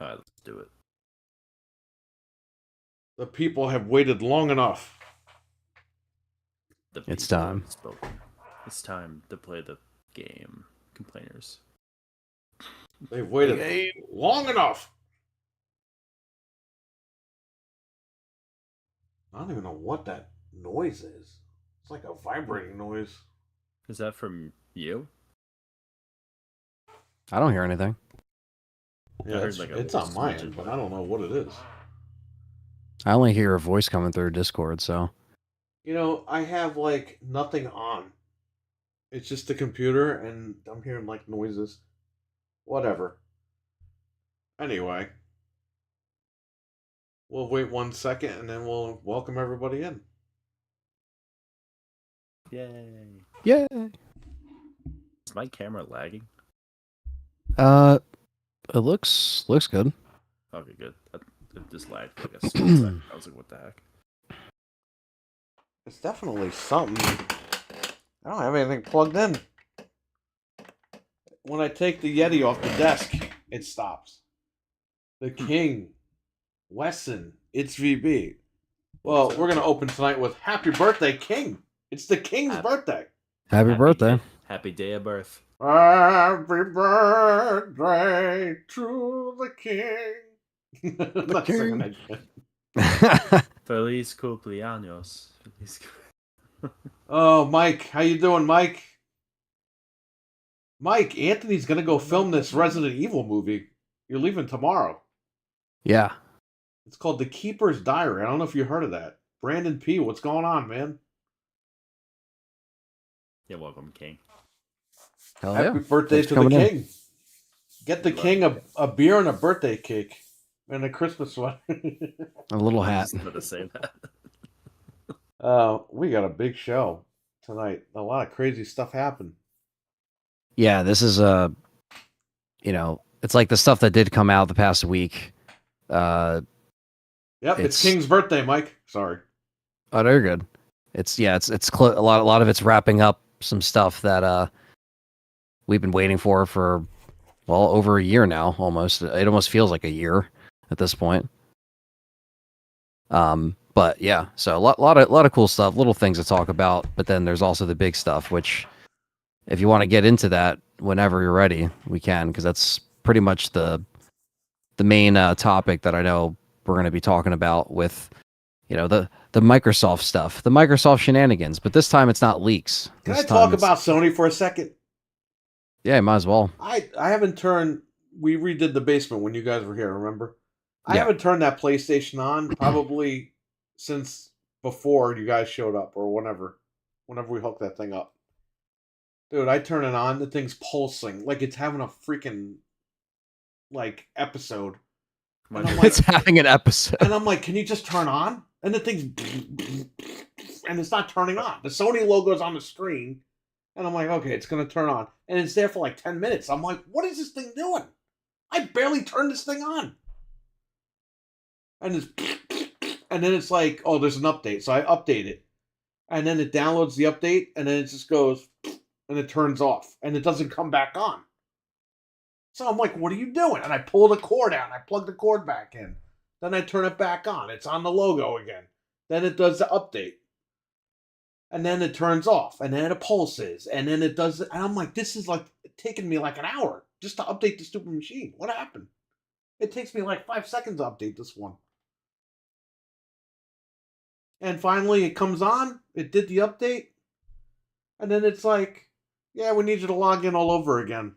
All right, let's do it. The people have waited long enough. It's time. It's time to play the game, complainers. They've waited long enough. I don't even know what that noise is. It's like a vibrating noise. Is that from you? I don't hear anything. Yeah, it's on my end, but I don't know what it is. I only hear a voice coming through Discord, so. You know, I have like nothing on. It's just the computer, and I'm hearing like noises. Whatever. Anyway, we'll wait 1 second, and then we'll welcome everybody in. Yay! Yay! Is my camera lagging? It looks good. Okay, good. It just lagged for like a second. I was like, what the heck? It's definitely something. I don't have anything plugged in. When I take the Yeti off the desk, it stops. The King, Wesson, it's VB. Well, we're going to open tonight with Happy Birthday, King. It's the King's birthday. Happy birthday. Happy day of birth. Happy birthday to the King. I'm not singing that shit. Feliz cumpleaños. Oh, Mike. How you doing, Mike? Mike, Anthony's going to go film this Resident Evil movie. You're leaving tomorrow. Yeah. It's called The Keeper's Diary. I don't know if you heard of that. Brandon P., what's going on, man? You're welcome, King. Hell Happy yeah. birthday to the King. In. Get the King a beer and a birthday cake. And a Christmas sweater. A little hat. I was going to say that. We got a big show tonight. A lot of crazy stuff happened. Yeah, this is it's like the stuff that did come out the past week. Yep, it's King's birthday, Mike. Sorry. Oh, they're good. It's a lot of it's wrapping up some stuff that we've been waiting for over a year now. Almost, it almost feels like a year at this point. But yeah, so a lot of cool stuff, little things to talk about. But then there's also the big stuff, which, if you want to get into that whenever you're ready, we can, because that's pretty much the main topic that I know we're going to be talking about with, the Microsoft stuff, the Microsoft shenanigans. But this time it's not leaks. Can I talk about Sony for a second? Yeah, might as well. I haven't turned. We redid the basement when you guys were here. Remember? I haven't turned that PlayStation on probably since before you guys showed up, or whenever we hooked that thing up. Dude, I turn it on, the thing's pulsing like it's having a freaking episode. And I'm like, it's having an episode. And I'm like, can you just turn on? And the thing's and it's not turning on. The Sony logo's on the screen, and I'm like, okay, it's gonna turn on, and it's there for like 10 minutes. I'm like, what is this thing doing? I barely turned this thing on. And then it's like, oh, there's an update. So I update it. And then it downloads the update, and then it just goes, and it turns off. And it doesn't come back on. So I'm like, what are you doing? And I pull the cord out, and I plug the cord back in. Then I turn it back on. It's on the logo again. Then it does the update. And then it turns off. And then it pulses. And then it does, and I'm like, this is like taking me like an hour just to update the stupid machine. What happened? It takes me like 5 seconds to update this one. And finally, it comes on. It did the update. And then it's like, yeah, we need you to log in all over again.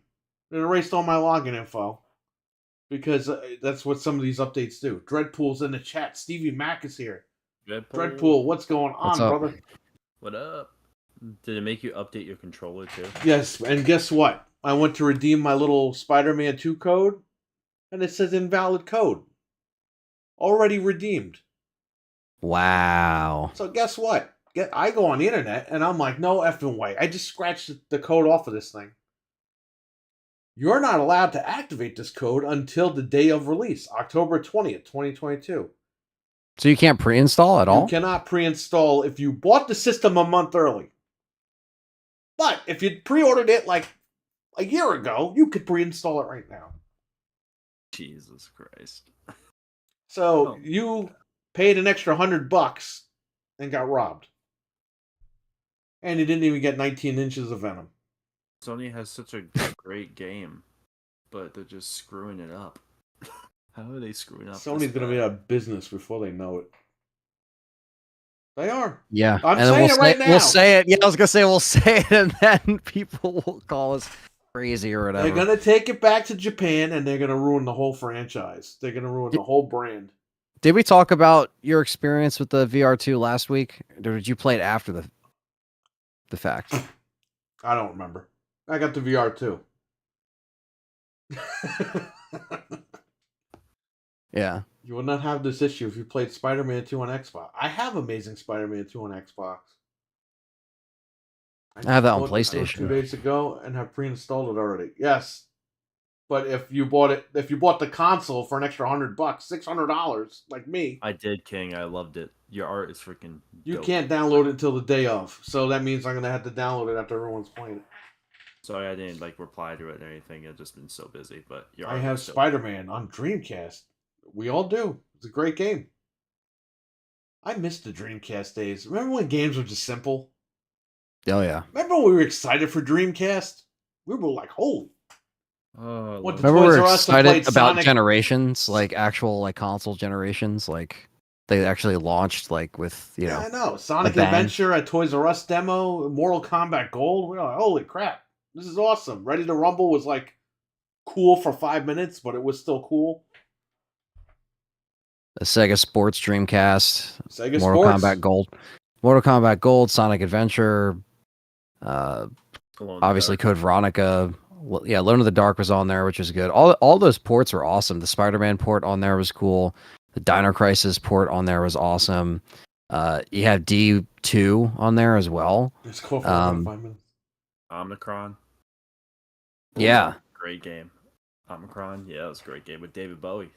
It erased all my login info. Because that's what some of these updates do. Dreadpool's in the chat. Stevie Mac is here. Dreadpool, what's going on, brother? What up? Did it make you update your controller too? Yes, and guess what? I went to redeem my little Spider-Man 2 code, and it says invalid code. Already redeemed. Wow. So guess what? I go on the internet, and I'm like, no effing way. I just scratched the code off of this thing. You're not allowed to activate this code until the day of release, October 20th, 2022. So you can't pre-install at all? You cannot pre-install if you bought the system a month early. But if you pre-ordered it like a year ago, you could pre-install it right now. Jesus Christ. So Oh. you paid an extra $100 and got robbed. And you didn't even get 19 inches of Venom. Sony has such a great game, but they're just screwing it up. How are they screwing up? Sony's going to be out of business before they know it. They are. Yeah, I'm and saying we'll it right now. We'll say it. Yeah, I was gonna say we'll say it, and then people will call us crazy or whatever. They're going to take it back to Japan, and they're going to ruin the whole franchise. They're going to ruin the whole brand. Did we talk about your experience with the VR2 last week, or did you play it after the fact? I don't remember. I got the VR too. Yeah. You would not have this issue if you played Spider-Man 2 on Xbox. I have Amazing Spider-Man 2 on Xbox. I have that on bought this PlayStation. 2 days ago and have pre-installed it already. Yes, but if you bought the console for an extra $100, $600, like me, I did, King. I loved it. Your art is freaking. you dope. can't download it until the day of. So that means I'm gonna have to download it after everyone's playing it. Sorry, I didn't reply to it or anything. I've just been so busy. But your I art have is dope. Spider-Man on Dreamcast. We all do. It's a great game. I miss the Dreamcast days. Remember when games were just simple? Oh yeah. Remember when we were excited for Dreamcast? We were like, "Holy!" Oh, What I the love Remember we Toys were R Us that excited played about Sonic. generations, like actual like console generations, like they actually launched like with Yeah, I know. Sonic a bang. Adventure, a Toys R Us demo, Mortal Kombat Gold. We were like, "Holy crap! This is awesome!" Ready to Rumble was like cool for 5 minutes, but it was still cool. the Sega Sports Dreamcast, Sega Mortal Sports. Kombat Gold, Sonic Adventure, Glow in the obviously Dark. Code Veronica. Yeah, Alone in the Dark was on there, which was good. All those ports were awesome. The Spider-Man port on there was cool. The Dino Crisis port on there was awesome. You have D2 on there as well. It's cool for about 5 minutes. Omnicron. Yeah. Great game. Omicron, yeah, it was a great game with David Bowie.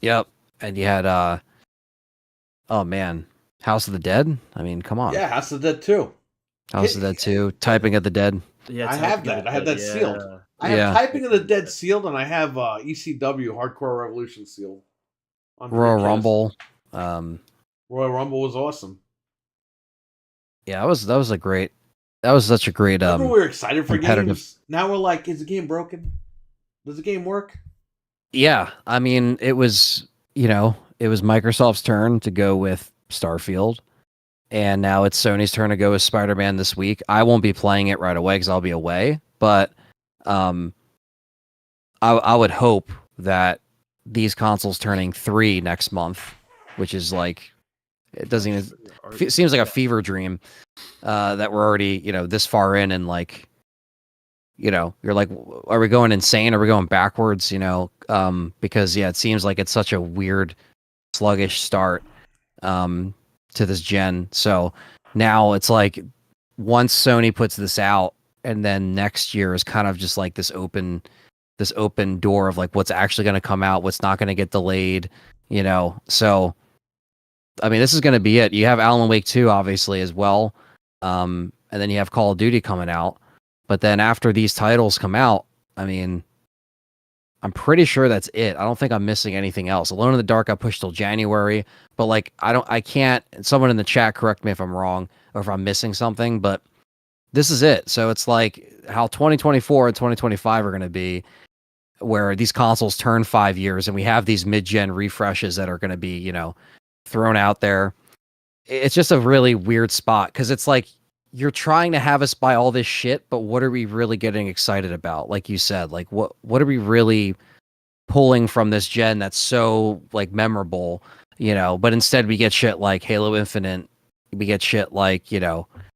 Yep. And you had oh man, House of the Dead? I mean, come on. Yeah, House of the Dead 2. House of the Dead 2, Typing of the Dead. Yeah, I have that. I have that sealed. I have Yeah. Typing of the Dead sealed, and I have ECW Hardcore Revolution sealed. On Royal Dreamcast. Rumble. Royal Rumble was awesome. Yeah, that was such a great Remember we were excited for competitive. games. Now we're like, is the game broken? Does the game work? Yeah, I mean, it was Microsoft's turn to go with Starfield, and now it's Sony's turn to go with Spider-Man this week. I won't be playing it right away because I'll be away, but I would hope that these consoles turning 3 next month, which is like, it doesn't even seems like a fever dream that we're already this far in, and like you're like, are we going insane? Are we going backwards? Because yeah, it seems like it's such a weird, sluggish start to this gen. So now it's like once Sony puts this out, and then next year is kind of just like this open door of like what's actually going to come out, what's not going to get delayed. So I mean, this is going to be it. You have Alan Wake 2 obviously as well, and then you have Call of Duty coming out. But then after these titles come out, I mean, I'm pretty sure that's it. I don't think I'm missing anything else. Alone in the Dark got pushed till January, but like I can't. Someone in the chat correct me if I'm wrong or if I'm missing something, but this is it. So it's like how 2024 and 2025 are going to be, where these consoles turn 5 years and we have these mid-gen refreshes that are going to be, thrown out there. It's just a really weird spot because it's like, you're trying to have us buy all this shit, but what are we really getting excited about? Like you said, like what are we really pulling from this gen that's so like memorable, but instead we get shit like Halo Infinite, we get shit like,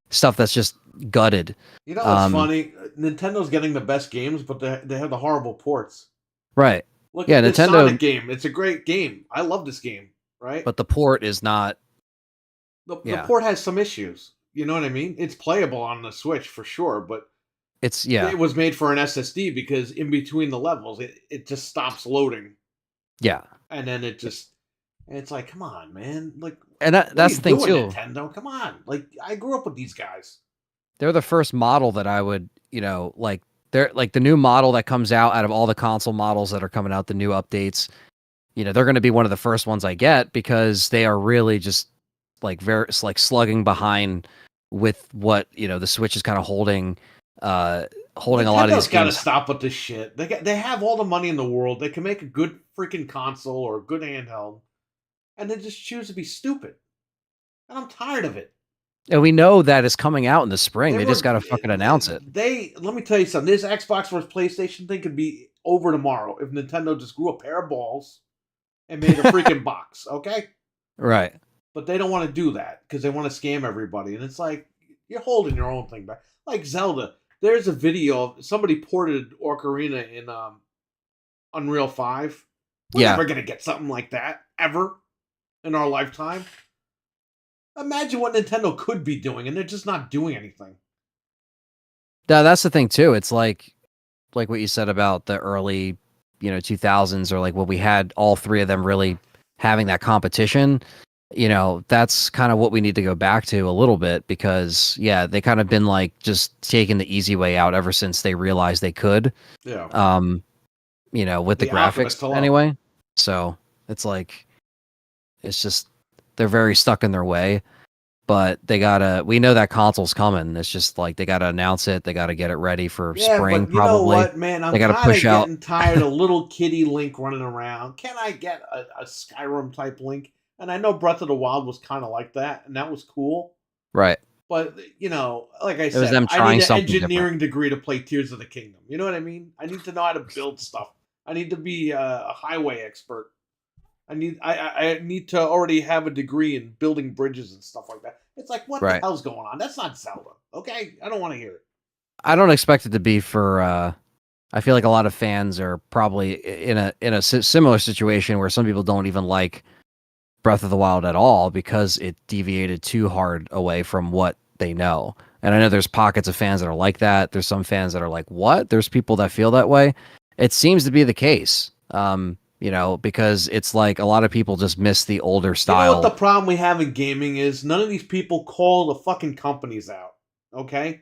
stuff that's just gutted. You know what's funny? Nintendo's getting the best games, but they have the horrible ports. Right. Look Yeah, at this Nintendo- Sonic game. It's a great game. I love this game, right? But the port is not. The port has some issues. You know what I mean? It's playable on the Switch for sure, but it was made for an SSD because in between the levels, it just stops loading. Yeah. And then it's like, come on, man. Like, And that's the thing too. Nintendo, come on. Like, I grew up with these guys. They're the first model that I would, like they're like the new model that comes out of all the console models that are coming out, the new updates. They're going to be one of the first ones I get because they are really just like like slugging behind with what the Switch is kind of holding holding a lot of these Nintendo's got to games. stop with this shit. They have all the money in the world. They can make a good freaking console or a good handheld, and they just choose to be stupid. And I'm tired of it. And we know that it's coming out in the spring. They just got to fucking announce it. Let me tell you something. This Xbox versus PlayStation thing could be over tomorrow if Nintendo just grew a pair of balls and made a freaking box, okay? Right. But they don't want to do that because they want to scam everybody. And it's like, you're holding your own thing back. Like Zelda. There's a video of somebody ported Ocarina in Unreal 5. We're never going to get something like that, ever, in our lifetime. Imagine what Nintendo could be doing, and they're just not doing anything. That's the thing, too. It's like what you said about the early 2000s, or like when we had all three of them really having that competition. That's kind of what we need to go back to a little bit, because they kind of been like just taking the easy way out ever since they realized they could. Yeah. With the graphics anyway. So it's like, it's just, they're very stuck in their way, but we know that console's coming. It's just like, they got to announce it. They got to get it ready for spring. But you know what, man? I'm they got to push out. Getting tired of little kitty Link running around. Can I get a Skyrim type Link? And I know Breath of the Wild was kind of like that, and that was cool. Right. But, like I said, was them trying I need an engineering different degree to play Tears of the Kingdom. You know what I mean? I need to know how to build stuff. I need to be a highway expert. I need to already have a degree in building bridges and stuff like that. It's like, what the hell's going on? That's not Zelda, okay? I don't want to hear it. I don't expect it to be for... I feel like a lot of fans are probably in a similar situation where some people don't even like Breath of the Wild at all because it deviated too hard away from what they know. And I know there's pockets of fans that are like that. There's some fans that are like, what? There's people that feel that way. It seems to be the case, because it's like a lot of people just miss the older style. You know what the problem we have in gaming is? None of these people call the fucking companies out, okay?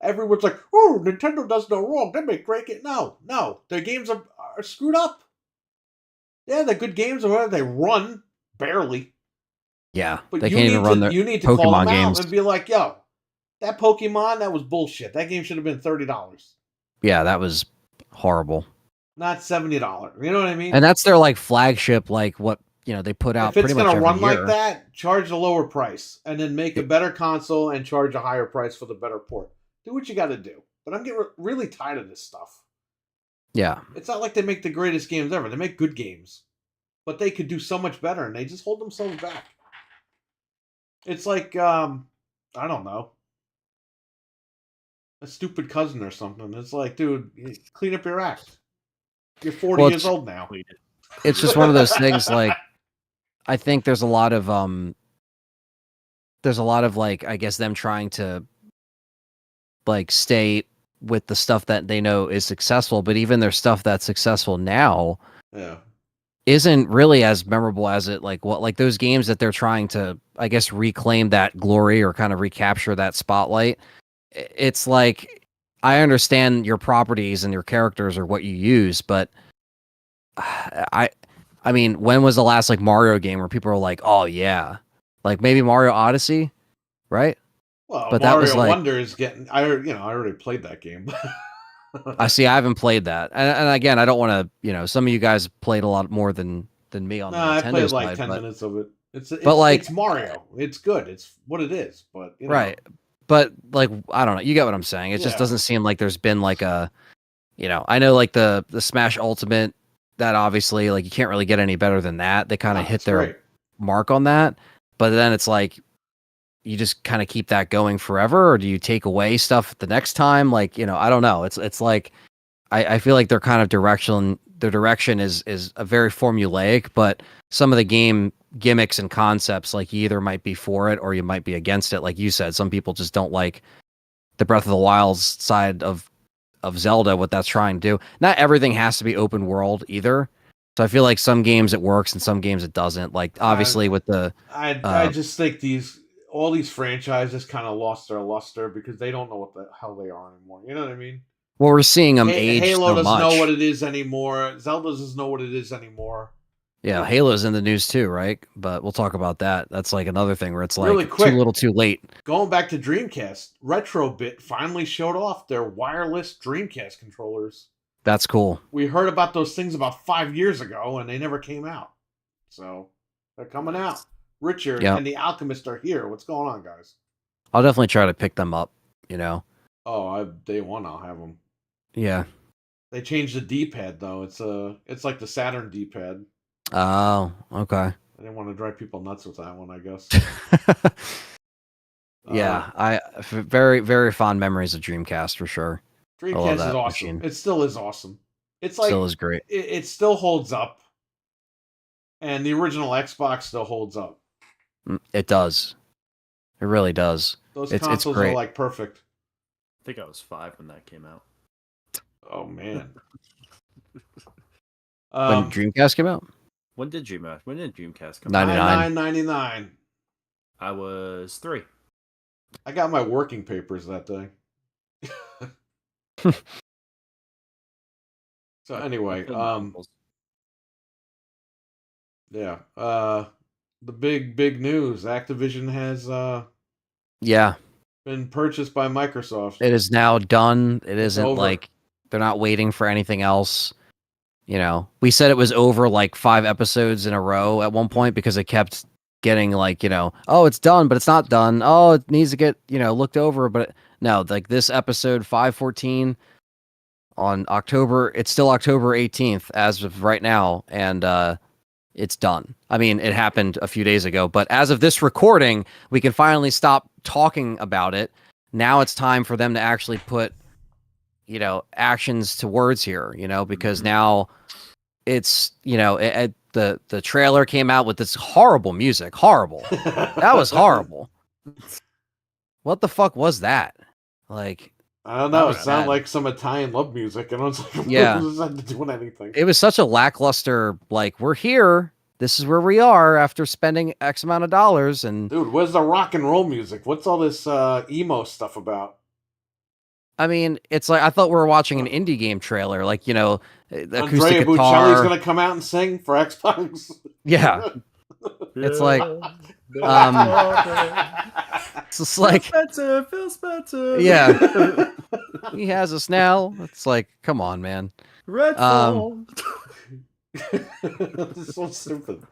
Everyone's like, oh, Nintendo does no wrong. They make great games. No. Their games are screwed up. Yeah, they're good games or whatever. They run. Barely. Yeah, but they can't even run their you need to Pokemon call them games out and be like, yo, that Pokemon, that was bullshit. That game should have been $30. Yeah, that was horrible. Not $70. You know what I mean? And that's their like flagship, like what they put out. If it's going to run like that, charge a lower price and then make a better console and charge a higher price for the better port. Do what you got to do. But I'm getting really tired of this stuff. Yeah. It's not like they make the greatest games ever. They make good games. But they could do so much better, and they just hold themselves back. It's like, I don't know, a stupid cousin or something. It's like, dude, clean up your act. You're 40 years old now. It's just one of those things, like, I think there's a lot of like, I guess them trying to like stay with the stuff that they know is successful, but even their stuff that's successful now isn't really as memorable as it like those games that they're trying to, I guess, reclaim that glory or kind of recapture that spotlight. It's like, I understand your properties and your characters are what you use, but I mean, when was the last like Mario game where people were like, oh yeah, like maybe Mario Odyssey, right? Well, but Mario that was like, Wonder is getting. I already played that game. I haven't played that, and again, I don't want to. Some of you guys played a lot more than me on the Nintendo I played like side, 10 minutes of it. It's Mario. It's good. It's what it is. But right. But like, I don't know. You get what I'm saying. It just doesn't seem like there's been like a, I know like the Smash Ultimate, that obviously like you can't really get any better than that. They kind of hit their mark on that, but then it's like, you just kind of keep that going forever, or do you take away stuff the next time? Like, I don't know. It's like, I feel like their kind of direction is a very formulaic, but some of the game gimmicks and concepts, like you either might be for it or you might be against it. Like you said, some people just don't like the Breath of the Wild's side of Zelda, what that's trying to do. Not everything has to be open world either. So I feel like some games it works and some games it doesn't. Like obviously with the, I just think all these franchises kind of lost their luster because they don't know what the hell they are anymore. You know what I mean? Well, we're seeing them age Halo so doesn't much. know what it is anymore. Zelda doesn't know what it is anymore. Yeah, Halo's in the news too, right? But we'll talk about that. That's like another thing where it's like Really quick. too little, too late. Going back to Dreamcast, Retrobit finally showed off their wireless Dreamcast controllers. That's cool. We heard about those things about 5 years ago, and they never came out. So they're coming out. Richard and the Alchemist are here. What's going on, guys? I'll definitely try to pick them up. You know. Oh, day one, I'll have them. Yeah. They changed the D-pad though. It's like the Saturn D-pad. Oh, okay. I didn't want to drive people nuts with that one, I guess. Yeah, very, very fond memories of Dreamcast for sure. Dreamcast is awesome. Machine. It still is awesome. It's like still is great. It still holds up, and the original Xbox still holds up. It does. It really does. Those consoles are like perfect. I think I was 5 when that came out. Oh man. When Dreamcast came out? When did Dreamcast come out? 99. I was 3. I got my working papers that day. So anyway, yeah. The big news. Activision has been purchased by Microsoft. It is now done. It isn't like they're not waiting for anything else. You know, we said it was over like 5 episodes in a row at one point because it kept getting like, you know, oh, it's done, but it's not done. Oh, it needs to get, you know, looked over. But no, like this episode 514 on it's still October 18th as of right now. And it's done. I mean, it happened a few days ago, but as of this recording, we can finally stop talking about it. Now it's time for them to actually put, you know, actions to words here, you know, because now it's, you know, the trailer came out with this horrible music. Horrible. That was horrible. What the fuck was that? Like, I don't know. It sounded like some Italian love music. And I was like, yeah, what was that doing anything? It was such a lackluster, like, we're here. This is where we are after spending X amount of dollars. And dude, where's the rock and roll music? What's all this emo stuff about? I mean, it's like I thought we were watching an indie game trailer, like, you know, the acoustic guitar. Bocelli's gonna come out and sing for Xbox. Yeah, it's like, it's just like Phil Spencer. Yeah, he has us now. It's like, come on, man. Redfall. It's so stupid.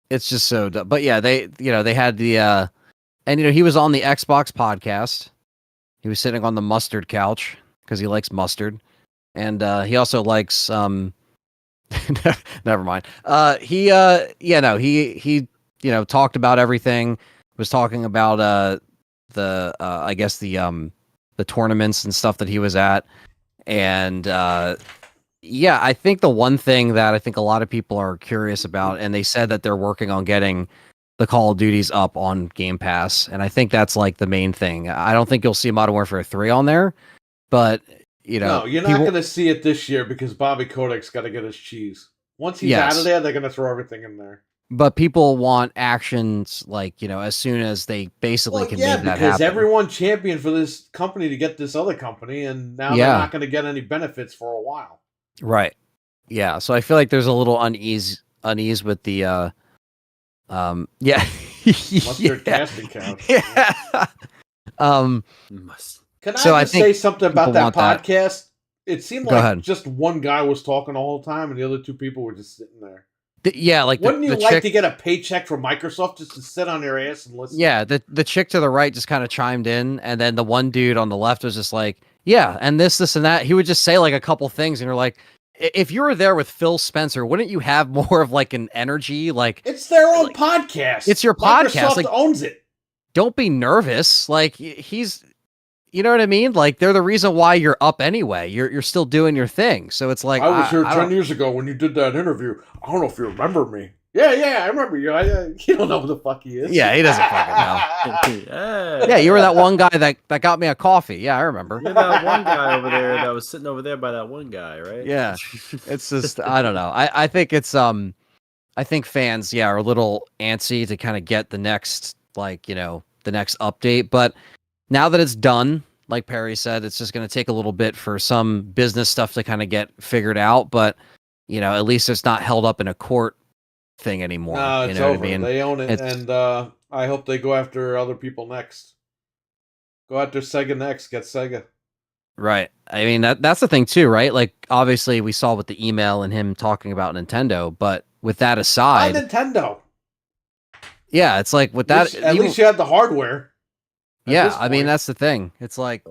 It's just so dumb. But yeah, they had the and you know, he was on the Xbox podcast. He was sitting on the mustard couch because he likes mustard, and he also likes never mind. He talked about everything. Was talking about I guess the tournaments and stuff that he was at, and yeah, I think the one thing that I think a lot of people are curious about, and they said that they're working on getting the Call of Duties up on Game Pass, and I think that's like the main thing. I don't think you'll see Modern Warfare 3 on there, but you know, no, you're not going to see it this year because Bobby Kodak's got to get his cheese. Once he's out of there, they're going to throw everything in there. But people want actions, like, you know, as soon as they basically can make that happen. Because everyone championed for this company to get this other company, and now they're not going to get any benefits for a while. Right. Yeah. So I feel like there's a little unease with the Mustard casting couch. Yeah. Can I just say something about that podcast? It seemed like just one guy was talking the whole time, and the other 2 people were just sitting there. Yeah, like wouldn't you like to get a paycheck from Microsoft just to sit on your ass and listen? Yeah, the chick to the right just kind of chimed in, and then the one dude on the left was just like, yeah, and this and that. He would just say like a couple things, and you're like, if you were there with Phil Spencer, wouldn't you have more of like an energy? Like, it's their own podcast. It's your podcast. Microsoft owns it. Don't be nervous. Like, he's, you know what I mean? Like, they're the reason why you're up anyway. You're still doing your thing. So it's like, I was here 10 years ago when you did that interview. I don't know if you remember me. Yeah, I remember you. You don't know who the fuck he is. Yeah, he doesn't fucking know. Yeah, you were that one guy that got me a coffee. Yeah, I remember. You're that one guy over there that was sitting over there by that one guy, right? Yeah. It's just, I don't know. I think it's, I think fans, are a little antsy to kind of get the next, like, you know, the next update. But now that it's done, like Perry said, it's just going to take a little bit for some business stuff to kind of get figured out. But at least it's not held up in a court thing anymore. No, You it's know over. what I mean? They own it, It's- and I hope they go after other people next. Go after Sega next. Get Sega. Right. I mean, that's the thing too, right? Like, obviously, we saw with the email and him talking about Nintendo, but with that Why aside, Nintendo? yeah, it's like with that. At least you had the hardware. At Yeah, this I mean, point. that's the thing. It's like,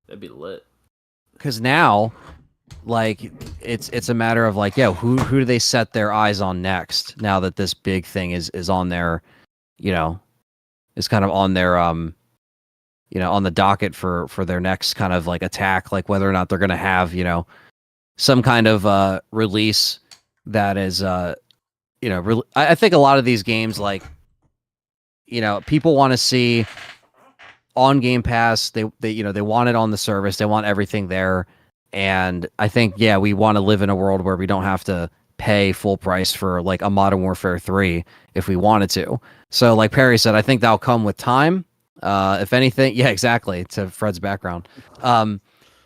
That'd be lit. because now, like, it's a matter of like, yeah, who do they set their eyes on next? Now that this big thing is on their, is kind of on their on the docket for their next kind of like attack, like whether or not they're going to have some kind of release that is I think a lot of these games, like, people want to see on Game Pass. They want it on the service. They want everything there. And I think, yeah, we want to live in a world where we don't have to pay full price for like a Modern Warfare 3 if we wanted to. So like Perry said, I think that'll come with time. If anything, yeah, exactly. To Fred's background.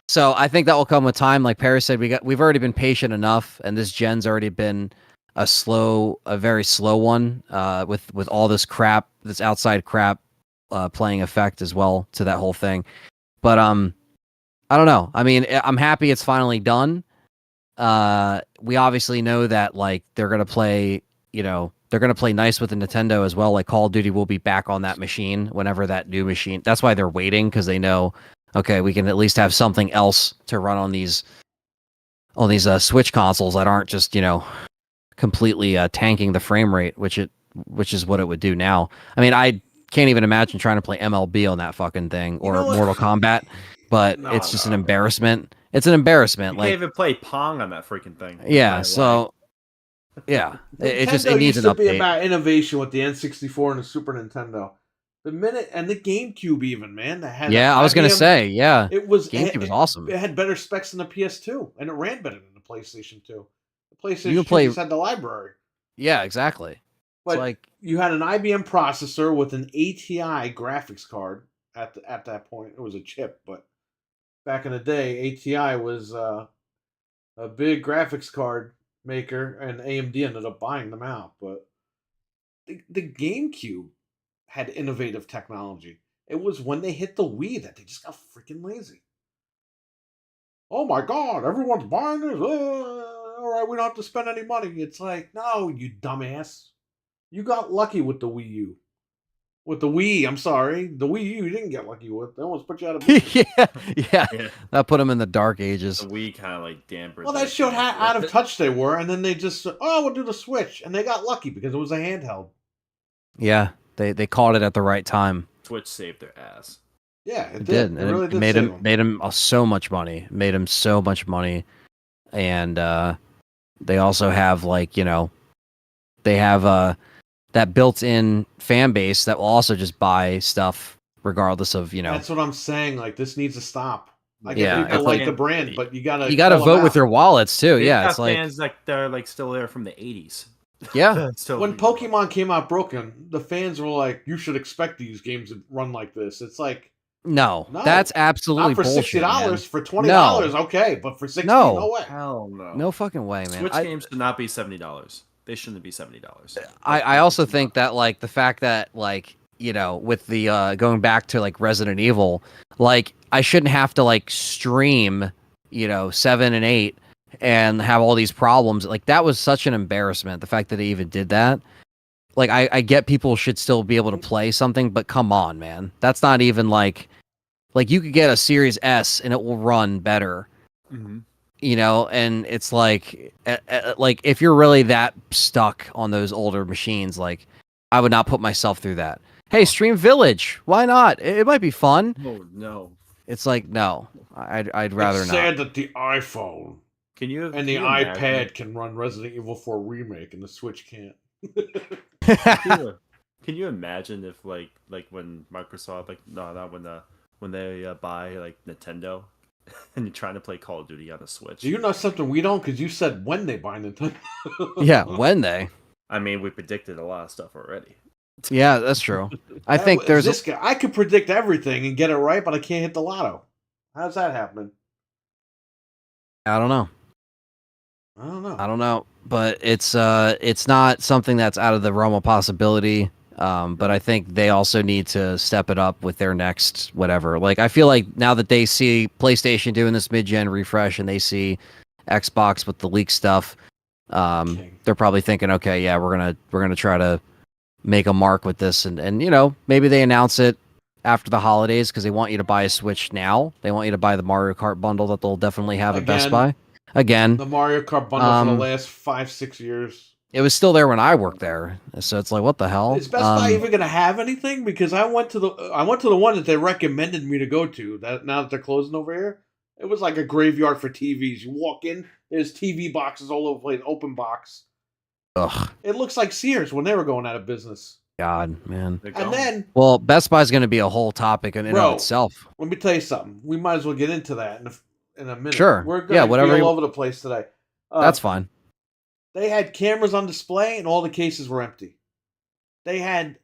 So I think that will come with time. Like Perry said, we've already been patient enough, and this gen's already been a very slow one. With all this crap, this outside crap, playing effect as well to that whole thing. But I don't know. I mean, I'm happy it's finally done. We obviously know that like they're gonna play. They're going to play nice with the Nintendo as well. Like Call of Duty will be back on that machine whenever that new machine. That's why they're waiting, because they know, okay, we can at least have something else to run on these Switch consoles that aren't just completely tanking the frame rate, which is what it would do now. I mean, I can't even imagine trying to play MLB on that fucking thing or Mortal Kombat, but it's just an embarrassment. It's an embarrassment. You like can't even play Pong on that freaking thing. Yeah, so. Yeah, it needs an used to be update. about innovation with the N64 and the Super Nintendo. The minute and the GameCube even, man. That had I was gonna say, yeah, GameCube was awesome. It had better specs than the PS2, and it ran better than the PlayStation 2. The PlayStation You 2 play- just had the library. Yeah, exactly. But It's like you had an IBM processor with an ATI graphics card at that point. It was a chip, but back in the day, ATI was a big graphics card maker, and AMD ended up buying them out. But the GameCube had innovative technology. It was when they hit the Wii that they just got freaking lazy. Oh my god, everyone's buying this. All right, we don't have to spend any money. It's like, no, you dumbass. You got lucky with the Wii U. With the Wii, I'm sorry. The Wii U you didn't get lucky with. They almost put you out of business. yeah, that put them in the dark ages. The Wii kind of like dampened. Well, that showed how out of touch they were, and then they just, we'll do the Switch. And they got lucky because it was a handheld. Yeah, they caught it at the right time. Switch saved their ass. Yeah, It did. It really did made save him them. made him so much money. Made him so much money, and they also have like they have that built-in fan base that will also just buy stuff regardless of That's what I'm saying. Like, this needs to stop. I Yeah, get people it's like like- the brand, but you gotta vote them with out. your wallets too. They've Yeah, got it's like fans like they're like still there from the 80s. yeah, So When Pokemon came out broken, the fans were like, "You should expect these games to run like this." It's like, no, No, that's absolutely not for bullshit, man. $60, for $20, okay, but for $60, No. no way. hell no. No fucking way, man. Switch games should not be $70. They shouldn't be $70. I also think that like the fact that like with the going back to like Resident Evil, like I shouldn't have to like stream 7 and 8 and have all these problems. Like that was such an embarrassment. The fact that they even did that. Like I get people should still be able to play something, but come on, man. That's not even like you could get a Series S and it will run better. Mm-hmm. And it's like if you're really that stuck on those older machines, like I would not put myself through that. Hey, stream Village, why not? It might be fun. Oh no! It's like no, I'd rather It's not. sad that the iPhone Can you and the can you iPad imagine- can run Resident Evil 4 Remake and the Switch can't. Can you imagine if like when Microsoft when they buy like Nintendo and you're trying to play Call of Duty on a Switch? Do you know something we don't? Because you said when they buy Nintendo. Yeah, when they? I mean, we predicted a lot of stuff already. Yeah, that's true. I think there's this guy. I could predict everything and get it right, but I can't hit the lotto. How's that happening? I don't know. I don't know. But it's not something that's out of the realm of possibility. But I think they also need to step it up with their next whatever. Like, I feel like now that they see PlayStation doing this mid-gen refresh and they see Xbox with the leak stuff, they're probably thinking, okay, yeah, we're gonna try to make a mark with this, and you know, maybe they announce it after the holidays because they want you to buy a Switch now. They want you to buy the Mario Kart bundle that they'll definitely have at Best Buy. Again, the Mario Kart bundle for the last 5-6 years. It was still there when I worked there, so it's like, what the hell? Is Best Buy even going to have anything? Because I went to the one that they recommended me to go to. That now that they're closing over here, it was like a graveyard for TVs. You walk in, there's TV boxes all over the place, open box. Ugh. It looks like Sears when they were going out of business. God, man. And then, well, Best Buy is going to be a whole topic in and of itself. Let me tell you something. We might as well get into that in a minute. Sure. We're going to be all over the place today. That's fine. They had cameras on display and all the cases were empty. They had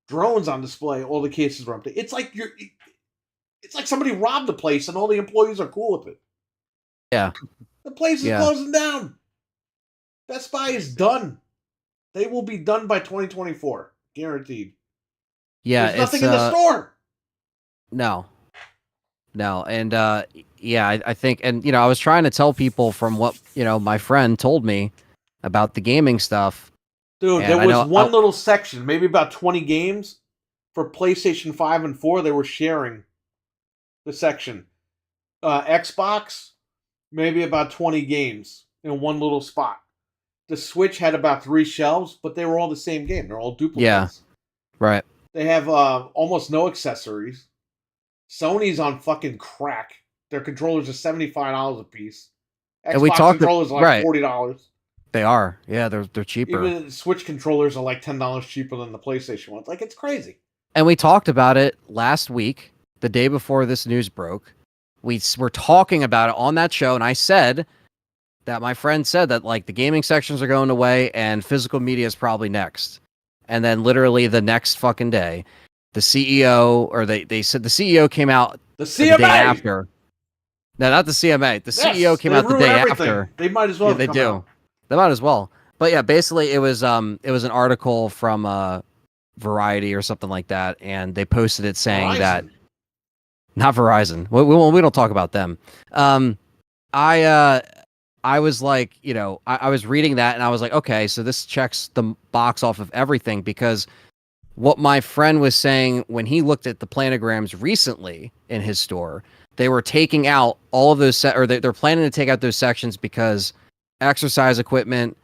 drones on display, all the cases were empty. It's like somebody robbed the place and all the employees are cool with it. Yeah. The place is closing down. Best Buy is done. They will be done by 2024. Guaranteed. Yeah. There's nothing in the store. No. And I think, and you know, I was trying to tell people from what, you know, my friend told me about the gaming stuff. Dude, there was one little section, maybe about 20 games for PlayStation 5 and 4. They were sharing the section. Xbox, maybe about 20 games in one little spot. The Switch had about 3 shelves, but they were all the same game. They're all duplicates. Yeah, right. They have almost no accessories. Sony's on fucking crack. Their controllers are $75 a piece. Xbox controllers are like $40. They are. Yeah, they're cheaper. Even Switch controllers are like $10 cheaper than the PlayStation ones. Like, it's crazy. And we talked about it last week, the day before this news broke. We were talking about it on that show, and I said that my friend said that, like, the gaming sections are going away and physical media is probably next. And then literally the next fucking day, the CEO, or they said the CEO came out the day after. No, not the CMA. The CEO came out the day after. They might as well. Yeah, they do. Out. They might as well. But yeah, basically it was an article from Variety or something like that, and they posted it saying that not Verizon. We don't talk about them. I was like, you know, I was reading that and I was like, okay, so this checks the box off of everything, because what my friend was saying when he looked at the planograms recently in his store, they were taking out all of those they're planning to take out those sections because exercise equipment,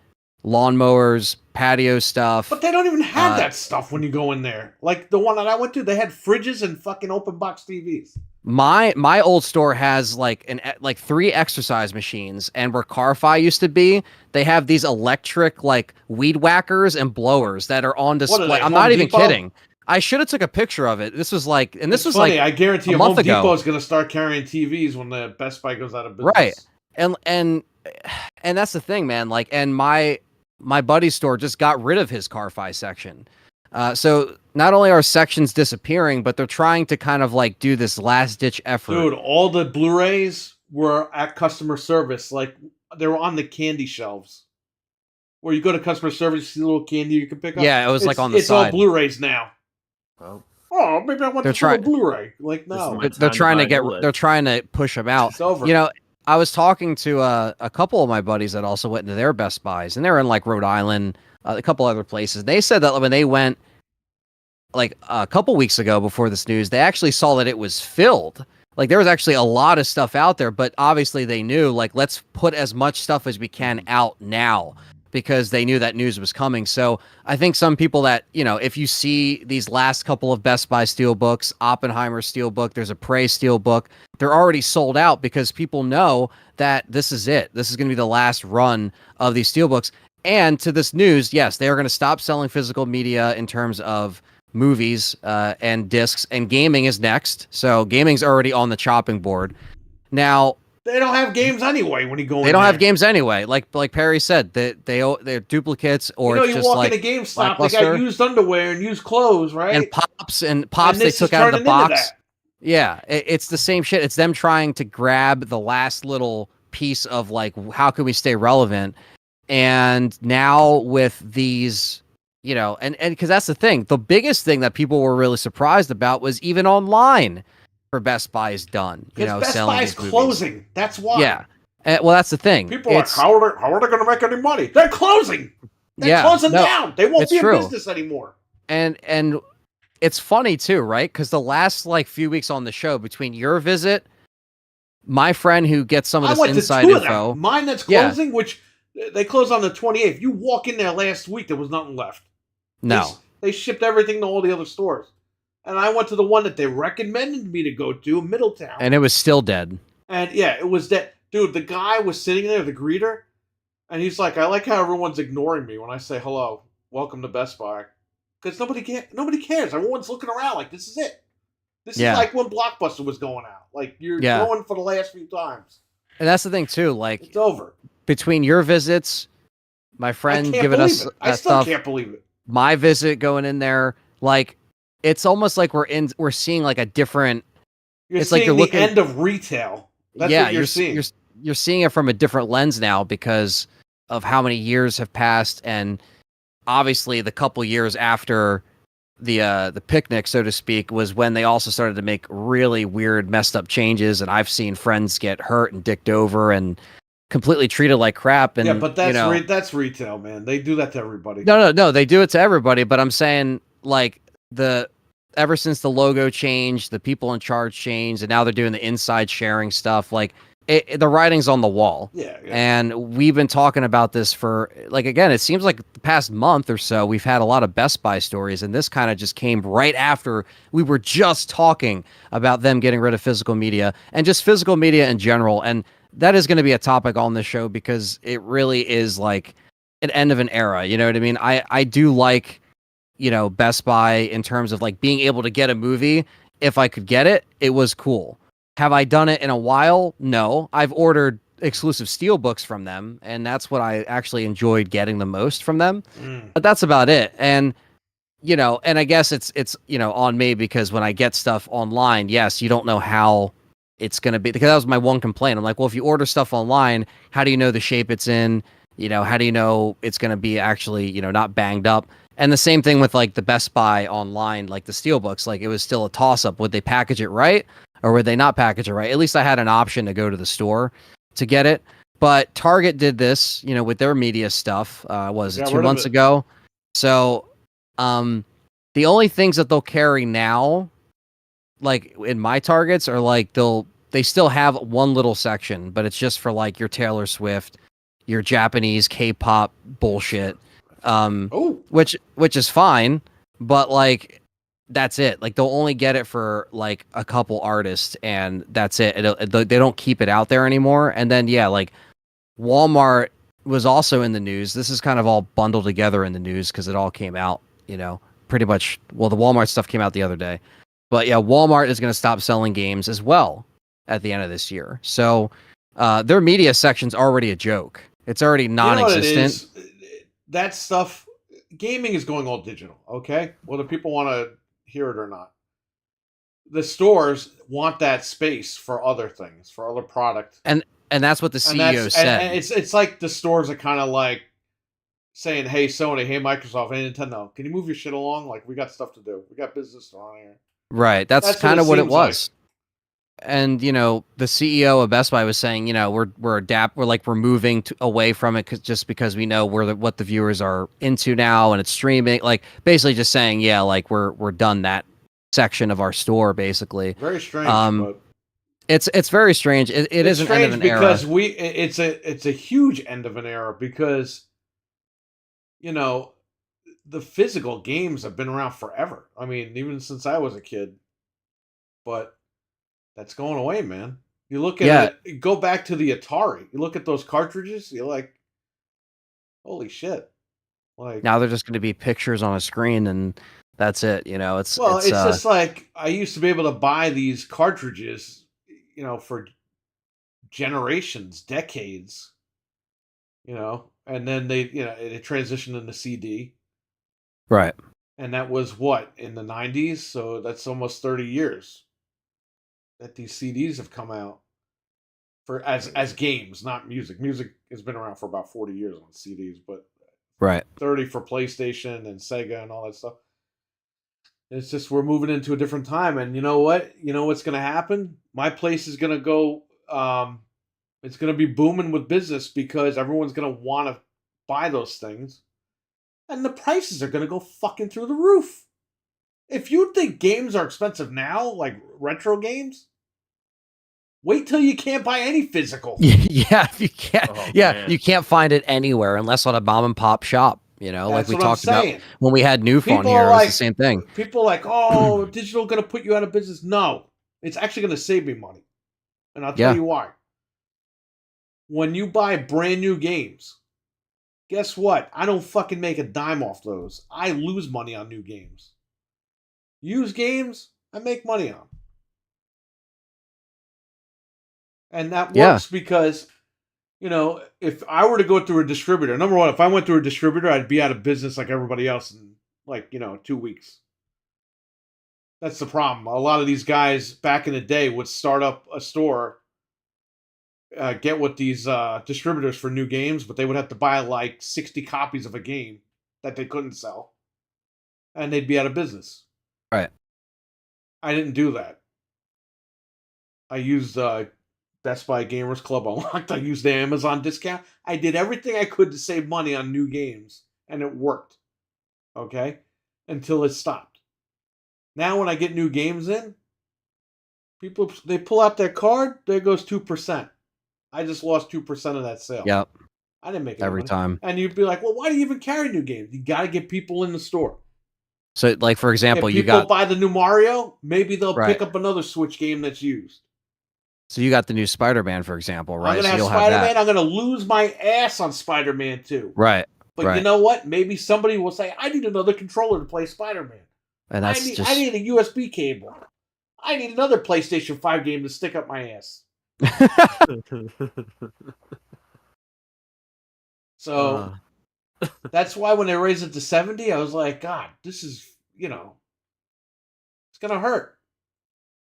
lawnmowers, patio stuff. But they don't even have that stuff when you go in there. Like the one that I went to, they had fridges and fucking open box TVs. My old store has like 3 exercise machines, and where Car-Fi used to be, they have these electric like weed whackers and blowers that are on display. I'm not even kidding. I should have took a picture of it. This was like, and this was funny. I guarantee you, Home Depot is going to start carrying TVs when the Best Buy goes out of business. Right, and that's the thing, man. Like, and my buddy's store just got rid of his Car-Fi section. So not only are sections disappearing, but they're trying to kind of like do this last ditch effort. Dude, all the Blu-rays were at customer service. Like, they were on the candy shelves. Where you go to customer service, you see a little candy you can pick up. Yeah, it was like on the side. It's all Blu-rays now. Oh, maybe I want to try a Blu-ray. Like, no. They're trying to push them out. It's over. You know, I was talking to a couple of my buddies that also went into their Best Buys, and they're in like Rhode Island, a couple other places. They said that when they went like a couple weeks ago before this news, they actually saw that it was filled. Like, there was actually a lot of stuff out there, but obviously they knew, like, let's put as much stuff as we can out now, because they knew that news was coming. So I think some people that, you know, if you see these last couple of Best Buy Steelbooks, Oppenheimer Steelbook, there's a Prey Steelbook, they're already sold out because people know that this is it. This is going to be the last run of these Steelbooks. And to this news, yes, they are going to stop selling physical media in terms of movies and discs, and gaming is next. So gaming's already on the chopping board. Now, they don't have games anyway when you go in. They don't have games anyway. Like Perry said, they're duplicates, or you it's just walk like in a GameStop, they got used underwear and used clothes, right? And pops they took out of the box. Yeah, it's the same shit. It's them trying to grab the last little piece of like, how can we stay relevant? And now with these, and because that's the thing, the biggest thing that people were really surprised about was even online for Best Buy is done, Because Best selling Buy is these movies. closing. That's why. Yeah. Well, that's the thing. People are like, how are they going to make any money? They're closing. They're closing down. They won't be in business anymore. And it's funny too, right? Because the last like few weeks on the show, between your visit, my friend who gets some of this inside info, mine that's closing, which they closed on the 28th. You walk in there last week, there was nothing left. No, they shipped everything to all the other stores, and I went to the one that they recommended me to go to, Middletown, and it was still dead. And yeah, it was dead, dude. The guy was sitting there, the greeter, and he's like, "I like how everyone's ignoring me when I say hello, welcome to Best Buy." Because nobody cares. Everyone's looking around like, this is it. This is like when Blockbuster was going out. Like, you're going for the last few times. And that's the thing, too. Like, it's over. Between your visits, my friend giving us I still can't believe it. My visit going in there, like, it's almost like we're seeing like a different. It's seeing like you're looking end of retail. That's what you're seeing. You're seeing it from a different lens now because of how many years have passed, and obviously the couple years after the picnic, so to speak, was when they also started to make really weird, messed up changes, and I've seen friends get hurt and dicked over and completely treated like crap. And yeah, but that's retail, man. They do that to everybody. No, they do it to everybody. But I'm saying, like, ever since the logo changed, the people in charge changed, and now they're doing the inside sharing stuff. Like, the writing's on the wall. Yeah. And we've been talking about this for, like, again, it seems like the past month or so, we've had a lot of Best Buy stories, and this kind of just came right after we were just talking about them getting rid of physical media and just physical media in general. And that is going to be a topic on this show because it really is like an end of an era. You know what I mean? I do like, Best Buy in terms of like being able to get a movie. If I could get it, it was cool. Have I done it in a while? No. I've ordered exclusive steelbooks from them, and that's what I actually enjoyed getting the most from them. But that's about it. And and I guess it's on me because when I get stuff online, yes, you don't know how it's going to be, because that was my one complaint. I'm like, well, if you order stuff online, how do you know the shape it's in? How do you know it's going to be actually, not banged up? And the same thing with like the Best Buy online, like the steelbooks, like it was still a toss up. Would they package it right? Or would they not package it right? At least I had an option to go to the store to get it. But Target did this, with their media stuff. Was it 2 months ago? So, the only things that they'll carry now, like in my Targets, are like they still have one little section, but it's just for like your Taylor Swift, your Japanese K-pop bullshit. Which is fine, but like, that's it. Like, they'll only get it for like a couple artists, and that's it. They don't keep it out there anymore. And then like Walmart was also in the news. This is kind of all bundled together in the news because it all came out, pretty much. Well, the Walmart stuff came out the other day, but yeah, Walmart is going to stop selling games as well at the end of this year. So their media section's already a joke. It's already non-existent. That stuff, gaming is going all digital. Okay, whether people want to hear it or not, the stores want that space for other things, for other product, and that's what the CEO said. And it's like the stores are kind of like saying, "Hey Sony, hey Microsoft, hey Nintendo, can you move your shit along? Like, we got stuff to do. We got business on here." Right. That's kind of what it was. Like. And the CEO of Best Buy was saying, we're moving away from it just because we know what the viewers are into now, and it's streaming. Like, basically just saying, yeah, like we're done that section of our store, basically. Very strange. But it's very strange. It is an end of an era because it's a huge end of an era because the physical games have been around forever. I mean, even since I was a kid, but. That's going away, man. You look at it, go back to the Atari. You look at those cartridges, you're like, holy shit. Like, now they're just going to be pictures on a screen and that's it. It's just like, I used to be able to buy these cartridges, for generations, decades, and then it transitioned into CD. Right. And that was what, in the 90s? So that's almost 30 years. that these CDs have come out for as games, not music. Music has been around for about 40 years on CDs, but Right. 30 for PlayStation and Sega and all that stuff. It's just we're moving into a different time, and you know what? You know what's going to happen? My place is going to go. It's going to be booming with business because everyone's going to want to buy those things, and the prices are going to go fucking through the roof. If you think games are expensive now, like retro games, wait till you can't buy any physical. Yeah, you can't. Oh, yeah, man. you can't find it anywhere unless on a mom and pop shop. You know, That's like we what I'm talked about saying. when we had New Phone People here. are It was like- the same thing. People are like, oh, digital going to put you out of business. No, it's actually going to save me money. And I'll tell Yeah. you why. When you buy brand new games, guess what? I don't fucking make a dime off those. I lose money on new games. Used games, I make money on. And that Yeah. works because, you know, if I were to go through a distributor, number one, if I went through a distributor, I'd be out of business like everybody else in, like, 2 weeks. That's the problem. A lot of these guys back in the day would start up a store, get with these distributors for new games, but they would have to buy like 60 copies of a game that they couldn't sell, and they'd be out of business. Right. I didn't do that. I used Best Buy Gamers Club Unlocked. I used the Amazon discount. I did everything I could to save money on new games, and it worked. Okay? Until it stopped. Now when I get new games in, people, they pull out their card, there goes 2%. I just lost 2% of that sale. Yep. I didn't make any Every money. time. And you'd be like, well, why do you even carry new games? You got to get people in the store. So, like for example, if you people got buy the new Mario, maybe they'll Right. pick up another Switch game that's used. you got the new Spider-Man, for example, right? I'm going to So have you'll have Spider-Man. that. I'm going to lose my ass on Spider-Man 2. Right. But right. you know what? Maybe somebody will say, I need another controller to play Spider-Man. And I that's need, just I need a USB cable. I need another PlayStation 5 game to stick up my ass. So that's why when they raised it to 70, I was like, God, this is, it's going to hurt.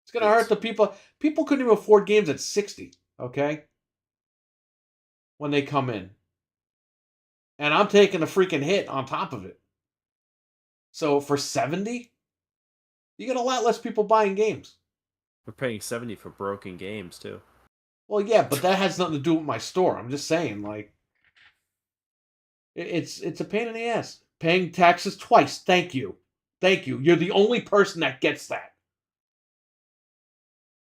It's going to hurt the people. People couldn't even afford games at 60, okay? When they come in. And I'm taking a freaking hit on top of it. So for 70, you get a lot less people buying games. We're paying 70 for broken games too. Well, yeah, but that has nothing to do with my store. I'm just saying, like, it's a pain in the ass. Paying taxes twice. Thank you. Thank you. You're the only person that gets that.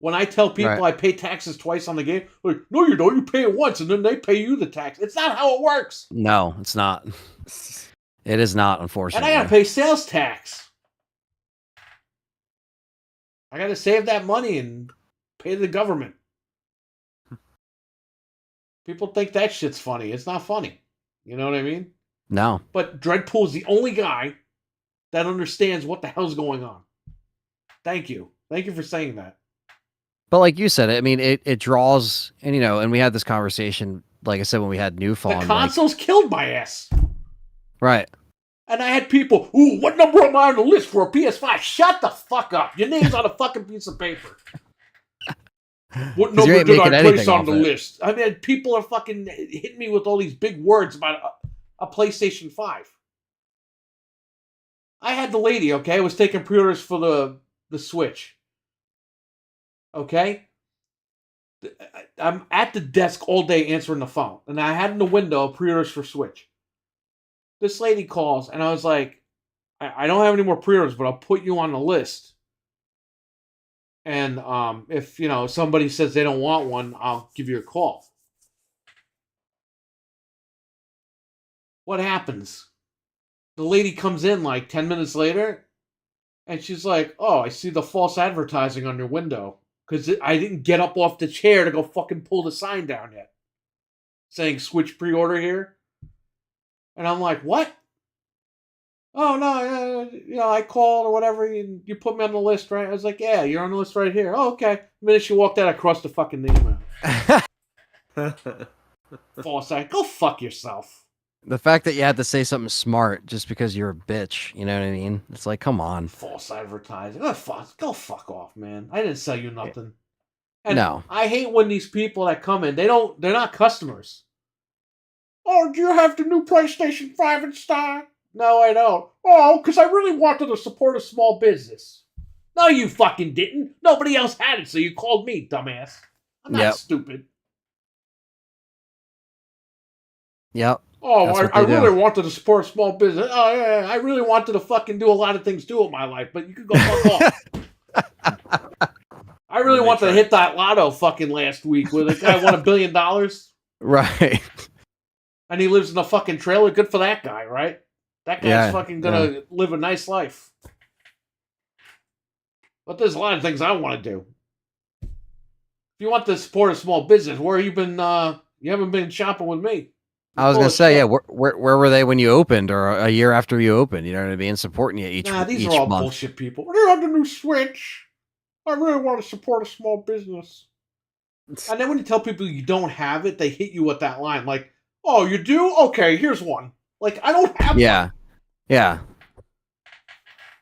When I tell people I pay taxes twice on the game, like, no, you don't. You pay it once, and then they pay you the tax. It's not how it works. No, it's not. It is not, And unfortunately. I gotta pay sales tax. I gotta save that money and pay the government. People think that shit's funny. It's not funny. You know what I mean? No. But Dreadpool's the only guy that understands what the hell's going on. Thank you. Thank you for saying that. But like you said, I mean, it draws, and and we had this conversation, like I said, when we had New Phone. The consoles killed my ass. Right. And I had people, ooh, what number am I on the list for a PS5? Shut the fuck up. Your name's on a fucking piece of paper. What you number ain't did I making place anything on off the it. list? I mean, people are fucking hitting me with all these big words about a PlayStation 5. I had the lady, okay? I was taking pre-orders for the Switch. Okay? I'm at the desk all day answering the phone. And I had in the window pre-orders for Switch. This lady calls, and I was like, I don't have any more pre-orders, but I'll put you on the list. And if, somebody says they don't want one, I'll give you a call. What happens? The lady comes in like 10 minutes later, and she's like, oh, I see the false advertising on your window. Because I didn't get up off the chair to go fucking pull the sign down yet. Saying Switch pre-order here. And I'm like, what? Oh, no, I called or whatever, and you put me on the list, right? I was like, yeah, you're on the list right here. Oh, okay. The minute she walked out, I crossed the fucking name out. False ad. Go fuck yourself. The fact that you had to say something smart just because you're a bitch, you know what I mean? It's like, come on. False advertising. Go fuck off, man. I didn't sell you nothing. And No. I hate when these people that come in, they're not customers. Oh, do you have the new PlayStation 5 in stock? No, I don't. Oh, because I really wanted to support a small business. No, you fucking didn't. Nobody else had it, so you called me, dumbass. I'm not stupid. Yep. Oh, I do. really wanted to support a small business. Oh, yeah, I really wanted to fucking do a lot of things too in my life, but you could go fuck off. I really wanted to hit that lotto fucking last week where the guy won $1 billion. Right. And he lives in a fucking trailer. Good for that guy, right? That guy's fucking gonna live a nice life. But there's a lot of things I want to do. If you want to support a small business, where you been? You haven't been shopping with me. I was gonna say, where were they when you opened, or a year after you opened? You know what I mean? Supporting you each. Nah, these each are all month. bullshit people. They have the new Switch. I really want to support a small business. And then when you tell people you don't have it, they hit you with that line like, "Oh, you do? Okay, here's one." Like, I don't have one. Yeah.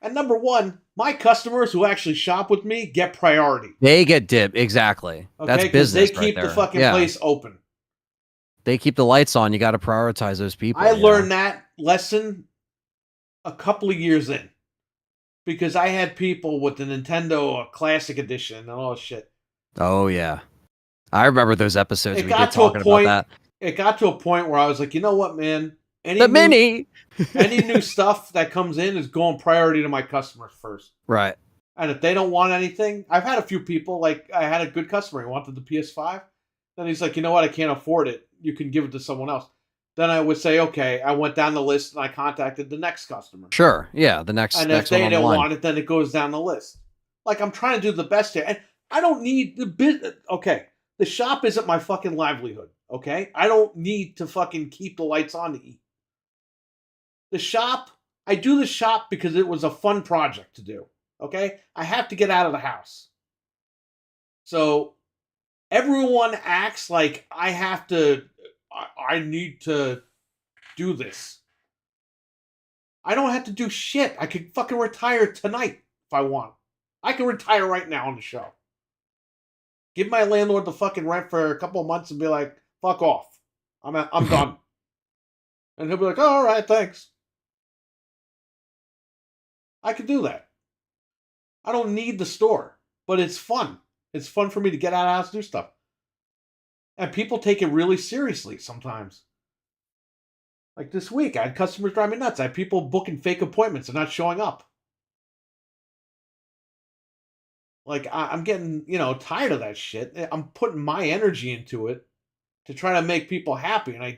And number one, my customers who actually shop with me get priority. They get dip, exactly. Okay? That's business. They keep right there. the fucking place open. They keep the lights on. You got to prioritize those people. I learned that lesson a couple of years in. Because I had people with the Nintendo Classic Edition and all that shit. Oh, yeah. I remember those episodes. It got to a point where I was like, you know what, man? Any new stuff that comes in is going priority to my customers first. Right. And if they don't want anything, I've had a few people, like I had a good customer, he wanted the PS5. Then he's like, you know what, I can't afford it. You can give it to someone else. Then I would say, okay, I went down the list and I contacted the next customer. Sure, yeah, the next. And if they don't want it, then it goes down the list. Like, I'm trying to do the best here. And I don't need the business. Okay, the shop isn't my fucking livelihood, okay? I don't need to fucking keep the lights on to eat. The shop, I do the shop because it was a fun project to do, okay? I have to get out of the house. So everyone acts like I need to do this. I don't have to do shit. I could fucking retire tonight if I want. I can retire right now on the show. Give my landlord the fucking rent for a couple of months and be like, fuck off. I'm done. And he'll be like, oh, all right, thanks. I could do that. I don't need the store, but it's fun. It's fun for me to get out of the house and do stuff. And people take it really seriously sometimes. Like this week, I had customers drive me nuts. I had people booking fake appointments and not showing up. Like, I'm getting, tired of that shit. I'm putting my energy into it to try to make people happy. And a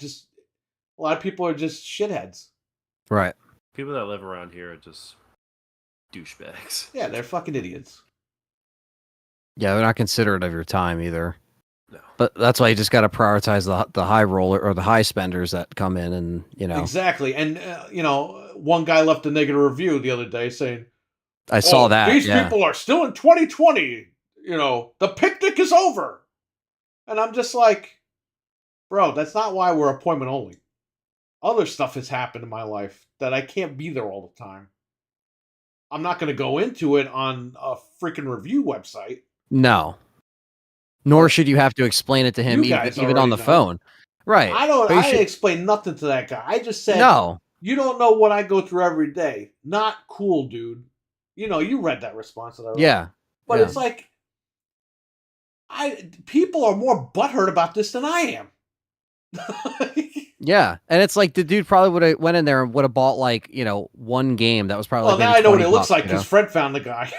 lot of people are just shitheads. Right. People that live around here are just douchebags. Yeah, they're fucking idiots. Yeah, they're not considerate of your time either. No. But that's why you just got to prioritize the high roller or the high spenders that come in and, Exactly. And, one guy left a negative review the other day saying, I saw that. These people are still in 2020. The picnic is over. And I'm just like, bro, that's not why we're appointment only. Other stuff has happened in my life that I can't be there all the time. I'm not going to go into it on a freaking review website. No. Nor should you have to explain it to him even on the phone. Right. I didn't explain nothing to that guy. I just said, no. You don't know what I go through every day. Not cool, dude. You read that response that I wrote. Yeah. But it's like, people are more butthurt about this than I am. Yeah, and it's like the dude probably would have went in there and would have bought one game that was probably. Well, now I know what it looks like because Fred found the guy.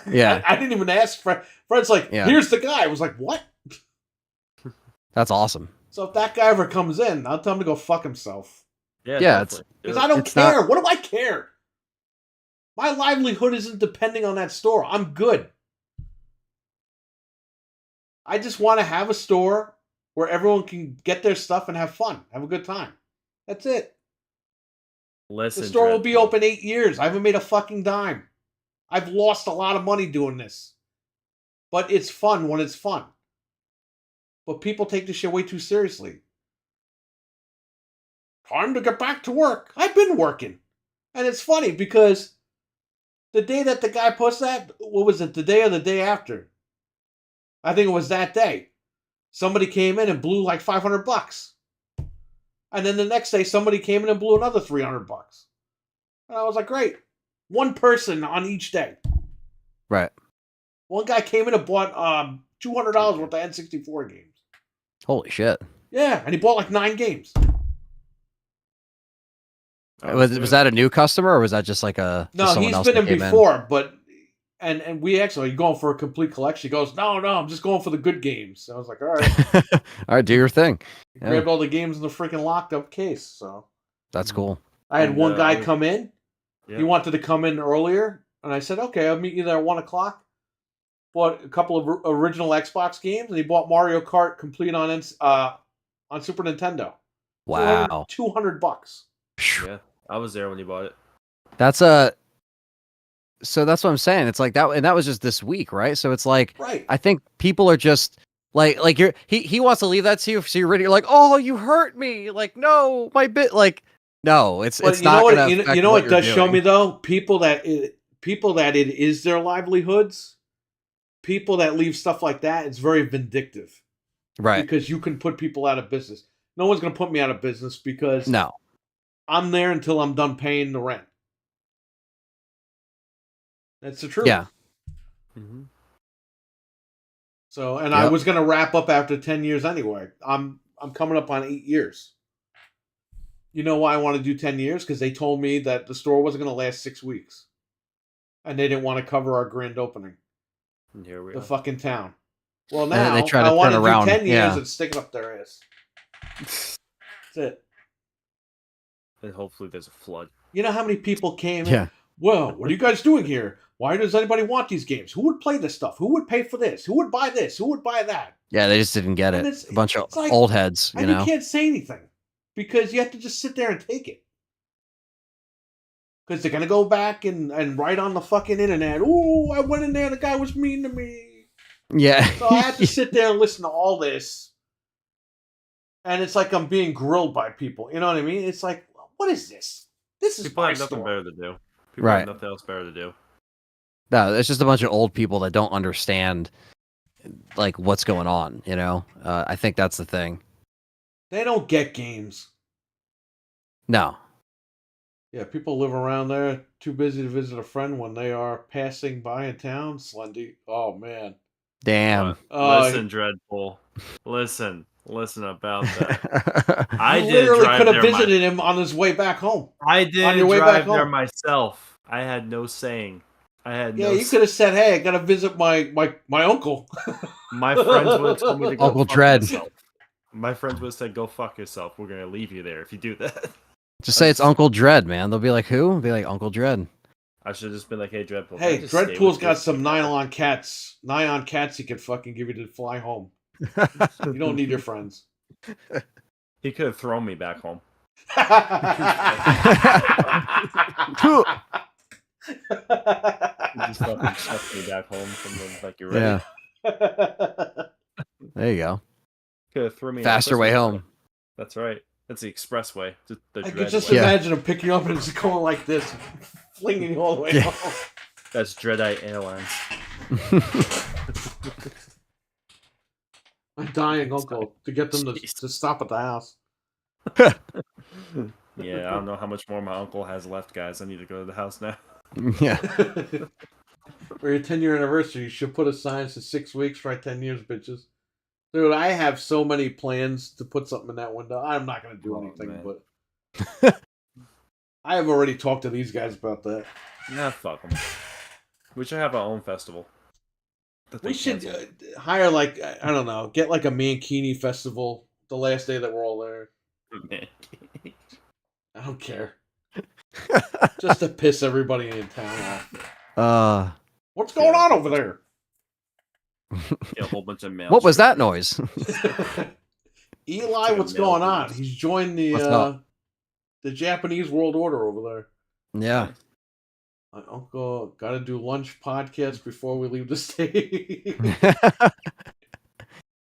Yeah, I didn't even ask Fred. Fred's like, here's the guy. I was like, what? That's awesome. So if that guy ever comes in, I'll tell him to go fuck himself. Yeah, because I don't care. What do I care? My livelihood isn't depending on that store. I'm good. I just want to have a store where everyone can get their stuff and have fun, have a good time. That's it. The store will be open 8 years. I haven't made a fucking dime. I've lost a lot of money doing this. But it's fun when it's fun. But people take this shit way too seriously. Time to get back to work. I've been working. And it's funny because the day that the guy posted that, what was it, the day or the day after? I think it was that day. Somebody came in and blew like $500. And then the next day, somebody came in and blew another $300. And I was like, great. One person on each day. Right. One guy came in and bought $200 worth of N64 games. Holy shit. Yeah, and he bought like 9 games. Was that a new customer, or was that just like a... No, he's been in before, but... And we actually, are you going for a complete collection? He goes, no, I'm just going for the good games. I was like, all right. All right, do your thing. Yeah. Grabbed all the games in the freaking locked up case. So that's cool. I had one guy come in. Yeah. He wanted to come in earlier. And I said, okay, I'll meet you there at 1 o'clock. Bought a couple of original Xbox games. And he bought Mario Kart complete on Super Nintendo. Wow. $200. Yeah, I was there when he bought it. That's So that's what I'm saying. It's like that, and that was just this week, right? So it's like, right. I think people are just like he wants to leave that to you, so you're ready. You're like, oh, you hurt me. Like, no, my bit. Like, no, it's not. You know what does show me though? People that it is their livelihoods. People that leave stuff like that, it's very vindictive, right? Because you can put people out of business. No one's going to put me out of business because no, I'm there until I'm done paying the rent. That's the truth. Yeah. Mm-hmm. So, and I was going to wrap up after 10 years anyway. I'm coming up on 8 years. You know why I want to do 10 years? Because they told me that the store wasn't going to last 6 weeks. And they didn't want to cover our grand opening. And here we are. The fucking town. Well, now they try to I want to around. do 10 years and stick it up their ass. That's it. And hopefully there's a flood. You know how many people came in? Well, what are you guys doing here? Why does anybody want these games? Who would play this stuff? Who would pay for this? Who would buy this? Who would buy that? Yeah, they just didn't get it. A bunch of like, old heads, you know. You can't say anything because you have to just sit there and take it. Because they're going to go back and write on the fucking internet, "Ooh, I went in there, the guy was mean to me." Yeah. So I have to sit there and listen to all this. And it's like I'm being grilled by people. You know what I mean? It's like, what is this? This is people have nothing better to do. People right. have nothing else better to do. No, it's just a bunch of old people that don't understand like what's going on, you know? I think that's the thing. They don't get games. No. Yeah, people live around there, too busy to visit a friend when they are passing by in town. Slendy. Oh, man. Damn. Listen, Dreadpool. Listen about that. I literally could have visited him on his way back home. I did on your way drive back home. There myself. I had no saying. You could have said, "Hey, I gotta visit my uncle." My friends would have told me to go Uncle Dread. Yourself. My friends would have said, "Go fuck yourself. We're gonna leave you there if you do that." Just say it's Uncle Dread, man. They'll be like, "Who?" They'll be like, "Uncle Dread." I should have just been like, "Hey, Dreadpool." Hey, Dreadpool's got some nylon cats he could fucking give you to fly home. You don't need your friends. He could have thrown me back home. Just fucking shoved me back home from the like you're ready. Yeah. There you go. Could have threw me faster way home. That's right. That's the expressway. I could just imagine him picking you up and just going like this, flinging you all the way home. That's Dreadite Airlines. My dying uncle to get them to stop at the house. Yeah, I don't know how much more my uncle has left, guys. I need to go to the house now. Yeah. For your 10-year anniversary, you should put a sign for 6 weeks, right? 10 years, bitches. Dude, I have so many plans to put something in that window. I'm not going to do anything, but I have already talked to these guys about that. Nah, fuck them. We should have our own festival. We should hire, like, I don't know, get like a Mankini festival the last day that we're all there. I don't care. Just to piss everybody in town off. What's going on over there? A whole bunch of mail. What was that noise? Eli, what's going on? He's joined the Japanese World Order over there. Yeah. My uncle got to do lunch podcast before we leave the state.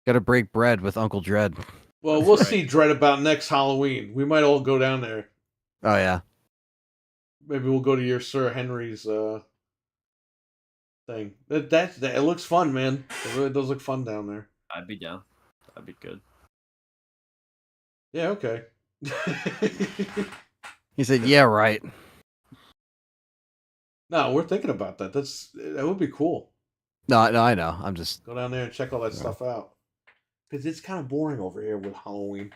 Got to break bread with Uncle Dread. Well, we'll see Dread about next Halloween. We might all go down there. Oh, yeah. Maybe we'll go to your Sir Henry's thing. It looks fun, man. It really does look fun down there. I'd be down. That'd be good. Yeah, okay. He said, "Yeah, right." No, we're thinking about that. That would be cool. No, I know. I'm just Go down there and check all that Yeah. stuff out. Because it's kind of boring over here with Halloween.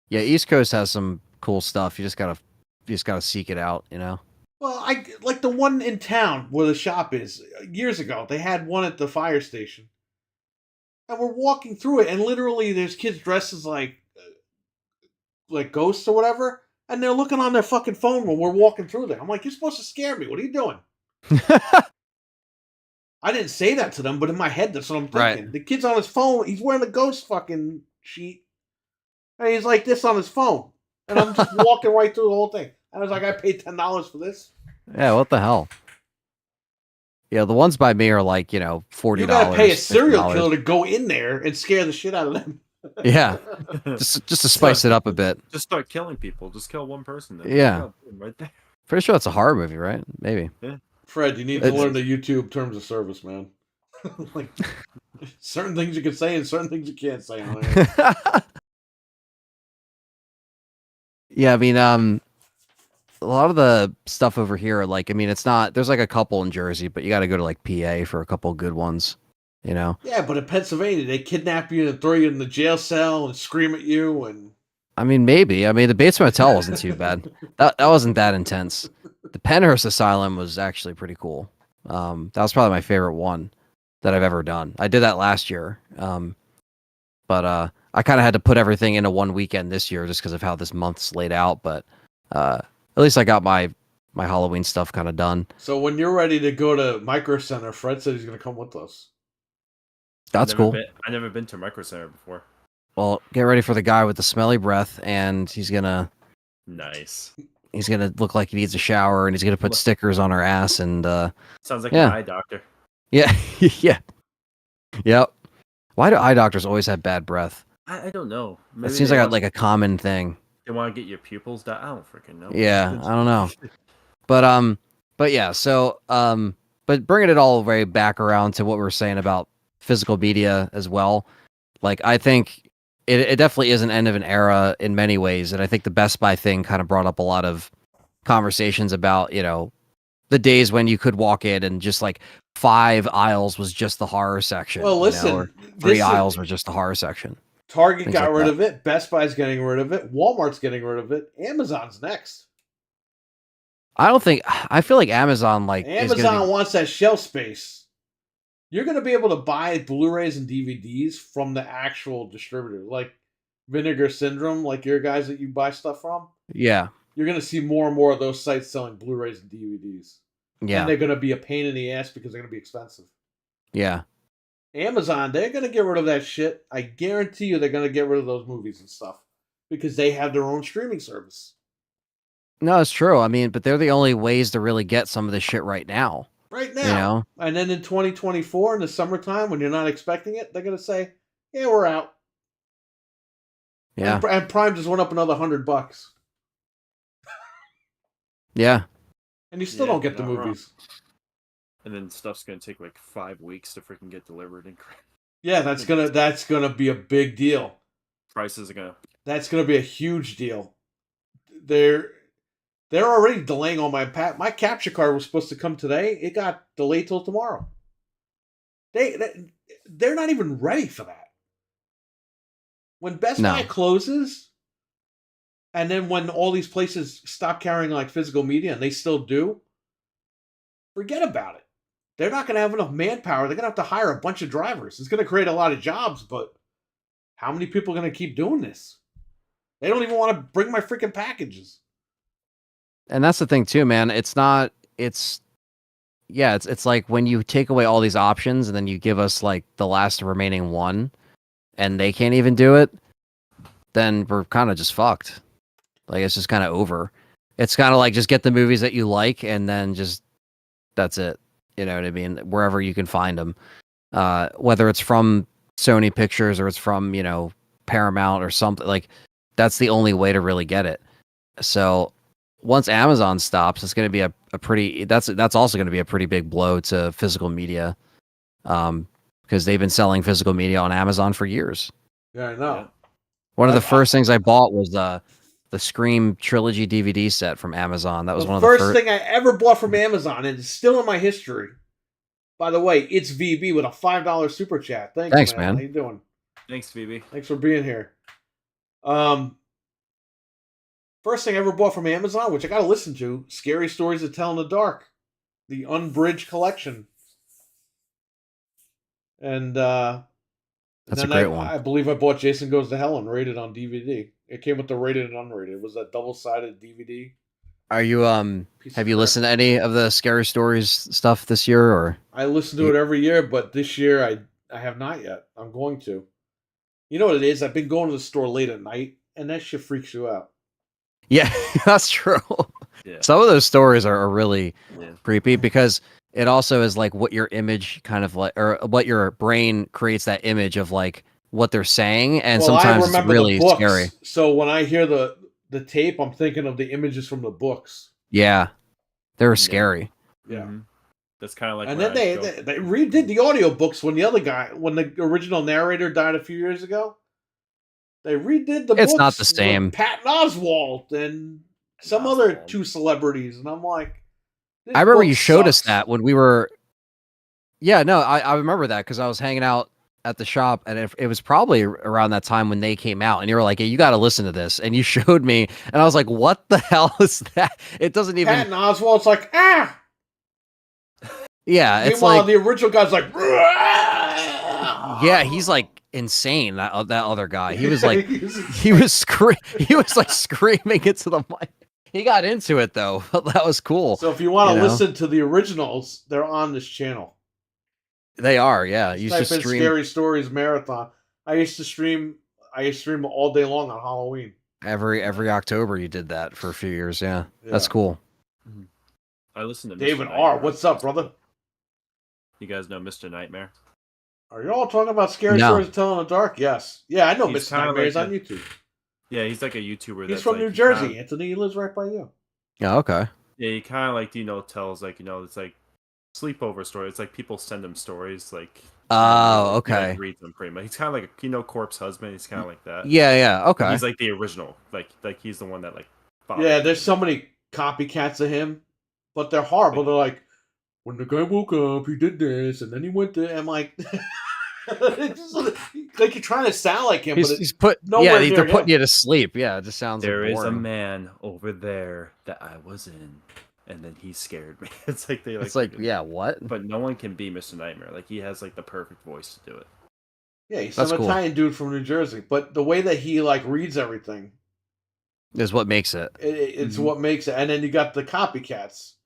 yeah. East Coast has some cool stuff. You just gotta seek it out. You know. Well, I like the one in town where the shop is. Years ago, they had one at the fire station, and we're walking through it, and literally, there's kids dressed as like ghosts or whatever, and they're looking on their fucking phone when we're walking through there. I'm like, you're supposed to scare me. What are you doing? I didn't say that to them, but in my head, that's what I'm thinking. Right. The kid's on his phone. He's wearing the ghost fucking sheet, and he's like this on his phone, and I'm just walking right through the whole thing. I was like, I paid $10 for this. Yeah, what the hell? Yeah, the ones by me are like, $40. You gotta pay a serial $50. killer to go in there and scare the shit out of them. Yeah, just to spice it up a bit. Just start killing people. Just kill one person. Then. Yeah. Right there. Pretty sure it's a horror movie, right? Maybe. Fred, you need to learn the YouTube terms of service, man. Like certain things you can say and certain things you can't say on there. Yeah, I mean, a lot of the stuff over here, like, I mean, it's not. There's like a couple in Jersey, but you got to go to like PA for a couple good ones. Yeah, but in Pennsylvania, they kidnap you and throw you in the jail cell and scream at you. And I mean, maybe. I mean, the Bates Motel wasn't too bad. That wasn't that intense. The Penhurst Asylum was actually pretty cool. That was probably my favorite one that I've ever done. I did that last year. But I kind of had to put everything into one weekend this year just because of how this month's laid out. But at least I got my Halloween stuff kind of done. So when you're ready to go to Micro Center, Fred said he's going to come with us. That's cool. I've never been to Micro Center before. Well, get ready for the guy with the smelly breath, and he's gonna look like he needs a shower, and he's gonna put stickers on our ass, and sounds like an eye doctor. Yeah, yeah, yep. Why do eye doctors always have bad breath? I don't know. It seems like a common thing. They want to get your pupils down. I don't freaking know. Yeah, I don't know. But yeah. So but bringing it all the way back around to what we were saying about physical media as well. Like, I think it definitely is an end of an era in many ways, and I think the Best Buy thing kind of brought up a lot of conversations about the days when you could walk in and just like 5 aisles was just the horror section. Well, listen, or 3 aisles were just the horror section. Target got rid of it. Best Buy's getting rid of it. Walmart's getting rid of it. Amazon's next. I feel like Amazon wants that shelf space. You're going to be able to buy Blu-rays and DVDs from the actual distributor, like Vinegar Syndrome, like your guys that you buy stuff from. Yeah. You're going to see more and more of those sites selling Blu-rays and DVDs. Yeah. And they're going to be a pain in the ass because they're going to be expensive. Yeah. Amazon, they're going to get rid of that shit. I guarantee you they're going to get rid of those movies and stuff because they have their own streaming service. No, it's true. I mean, but they're the only ways to really get some of this shit right now. Right now. And then in 2024, in the summertime, when you're not expecting it, they're going to say, yeah, we're out. Yeah. And Prime just went up another $100. Yeah. And you still don't get the movies. Wrong. And then stuff's going to take like 5 weeks to freaking get delivered and crap. Yeah, that's gonna be a big deal. Prices are gonna. That's gonna be a huge deal. They're already delaying all my capture card was supposed to come today. It got delayed till tomorrow. They're not even ready for that. When Best Buy closes, and then when all these places stop carrying like physical media, and they still do, forget about it. They're not going to have enough manpower. They're going to have to hire a bunch of drivers. It's going to create a lot of jobs, but how many people are going to keep doing this? They don't even want to bring my freaking packages. And that's the thing too, man. It's like when you take away all these options and then you give us like the last remaining one and they can't even do it, then we're kind of just fucked. Like, it's just kind of over. It's kind of like just get the movies that you like and then just that's it. You know what I mean? Wherever you can find them, whether it's from Sony Pictures or it's from, Paramount or something, like that's the only way to really get it. So once Amazon stops, it's going to be a pretty that's also going to be a pretty big blow to physical media, because they've been selling physical media on Amazon for years. Yeah, I know. Yeah. One of the first things I bought was the Scream trilogy DVD set from Amazon. That was one of the first thing I ever bought from Amazon, and it's still in my history. By the way, it's VB with a $5 super chat. Thanks, man. How you doing? Thanks, VB. Thanks for being here. First thing I ever bought from Amazon, which I got to listen to, Scary Stories to Tell in the Dark, the Unbridged collection. And that's a great one. I believe I bought Jason Goes to Hell unrated on DVD. It came with the rated and unrated. It was a double-sided DVD. Are you have you listened to any of the Scary Stories stuff this year, or? I listen to it every year, but this year I have not yet. I'm going to. You know what it is? I've been going to the store late at night, and that shit freaks you out. Yeah, that's true. Yeah. Some of those stories are really creepy because it also is like what your image kind of like, or what your brain creates that image of like what they're saying, and sometimes it's really scary. So when I hear the tape, I'm thinking of the images from the books. Yeah, they're scary. Yeah. Mm-hmm. That's kind of like. And then they redid the audiobooks when the original narrator died a few years ago. They redid the books. It's not the same. Patton Oswalt and some other two celebrities, and I'm like, I remember you showed us that when we were. Yeah, no, I remember that because I was hanging out at the shop, and it was probably around that time when they came out, and you were like, "Hey, you got to listen to this," and you showed me, and I was like, "What the hell is that?" It doesn't even. Patton Oswalt's like, ah. Yeah, it's meanwhile, like the original guy's like, yeah, he's like insane. That other guy, he was like, he was like screaming into the mic. He got into it though. That was cool. So if you want to listen to the originals, they're on this channel. They are, yeah. You type in Scary Stories Marathon. I used to stream all day long on Halloween. Every October you did that for a few years, yeah. That's cool. I listened to David R. What's up, brother? You guys know Mr. Nightmare? Are you all talking about Scary Stories to Tell in the Dark? Yes. Yeah, I know Mr. Nightmare is on YouTube. Yeah, he's like a YouTuber. He's from New Jersey, Anthony. He lives right by you. Yeah, okay. Yeah, he kind of like, tells like, it's like sleepover story. It's like people send him stories like. Oh, okay. He like reads them pretty much. He's kind of like, Corpse Husband. He's kind of like that. Yeah, okay. He's like the original. Like he's the one that like. Yeah, there's so many copycats of him, but they're horrible. They're like, when the guy woke up, he did this, and then he went there. I'm like, like you're trying to sound like him, they're putting you to sleep. Yeah, it just sounds. There like is a man over there that I was in, and then he scared me. It's like they like. It's like, yeah, what? But no one can be Mr. Nightmare. Like he has like the perfect voice to do it. Yeah, he's some Italian dude from New Jersey, but the way that he like reads everything is what makes it. It's what makes it, and then you got the copycats,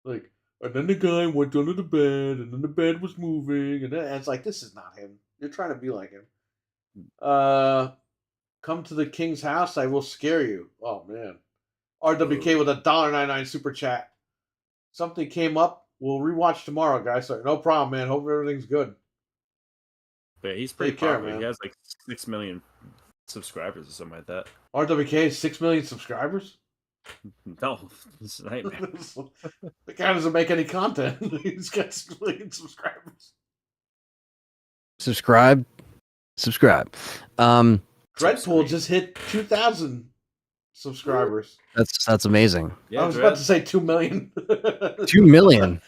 like. And then the guy went under the bed, and then the bed was moving, and then it's like, this is not him. You're trying to be like him. Come to the king's house, I will scare you. Oh, man. RWK with a $1.99 super chat. Something came up. We'll rewatch tomorrow, guys. So, no problem, man. Hope everything's good. But he's pretty popular. Man. He has like 6 million subscribers or something like that. RWK has 6 million subscribers? No, it's a nightmare. The guy doesn't make any content. He's got 6 million subscribers. Subscribe. Dreadpool just hit 2,000 subscribers. That's amazing. Yeah, I was about to say 2 million. 2 million.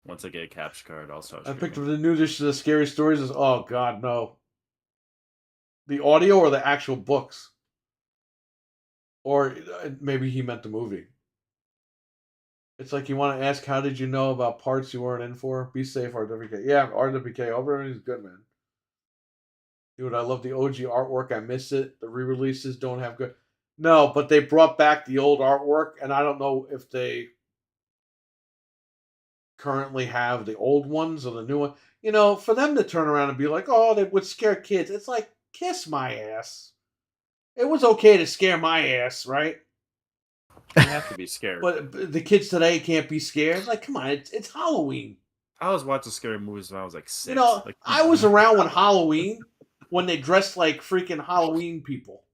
Once I get a capture card, I'll start. I picked up the new edition of Scary Stories. Oh God, no. The audio or the actual books? Or maybe he meant the movie. It's like you want to ask, how did you know about parts you weren't in for? Be safe, RWK. Yeah, RWK. Hope everything's good, man. Dude, I love the OG artwork. I miss it. The re-releases don't have good... No, but they brought back the old artwork, and I don't know if they currently have the old ones or the new one. You know, for them to turn around and be like, oh, they would scare kids. It's like, kiss my ass. It was okay to scare my ass, right? You have to be scared. But the kids today can't be scared. Like, come on, it's Halloween. I was watching scary movies when I was like 6. You know, like, I was around when they dressed like freaking Halloween people.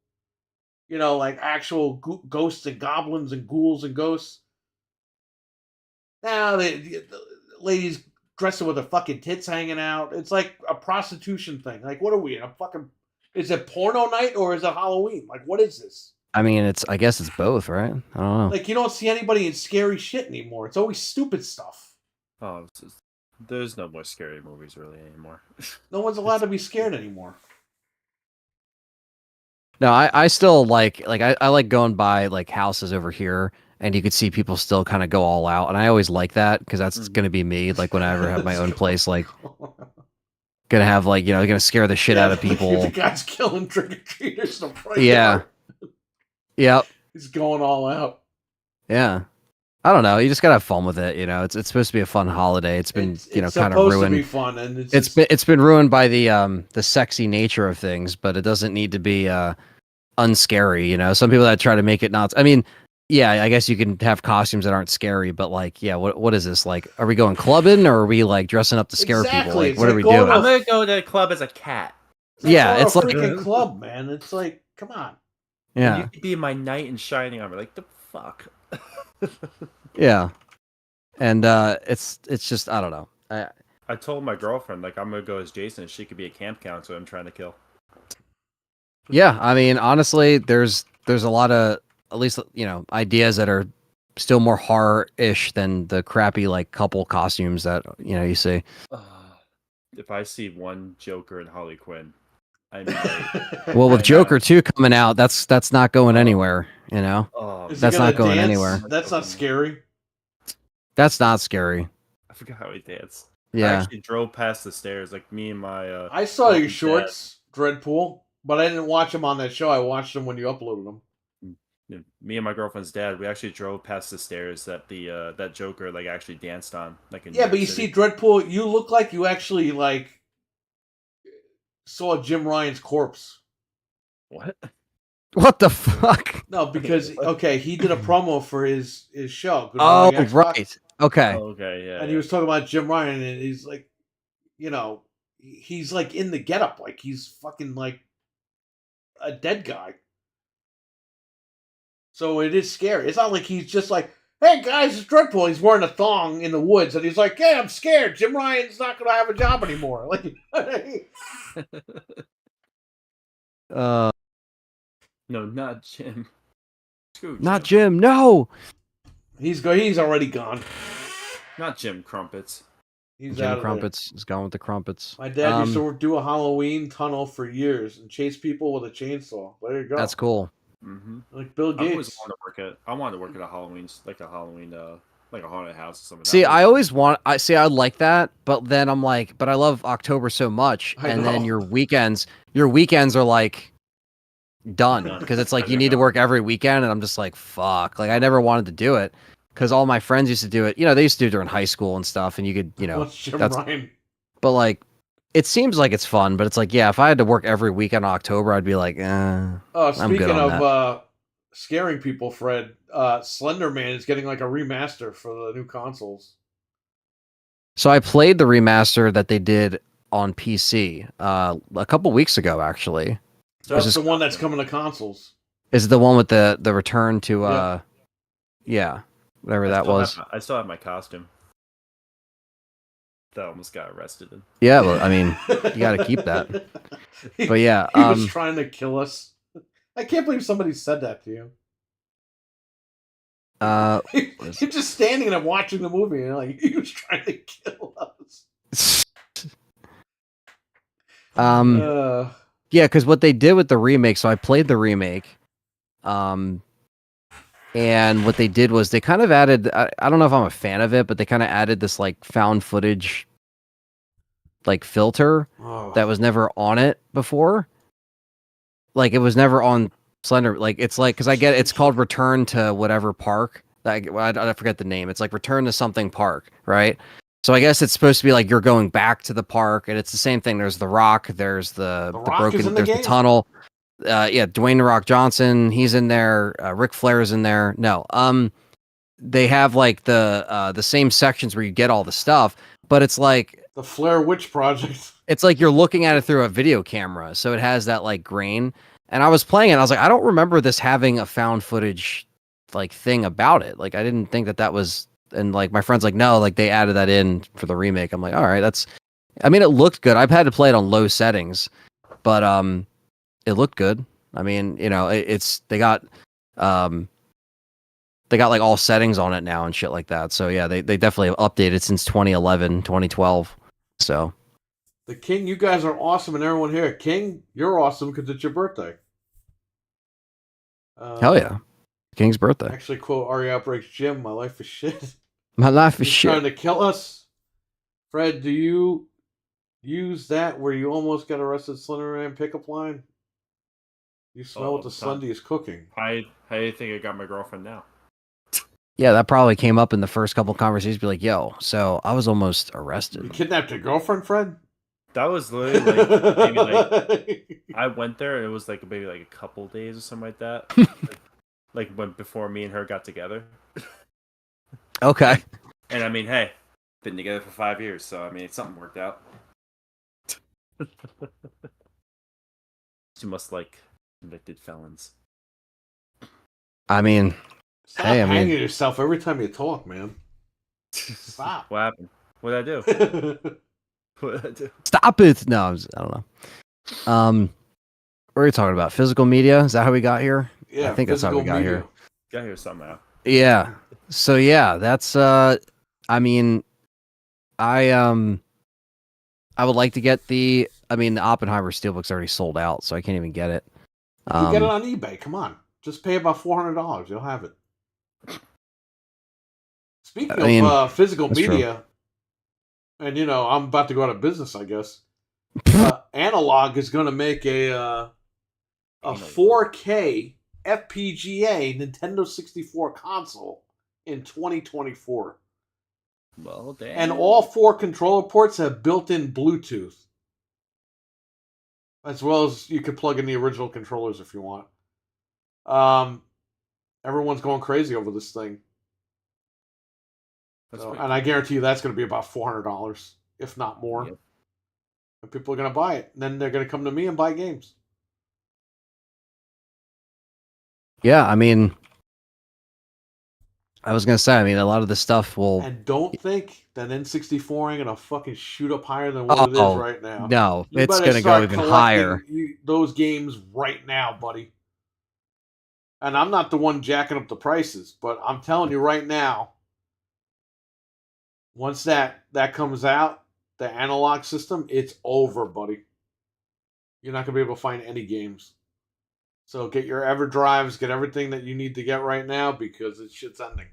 you know, like actual ghosts and goblins and ghouls and ghosts. Now the ladies dressing with their fucking tits hanging out. It's like a prostitution thing. Like, what are we in a fucking? Is it porno night or is it Halloween? Like, what is this? I mean, I guess it's both, right? I don't know. Like, you don't see anybody in scary shit anymore. It's always stupid stuff. Oh, there's no more scary movies really anymore. No one's allowed to be scared anymore. No, I still I like going by like houses over here, and you could see people still kind of go all out, and I always like that because that's gonna be me. Like whenever I have my own place, like gonna have like gonna scare the shit out of people. The guy's killing trick or treaters. Yeah. Yep. He's going all out. Yeah. I don't know. You just gotta have fun with it. It's supposed to be a fun holiday. It's been kind of ruined. Supposed to be fun, and it's been ruined by the sexy nature of things, but it doesn't need to be unscary. Some people that try to make it not. I mean, yeah, I guess you can have costumes that aren't scary, but like, yeah, what is this? Like, are we going clubbing or are we like dressing up to scare people? Like, what are we doing? I'm gonna go to the club as a cat. It's like a freaking club, man. It's like, come on. Yeah, you could be my knight in shining armor. Like the fuck. Yeah, and it's just I don't know. I told my girlfriend like I'm gonna go as Jason. She could be a camp counselor I'm trying to kill. Yeah, I mean, honestly, there's a lot of at least ideas that are still more horror-ish than the crappy like couple costumes that you see. If I see one Joker and Harley Quinn, I mean, well, with Joker 2 coming out, that's not going anywhere. That's not going anywhere. That's not scary. That's not scary. I forgot how he danced. Yeah, I actually drove past the stairs, like me and my. I saw your shorts, Dreadpool, but I didn't watch them on that show. I watched them when you uploaded them. Me and my girlfriend's dad, we actually drove past the stairs that that Joker like actually danced on. Like in New York City. See, Dreadpool, you look like you actually like saw Jim Ryan's corpse. What? What the fuck? No, because he did a promo for his show. Oh, right. Okay. Okay, yeah. And he was talking about Jim Ryan, and he's like, he's like in the getup, like he's fucking like a dead guy. So it is scary. It's not like he's just like, hey guys, it's Dreadpool. He's wearing a thong in the woods, and he's like, hey, I'm scared. Jim Ryan's not going to have a job anymore. Like, no, not Jim. Not Jim. No. He's already gone. Not Jim Crumpets. He's Jim out of Crumpets is gone with the crumpets. My dad used to do a Halloween tunnel for years and chase people with a chainsaw. There you go. That's cool. Mm-hmm. Like Bill Gates. I wanted to work at a Halloween, like a haunted house or something. See, I like that, but then I'm like, but I love October so much, and then your weekends are like done because it's like you need to work every weekend, and I'm just like, fuck. Like I never wanted to do it because all my friends used to do it. They used to do it during high school and stuff, and you could, Ryan? But like, it seems like it's fun, but it's like, yeah, if I had to work every weekend in October, I'd be like, speaking of scaring people, Fred, Slender Man is getting like a remaster for the new consoles. So I played the remaster that they did on PC a couple weeks ago, actually. So that's the one that's coming to consoles. Is it the one with the return to whatever that was? I still have my costume. That almost got arrested in. Yeah, well, I mean, you got to keep that. But yeah, he was trying to kill us. I can't believe somebody said that to you. You're just standing there watching the movie, and like he was trying to kill us. Yeah, because what they did with the remake. So I played the remake, and what they did was they kind of added. I don't know if I'm a fan of it, but they kind of added this like found footage, like filter that was never on it before. Like it was never on Slender. Like it's like because I get it's called Return to whatever park. I forget the name. It's like Return to something park, right? So I guess it's supposed to be like you're going back to the park, and it's the same thing. There's the Rock. There's the broken. There's the tunnel. Dwayne The Rock Johnson. He's in there. Ric Flair's in there. No, they have like the same sections where you get all the stuff, but it's like the Flair Witch Project. It's like you're looking at it through a video camera, so it has that like grain. And I was playing it. I was like, I don't remember this having a found footage like thing about it. Like I didn't think that was. And like my friend's like, no, like they added that in for the remake. I'm like, all right, that's. I mean, it looked good. I've had to play it on low settings, but it looked good. I mean, you know, it's they got like all settings on it now and shit like that. So yeah, they definitely have updated since 2011, 2012. So the King, you guys are awesome, and everyone here, King, you're awesome because it's your birthday. Hell yeah, King's birthday. Actually, quote Ari Outbreaks Jim, my life is shit. My life is He's shit. trying to kill us. Fred, do you use that where you almost got arrested Slenderman pickup line? You smell what the Sunday is cooking. How do you think I got my girlfriend now? Yeah, that probably came up in the first couple conversations. Be like, yo, so I was almost arrested. You kidnapped your girlfriend, Fred? That was literally like maybe like I went there. It was like maybe like a couple days or something like that. like when before me and her got together. Okay. And I mean, hey, been together for 5 years, so I mean, something worked out. She must like convicted felons. I mean, stop hey, hanging yourself every time you talk, man. Stop. What happened? What did I do? What did I do? Stop it! No, I don't know. What are we talking about? Physical media? Is that how we got here? Yeah, I think that's how we got here. Got here somehow. Yeah. So yeah, that's I mean, I would like to get the Oppenheimer Steelbook's already sold out, so I can't even get it. You can get it on eBay. Come on. Just pay about $400. You'll have it. Speaking of physical media, and you know, I'm about to go out of business, I guess. Analog is going to make a 4K FPGA Nintendo 64 console in 2024. Well, damn. And all 4 controller ports have built-in Bluetooth. As well as you could plug in the original controllers if you want. Everyone's going crazy over this thing. And I guarantee you that's going to be about $400, if not more. Yep. And people are going to buy it. And then they're going to come to me and buy games. Yeah, I mean, I was going to say, I mean, a lot of the stuff will... And don't think that N64 ain't going to fucking shoot up higher than what it is right now. No, it's going to go even higher. Those games right now, buddy. And I'm not the one jacking up the prices, but I'm telling you right now, once that comes out, the analog system, it's over, buddy. You're not going to be able to find any games. So get your EverDrives, get everything that you need to get right now because this shit's ending.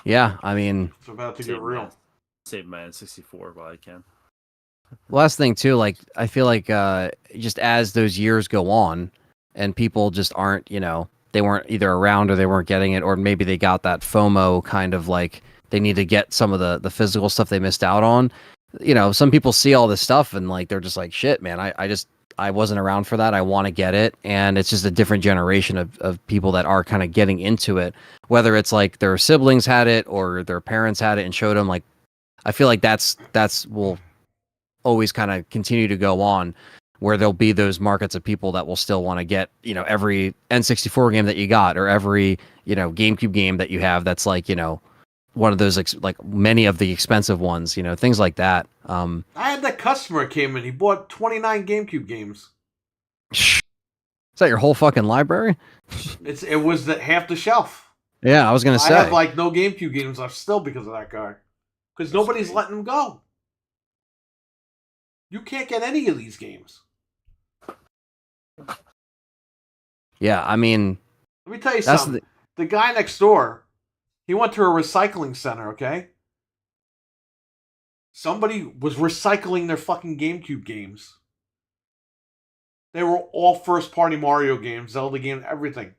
Yeah, I mean... It's about to get real. Save my N64 while I can. Last thing, too, like, I feel like just as those years go on and people just aren't, you know, they weren't either around or they weren't getting it, or maybe they got that FOMO kind of like they need to get some of the physical stuff they missed out on. You know, some people see all this stuff and like they're just like, shit, man, I wasn't around for that. I want to get it. And it's just a different generation of people that are kind of getting into it, whether it's like their siblings had it or their parents had it and showed them. Like, I feel like that's will always kind of continue to go on, where there'll be those markets of people that will still want to get, you know, every N64 game that you got or every, you know, GameCube game that you have. That's like, you know, one of those like many of the expensive ones, you know, things like that. I had that customer came in. He bought 29 GameCube games. Is that your whole fucking library? It was half the shelf. Yeah, I was gonna say. I have like no GameCube games left still because of that guy. Because nobody's letting them go. You can't get any of these games. Yeah, I mean, let me tell you something. The guy next door, he went to a recycling center, okay? Somebody was recycling their fucking GameCube games. They were all first-party Mario games, Zelda games, everything.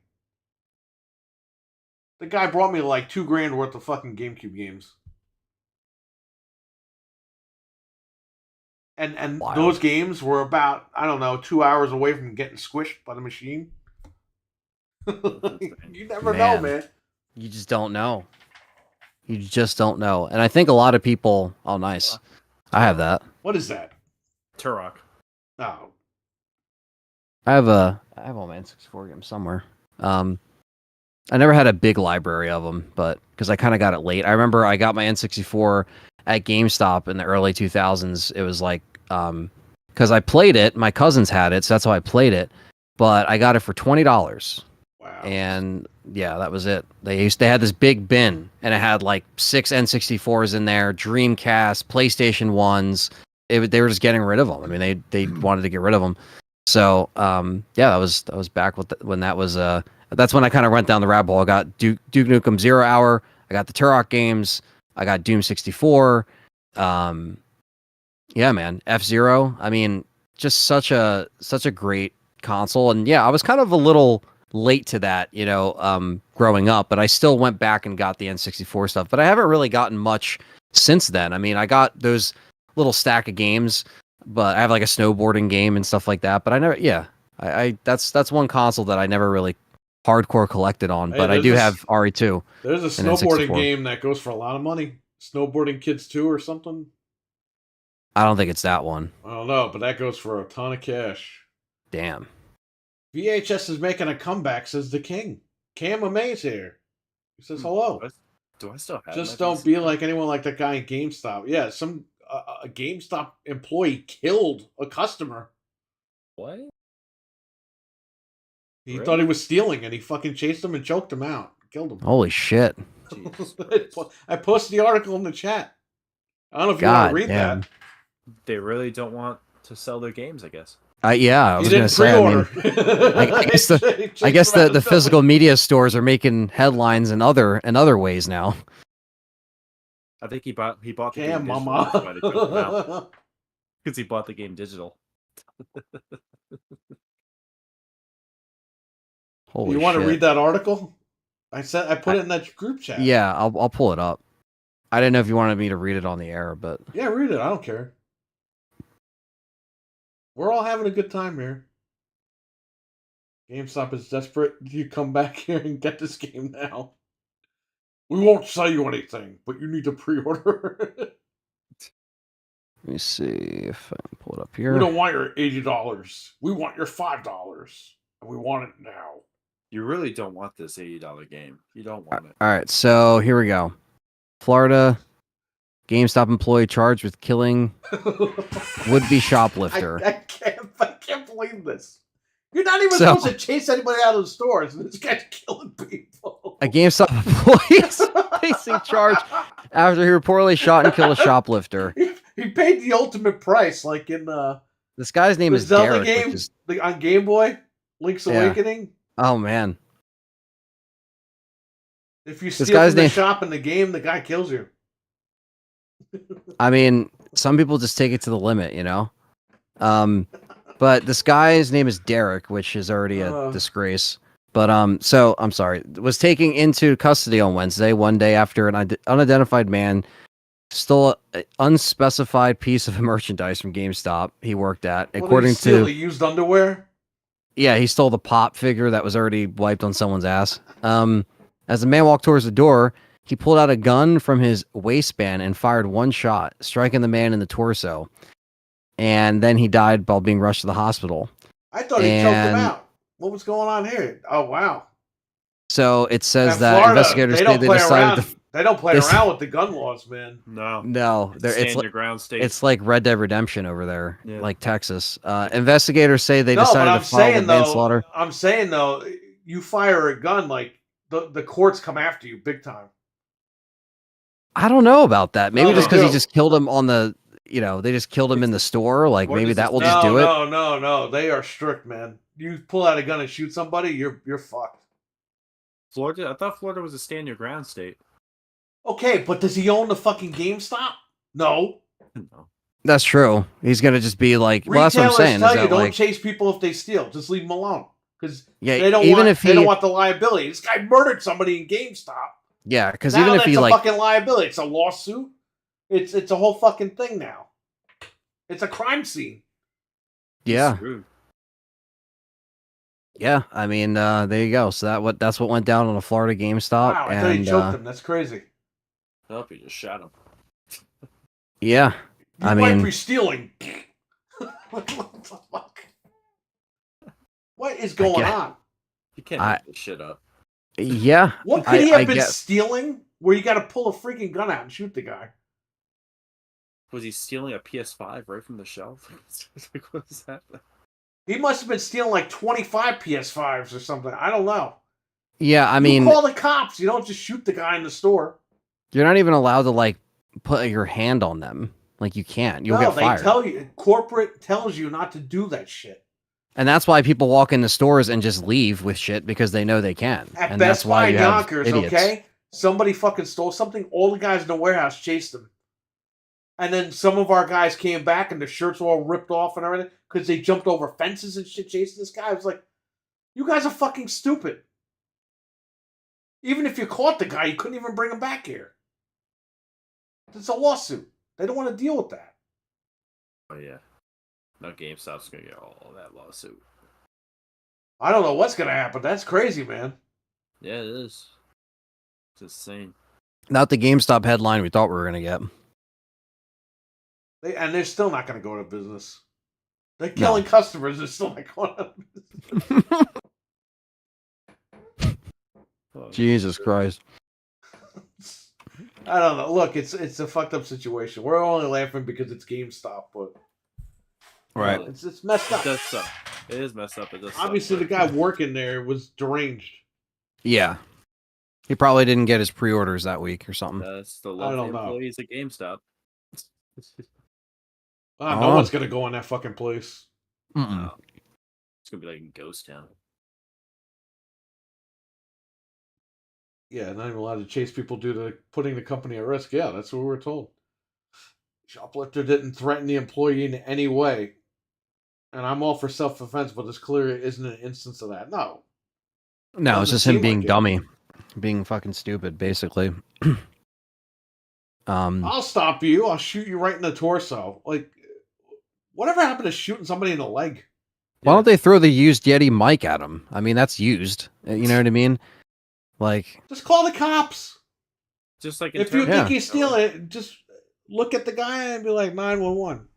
The guy brought me like $2,000 worth of fucking GameCube games. And those games were about, I don't know, 2 hours away from getting squished by the machine. You never know, man. You just don't know. You just don't know. And I think a lot of people... Oh, nice. I have that. What is that? Turok. Oh, I have all my N64 games somewhere. I never had a big library of them, but because I kind of got it late. I remember I got my N64 at GameStop in the early 2000s. It was like because I played it. My cousins had it, so that's how I played it. But I got it for $20. Wow. And yeah, that was it. They had this big bin, and it had like 6 N64s in there, Dreamcast, PlayStation 1s. They were just getting rid of them. I mean, they wanted to get rid of them. So yeah, that was back when that was that's when I kind of went down the rabbit hole. I got Duke Nukem 0 Hour. I got the Turok games. I got Doom 64. Yeah, man, F-Zero. I mean, just such a great console. And yeah, I was kind of a little late to that, growing up, but I still went back and got the N64 stuff. But I haven't really gotten much since then. I mean, I got those little stack of games, but I have like a snowboarding game and stuff like that. But I never, yeah, I that's one console that I never really hardcore collected on. Hey, but I do have RE2. There's a snowboarding game that goes for a lot of money. Snowboarding Kids 2 or something. I don't think it's that one. I don't know, but that goes for a ton of cash. Damn. VHS is making a comeback, says the king. Cam Amaze here. He says hello. Do I still have Just don't be like anyone like that guy in GameStop. Yeah, a GameStop employee killed a customer. What? He thought he was stealing, and he fucking chased him and choked him out. Killed him. Holy shit. I posted the article in the chat. I don't know if you want to read that. They really don't want to sell their games, I guess. Yeah, I was going to say. I guess the physical media stores are making headlines in other ways now. I think he bought the game digital. Because he bought the game digital. Holy you want shit. to read that article? I put it in that group chat. Yeah, I'll pull it up. I didn't know if you wanted me to read it on the air, but yeah, read it. I don't care. We're all having a good time here. GameStop is desperate. You come back here and get this game now. We won't sell you anything, but you need to pre-order. Let me see if I can pull it up here. We don't want your $80. We want your $5. And we want it now. You really don't want this $80 game. You don't want it. All right, so here we go. Florida GameStop employee charged with killing would-be shoplifter. I can't believe this. You're not even supposed to chase anybody out of the stores, and this guy's killing people. A GameStop employee is facing charge after he reportedly shot and killed a shoplifter. He paid the ultimate price, like in this guy's name is Zelda Derek, game on Game Boy, Link's Awakening. Oh man! If you steal from the shop in the game, the guy kills you. I mean, some people just take it to the limit, But this guy's name is Derek, which is already a disgrace. But so I'm sorry, was taken into custody on Wednesday, one day after an unidentified man stole an unspecified piece of merchandise from GameStop he worked at. According to used underwear. Yeah, he stole the pop figure that was already wiped on someone's ass. As the man walked towards the door, he pulled out a gun from his waistband and fired one shot, striking the man in the torso. And then he died while being rushed to the hospital. I thought he choked him out. What was going on here? Oh, wow. So it says that Florida, investigators say they decided they don't play around with the gun laws, man. No. It's your ground state. It's like Red Dead Redemption over there, like Texas. Investigators say they decided to follow the manslaughter. I'm saying though, you fire a gun, like the courts come after you big time. I don't know about that. Maybe just because he just killed him on the, they just killed him in the store. Like maybe that will just do it. No. They are strict, man. You pull out a gun and shoot somebody, you're fucked. Florida? I thought Florida was a stand your ground state. Okay, but does he own the fucking GameStop? No. That's true. He's gonna just be like, well, that's what I'm saying. Tell you, don't chase people if they steal. Just leave them alone, because they don't want the liability. This guy murdered somebody in GameStop. Yeah, because even if he a fucking liability, it's a lawsuit. It's a whole fucking thing now. It's a crime scene. Yeah. Yeah, I mean, there you go. So that's what went down on a Florida GameStop. Wow, I thought he choked him. That's crazy. I hope he just shot him. Yeah, you might be stealing. What the fuck? What is going get- on? You can't make this shit up. Yeah. What could he have been guess. stealing where you got to pull a freaking gun out and shoot the guy? Was he stealing a PS5 right from the shelf? Like, what is that? He must have been stealing like 25 PS5s or something. I don't know. Yeah, I mean, you call the cops. You don't just shoot the guy in the store. you're not even allowed to like put your hand on them. Like you can't. You'll get fired. They tell you. Corporate tells you not to do that shit. And that's why people walk into stores and just leave with shit because they know they can. At and Best that's why Buy you and have Yonkers, idiots. okay? Somebody fucking stole something. All the guys in the warehouse chased them. And then some of our guys came back and their shirts were all ripped off and everything because they jumped over fences and shit chasing this guy. I was like, you guys are fucking stupid. Even if you caught the guy, you couldn't even bring him back here. It's a lawsuit. They don't want to deal with that. Oh, yeah. Now GameStop's going to get all that lawsuit. I don't know what's going to happen. That's crazy, man. Yeah, it is. It's insane. Not the GameStop headline we thought we were going to get. They're still not going to go out of business. They're killing customers. They're still not going out of business. Jesus Christ. I don't know. Look, it's a fucked up situation. We're only laughing because it's GameStop, but Right. it's messed up. It does suck. It is messed up. It does suck, Obviously, the but- guy working there was deranged. Yeah. He probably didn't get his pre-orders that week or something. That's the I love don't the know. employees at GameStop. No one's gonna go in that fucking place. Mm-mm. It's gonna be like a ghost town. Yeah, not even allowed to chase people due to putting the company at risk. Yeah, that's what we were told. Shoplifter didn't threaten the employee in any way. And I'm all for self-defense, but this clearly isn't an instance of that. No. No, it's Doesn't just him seem being like it. dummy. Being fucking stupid, basically. I'll stop you. I'll shoot you right in the torso. Like, whatever happened to shooting somebody in the leg? Why don't they throw the used Yeti mic at him? I mean, that's used. You know what I mean? Like, Just call the cops. Just like If you Yeah. think he's stealing it, just look at the guy and be like 911.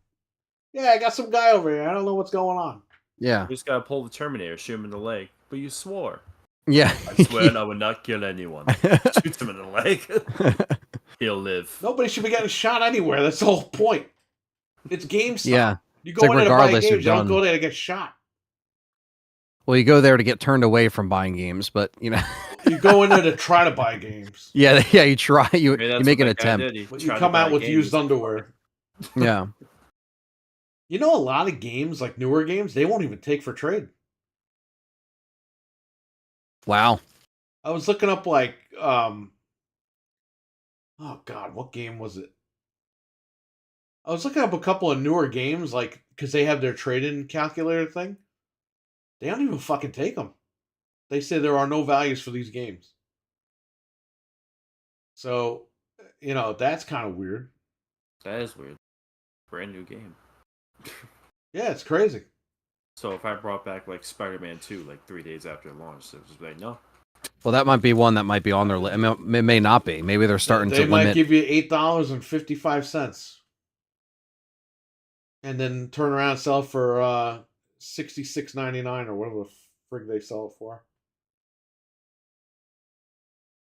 Yeah, I got some guy over here. I don't know what's going on. yeah. You just gotta pull the Terminator, shoot him in the leg. But you swore. Yeah. I swear I would not kill anyone. Shoot him in the leg. He'll live. Nobody should be getting shot anywhere. That's the whole point. It's GameStop. Yeah. You It's go like in there to buy regardless, you're games. You don't done. go there to get shot. Well, you go there to get turned away from buying games, but you know. You go in there to try to buy games. Yeah, you try. You Maybe that's make what an that guy attempt. did. He But you tried to come buy out with games. used underwear. Yeah. You know, a lot of games, like newer games, they won't even take for trade. Wow. I was looking up like, oh God, what game was it? I was looking up a couple of newer games, like, because they have their trade-in calculator thing. They don't even fucking take them. They say there are no values for these games. So, you know, that's kind of weird. That is weird. Brand new game. Yeah, it's crazy. So if I brought back like Spider-Man 2 like 3 days after it launched, it was just like, no. Well, that might be one that might be on their list. I mean, it may not be. Maybe they're starting They to might limit. give you $8.55. And then turn around and sell it for $66.99 or whatever the frig they sell it for.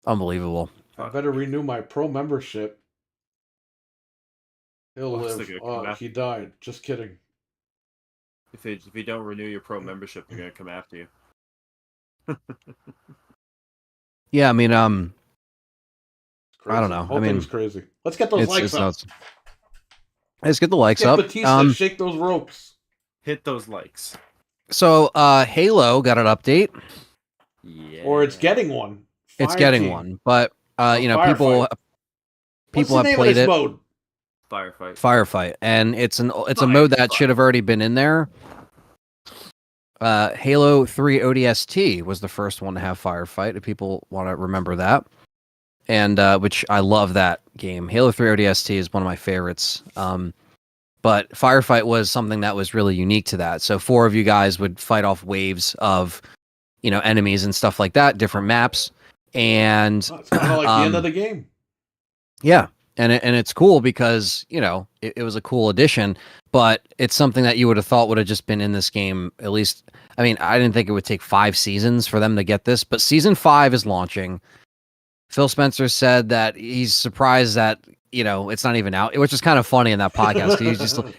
Unbelievable. I better renew my pro membership. He'll Well, it's live. like a come He died. Just kidding. If you don't renew your pro membership, they're gonna come after you. Yeah, I mean, It's crazy. I don't know. Whole I mean, thing's crazy. Let's get those likes up. nuts. Let's get the likes Get up. Batista, shake those ropes. Hit those likes. So, Halo got an update. Yeah. Or it's getting one. It's Fire getting team. one, but you know, Firefight. people What's the have name played of this it. mode? Firefight. Firefight, and it's a mode that should have already been in there. Halo 3 ODST was the first one to have Firefight. If people want to remember that, and which I love that game. Halo 3 ODST is one of my favorites. But Firefight was something that was really unique to that. So 4 of you guys would fight off waves of, you know, enemies and stuff like that, different maps, and Oh, it's kind of like the end of the game. yeah. and it's cool because it was a cool addition, but it's something that you would have thought would have just been in this game at least. I mean, I didn't think it would take 5 seasons for them to get this, but season 5 is launching. Phil Spencer said that he's surprised that it's not even out, which is kind of funny in that podcast.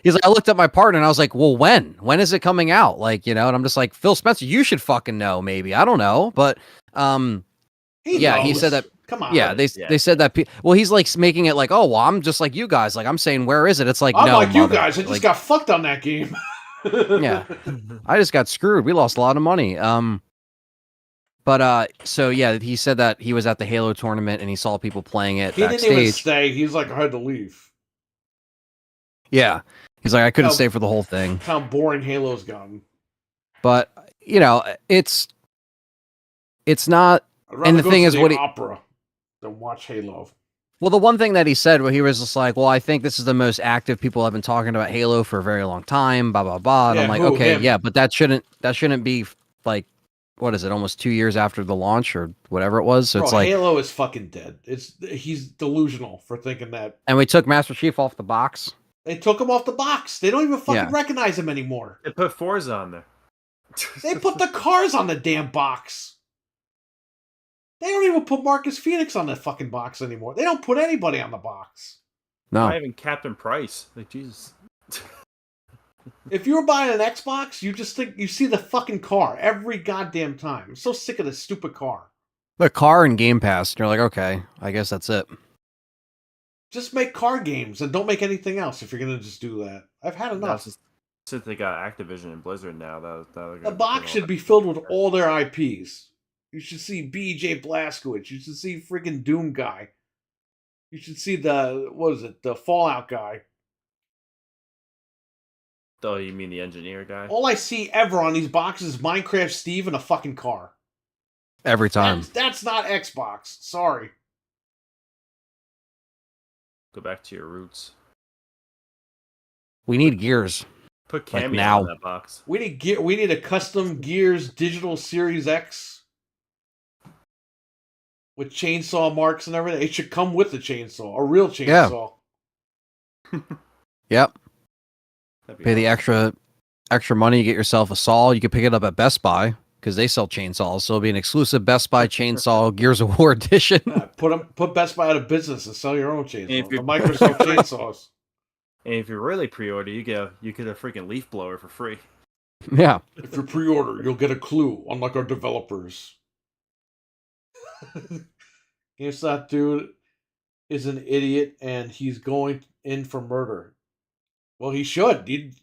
He's like, I looked at my partner and I was like, well, when is it coming out? Like, and I'm just like, Phil Spencer, you should fucking know. Maybe, I don't know, but he said that. Come on. Yeah, they said that. Well, he's like making it like, oh, well, I'm just like you guys. Like, I'm saying, where is it? It's like, I'm no, like you guys. I just got fucked on that game. Yeah, I just got screwed. We lost a lot of money. So yeah, he said that he was at the Halo tournament and he saw people playing it. He backstage. didn't even stay. He's like, I had to leave. Yeah, he's like, I couldn't stay for the whole thing. How boring Halo's gotten. But it's not. And the thing is, what opera than watch Halo. Well, the one thing that he said, where he was just like, well, I think this is the most active people have been talking about Halo for a very long time, blah, blah, blah. And I'm like, okay, yeah, but that shouldn't be like, what is it, almost 2 years after the launch or whatever it was. So it's like Halo is fucking dead. He's delusional for thinking that. And we took Master Chief off the box. They took him off the box. They don't even fucking recognize him anymore. They put Forza on there. They put the cars on the damn box. They don't even put Marcus Phoenix on the fucking box anymore. They don't put anybody on the box. No. Not even Captain Price. Like, Jesus. If you were buying an Xbox, you just think you see the fucking car every goddamn time. I'm so sick of this stupid car. The car and Game Pass. And you're like, okay, I guess that's it. Just make car games and don't make anything else if you're going to just do that. I've had enough. Since they got Activision and Blizzard now, the box should be filled with all their IPs. You should see BJ Blazkowicz. You should see freaking Doom guy. You should see the Fallout guy. Oh, you mean the engineer guy? All I see ever on these boxes is Minecraft Steve and a fucking car. Every time. That's not Xbox. Sorry. Go back to your roots. We need Gears. Put Cameo now. on that box. We need a custom Gears Digital Series X with chainsaw marks and everything. It should come with the chainsaw, a real chainsaw. Yeah. Yep. Pay the extra money, you get yourself a saw. You can pick it up at Best Buy because they sell chainsaws. So it'll be an exclusive Best Buy chainsaw Gears of War edition. Put Best Buy out of business and sell your own chainsaws. The Microsoft chainsaws. And if you really pre-order, you get a freaking leaf blower for free. Yeah. If you pre-order, you'll get a clue, unlike our developers. Guess that dude is an idiot and he's going in for murder. Well, he should.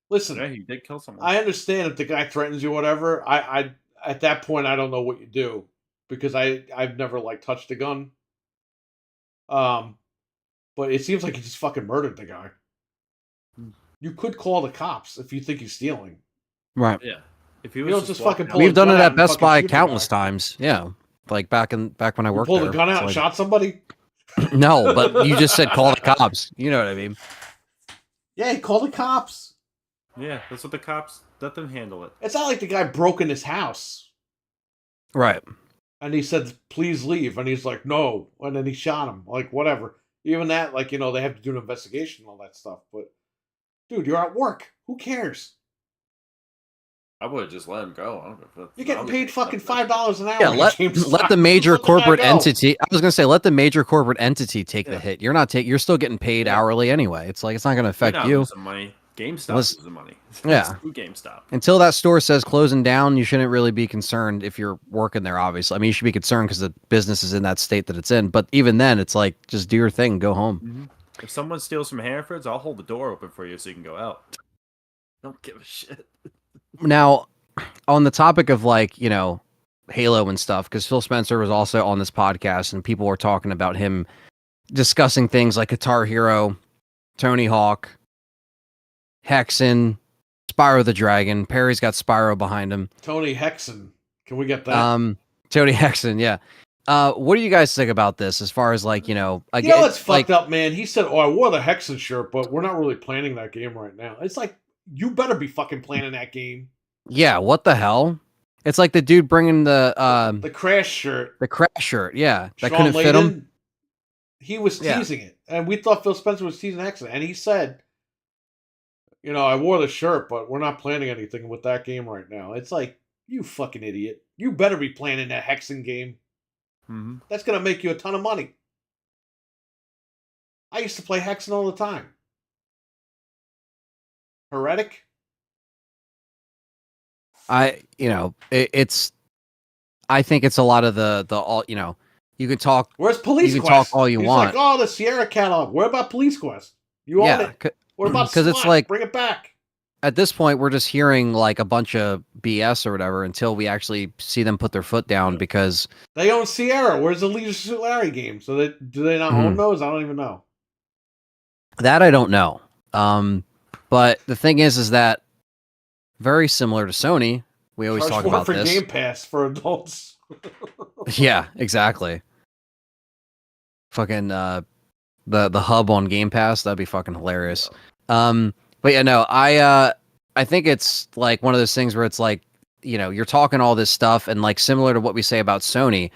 Listen. Yeah, he did kill someone. I understand if the guy threatens you or whatever. I at that point I don't know what you do because I've never touched a gun. But it seems like he just fucking murdered the guy. You could call the cops if you think he's stealing. Right. Yeah. If he was just fucking pull We've done it out at Best Buy shoot the countless guy. times. Yeah. Like back when I worked there. Pulled the gun out and shot somebody? No, but you just said call the cops. You know what I mean? Yeah, call the cops. Yeah, that's what the cops, let them handle it. It's not like the guy broke in his house. Right. And he said, please leave. And he's like, no. And then he shot him. Like, whatever. Even that, they have to do an investigation and all that stuff. But, dude, you're at work. Who cares? I would have just let him go. I don't know if you're getting paid fucking $5 an hour. Yeah, let the major corporate entity. I was gonna say, let the major corporate entity take the hit. You're not You're still getting paid hourly anyway. It's like it's not gonna affect you. Losing money. GameStop losing money. Yeah. GameStop. Until that store says closing down, you shouldn't really be concerned if you're working there. Obviously, I mean, you should be concerned because the business is in that state that it's in. But even then, it's like just do your thing, go home. Mm-hmm. If someone steals from Hannaford's, I'll hold the door open for you so you can go out. Don't give a shit. Now, on the topic of Halo and stuff, because Phil Spencer was also on this podcast and people were talking about him discussing things like Guitar Hero, Tony Hawk, Hexen, Spyro the Dragon. Perry's got Spyro behind him. Tony Hexen. Can we get that? Tony Hexen, yeah. What do you guys think about this as far as it's fucked up, man. He said, I wore the Hexen shirt, but we're not really planning that game right now. It's like, you better be fucking planning that game. Yeah, what the hell? It's like the dude bringing the Crash shirt. The Crash shirt, yeah. That Sean couldn't fit him. he was Yeah. teasing it, and we thought Phil Spencer was teasing Hexen, and he said, I wore the shirt, but we're not planning anything with that game right now. It's like, you fucking idiot. You better be planning that Hexen game. Mm-hmm. That's going to make you a ton of money. I used to play Hexen all the time. Heretic? It's. I think it's a lot of the all. You can talk. Where's Police You can Quest? talk all you He's want. like, oh, the Sierra catalog. What about Police Quest? You own it. What about because SWAT? it's like Bring it back. at this point we're just hearing like a bunch of BS or whatever until we actually see them put their foot down because they own Sierra. Where's the Leisure Suit Larry game? So do they not own those? I don't even know. That I don't know. But the thing is that very similar to Sony, we always talk about for this. Game Pass for adults. Yeah, exactly. Fucking the hub on Game Pass, that'd be fucking hilarious. But yeah, no, I think it's like one of those things where it's like, you're talking all this stuff and like similar to what we say about Sony,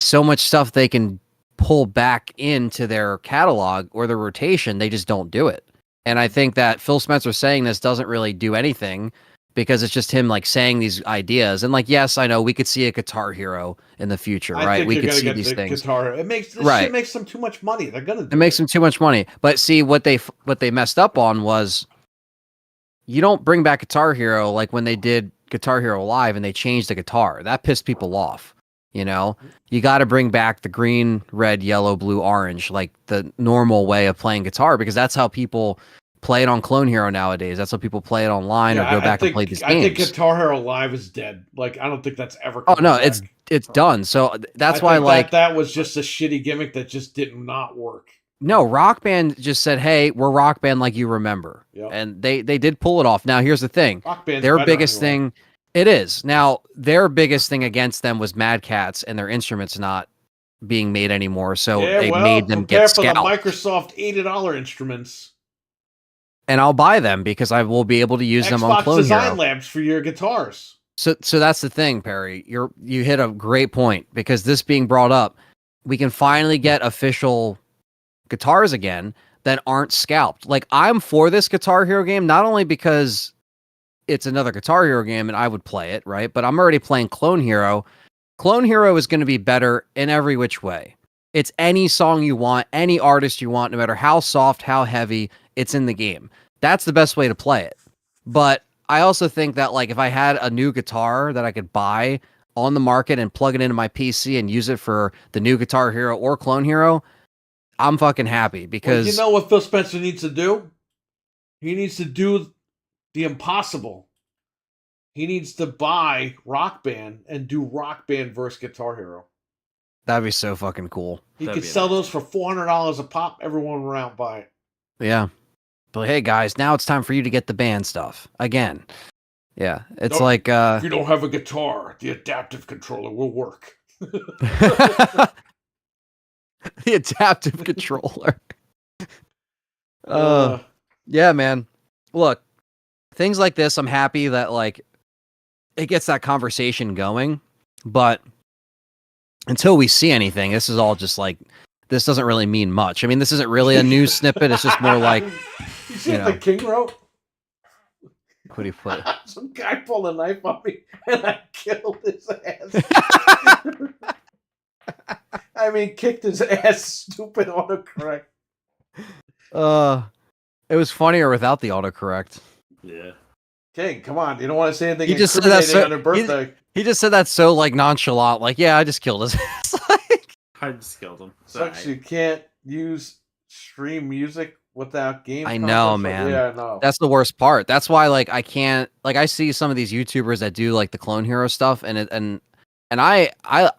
so much stuff they can pull back into their catalog or their rotation, they just don't do it. And I think that Phil Spencer saying this doesn't really do anything because it's just him like saying these ideas. And like, yes, I know we could see a Guitar Hero in the future, right? We could see these things. It makes this shit makes them too much money. They're gonna. It makes them too much money. But see, what they messed up on was you don't bring back Guitar Hero like when they did Guitar Hero Live and they changed the guitar. That pissed people off. You got to bring back the green, red, yellow, blue, orange, like the normal way of playing guitar, because that's how people play it on Clone Hero nowadays. That's how people play it online or go back and play these games. I think Guitar Hero Live is dead. Like, I don't think that's ever. Oh no, back. It's done. So that's why that was just a shitty gimmick that just did not work. No, Rock Band just said, "Hey, we're Rock Band like you remember," and they did pull it off. Now here's the thing: Rock Band's their biggest thing. It is. Now, their biggest thing against them was Mad Catz and their instruments not being made anymore. So they made them get scalped. For the Microsoft $80 instruments. And I'll buy them because I will be able to use them on Clone Design Hero. Labs for your guitars. So that's the thing, Perry. You hit a great point because this being brought up, we can finally get official guitars again that aren't scalped. Like, I'm for this Guitar Hero game, not only because it's another Guitar Hero game and I would play it, right? But I'm already playing Clone Hero. Clone Hero is going to be better in every which way. It's any song you want, any artist you want, no matter how soft, how heavy, it's in the game. That's the best way to play it. But I also think that, like, if I had a new guitar that I could buy on the market and plug it into my PC and use it for the new Guitar Hero or Clone Hero, I'm fucking happy because... Well, you know what Phil Spencer needs to do? He needs to do the impossible. He needs to buy Rock Band and do Rock Band versus Guitar Hero. That'd be so fucking cool. He could sell those for $400 a pop. Everyone around buy it. Yeah. But hey, guys, now it's time for you to get the band stuff. Again. Yeah. It's like... if you don't have a guitar, the adaptive controller will work. The adaptive controller. Yeah, man. Look, things like this, I'm happy that, like, it gets that conversation going. But until we see anything, this is all just like, this doesn't really mean much. I mean, this isn't really a news snippet. It's just more like, you see what the King wrote? What do you put? Some guy pulled a knife on me and I killed his ass. I mean, kicked his ass. Stupid autocorrect. It was funnier without the autocorrect. Yeah. King, come on. You don't want to say anything he just said that on her birthday. He just said that so, like, nonchalant. Like, yeah, I just killed his ass. Like, I just killed him. Sucks you can't stream music without game. I know, man. Yeah, I know. That's the worst part. That's why, like, I can't, like, I see some of these YouTubers that do, like, the Clone Hero stuff, and I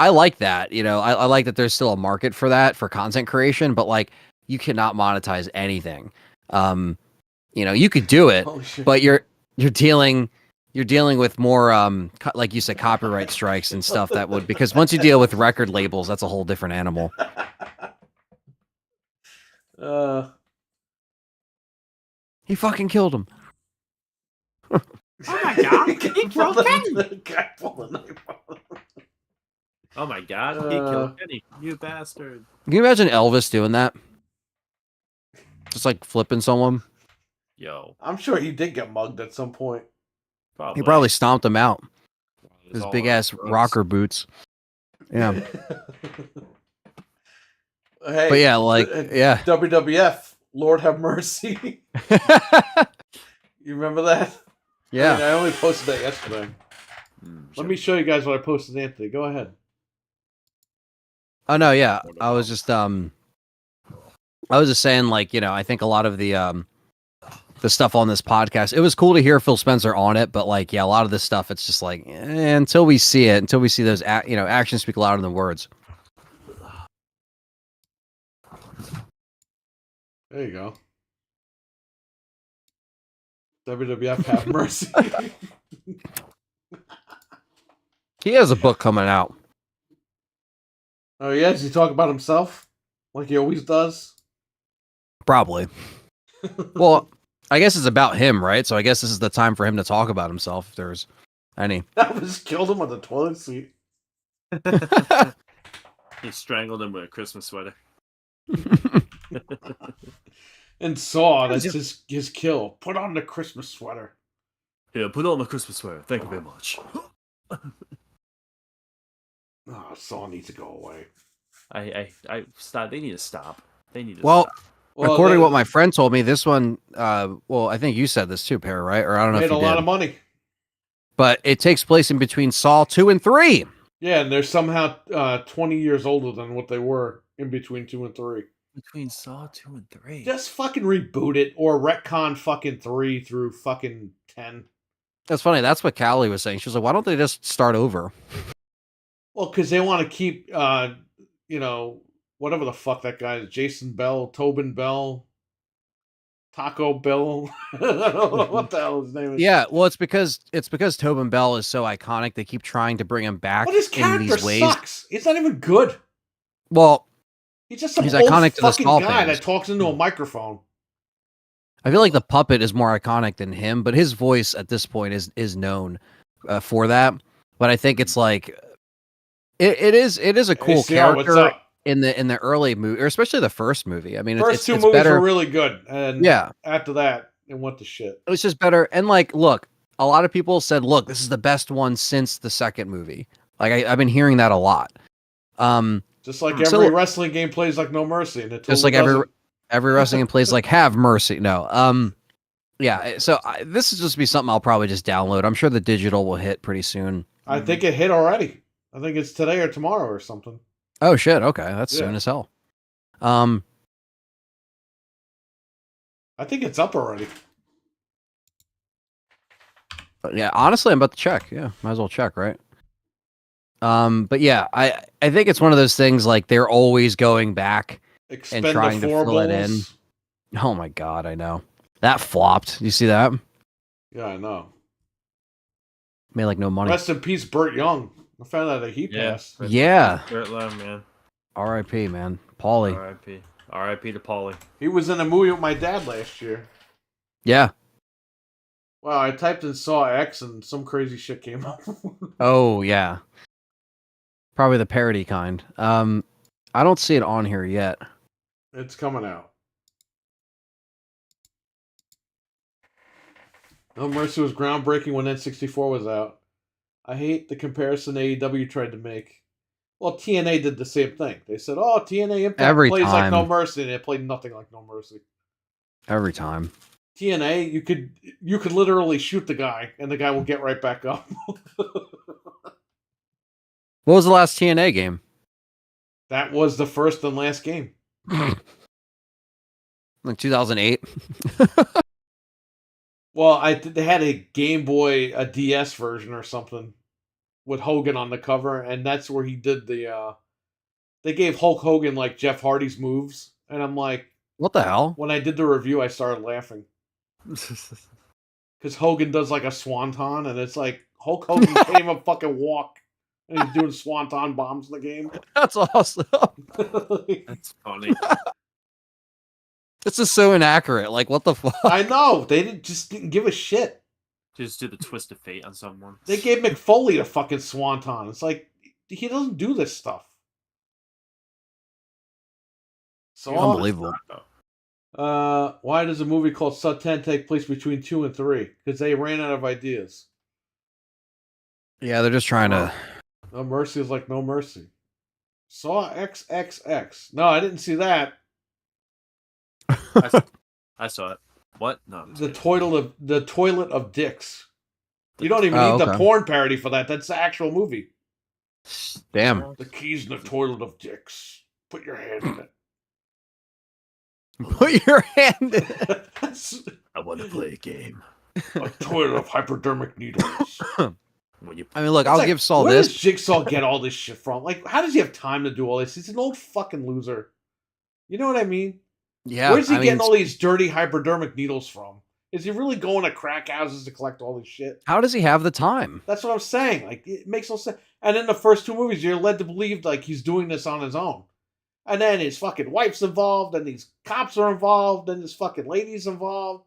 like that, you know. I like that there's still a market for that, for content creation, but, like, you cannot monetize anything. You know, you could do it, but you're dealing with more, like you said, copyright strikes and stuff that would, because once you deal with record labels, that's a whole different animal. He fucking killed him. Oh my god, he killed Kenny! The guy pulled a knife on him. Oh my god, he killed Kenny, you bastard. Can you imagine Elvis doing that? Just like flipping someone. Yo, I'm sure he did get mugged at some point. probably. He probably stomped him out. It's His all big on ass drugs. rocker boots. Yeah. Hey, But yeah, like, yeah. WWF, Lord have mercy. You remember that? Yeah. I mean, I only posted that yesterday. Let me show you guys what I posted, Anthony. Go ahead. Oh no, yeah. I was just saying, like, you know, I think a lot of the stuff on this podcast, it was cool to hear Phil Spencer on it, but like, yeah, a lot of this stuff, it's just like, until we see it, until we see those, actions speak louder than words. There you go. WWF have mercy. He has a book coming out. Oh yeah, does he talk about himself like he always does? Probably. Well, I guess it's about him, right? So I guess this is the time for him to talk about himself, if there's any. Elvis killed him with a toilet seat. He strangled him with a Christmas sweater. And Saw, that's his kill. Put on the Christmas sweater. Yeah, put on the Christmas sweater. Thank you very much. Oh, Saw needs to go away. I stop. They need to stop. They need to Well, stop. according to what my friend told me, this one, well, I think you said this too, Pear, right? Or I don't know if you made a lot of money. But it takes place in between Saw 2 and 3. Yeah, and they're somehow 20 years older than what they were in between 2 and 3. Between Saw 2 and 3. Just fucking reboot it or retcon fucking 3 through fucking 10. That's funny. That's what Callie was saying. She was like, why don't they just start over? Well, because they want to keep, you know, whatever the fuck that guy is, Jason Bell, Tobin Bell, Taco Bell. I don't know what the hell his name is. Yeah, well, it's because Tobin Bell is so iconic. They keep trying to bring him back But his in character these ways. sucks. He's not even good. Well, He's just some he's old iconic to the fucking Saw guy fans. that talks into a microphone. I feel like the puppet is more iconic than him, but his voice at this point is known for that. But I think it's like it is a cool Hey, CR, what's character up? in the early movie, or especially the first movie. I mean, First two it's movies better. were really good, and Yeah. after that, it went to shit. It was just better. And like, look, a lot of people said, look, this is the best one since the second movie. Like I've been hearing that a lot. Just like every So- wrestling game plays like No Mercy, and it Just totally like doesn't. every wrestling game plays like Have Mercy. No. Yeah. So this is just be something I'll probably just download. I'm sure the digital will hit pretty soon. I think it hit already. I think it's today or tomorrow or something. Oh shit. Okay. That's Yeah. soon as hell. I think it's up already. But yeah, honestly, I'm about to check. Yeah. Might as well check, right? But yeah, I think it's one of those things like they're always going back. Expend trying the to fill it in. fourballs. Oh my god, I know. That flopped. You see that? Yeah, I know. Made like no money. Rest in peace, Burt Young. I found out that he passed. Yeah. Burt Lamb, man. R.I.P. man. Paulie. R.I.P. R.I.P. to Paulie. He was in a movie with my dad last year. Yeah. Wow, I typed in Saw X and some crazy shit came up. Oh yeah. Probably the parody kind. I don't see it on here yet. It's coming out. No Mercy was groundbreaking when N64 was out. I hate the comparison AEW tried to make. Well, TNA did the same thing. They said, "Oh, TNA Impact Every plays like time. No Mercy," and it played nothing like No Mercy. Every time. TNA, you could literally shoot the guy, and the guy will get right back up. What was the last TNA game? That was the first and last game. Like 2008. Well, they had a Game Boy, a DS version or something, with Hogan on the cover, and that's where he did the. They gave Hulk Hogan like Jeff Hardy's moves, and I'm like, What the hell? when I did the review, I started laughing because Hogan does like a swanton, and it's like Hulk Hogan can't even fucking walk, and he's doing swanton bombs in the game. That's awesome. That's funny. This is so inaccurate. Like, what the fuck? I know they didn't give a shit. Just do the twist of fate on someone. They gave McFoley a fucking swanton. It's like he doesn't do this stuff. So Unbelievable. why does a movie called Sub 10 take place between 2 and 3? Because they ran out of ideas. Yeah, they're just trying to. No Mercy is like No Mercy. Saw XXX. No, I didn't see that. I saw it. What? No. The toilet of dicks. You don't even need the porn parody for that. That's the actual movie. Damn. The keys in the toilet of dicks. Put your hand in it. Put your hand in it. I want to play a game. A toilet of hypodermic needles. I mean, look, I'll give Saul where this. Where does Jigsaw get all this shit from? Like, how does he have time to do all this? He's an old fucking loser. You know what I mean? Yeah. Where's he getting all these dirty hypodermic needles from? Is he really going to crack houses to collect all this shit? How does he have the time? That's what I'm saying. Like, it makes no sense. And in the first 2 movies, you're led to believe like he's doing this on his own. And then his fucking wife's involved, and these cops are involved, and this fucking lady's involved,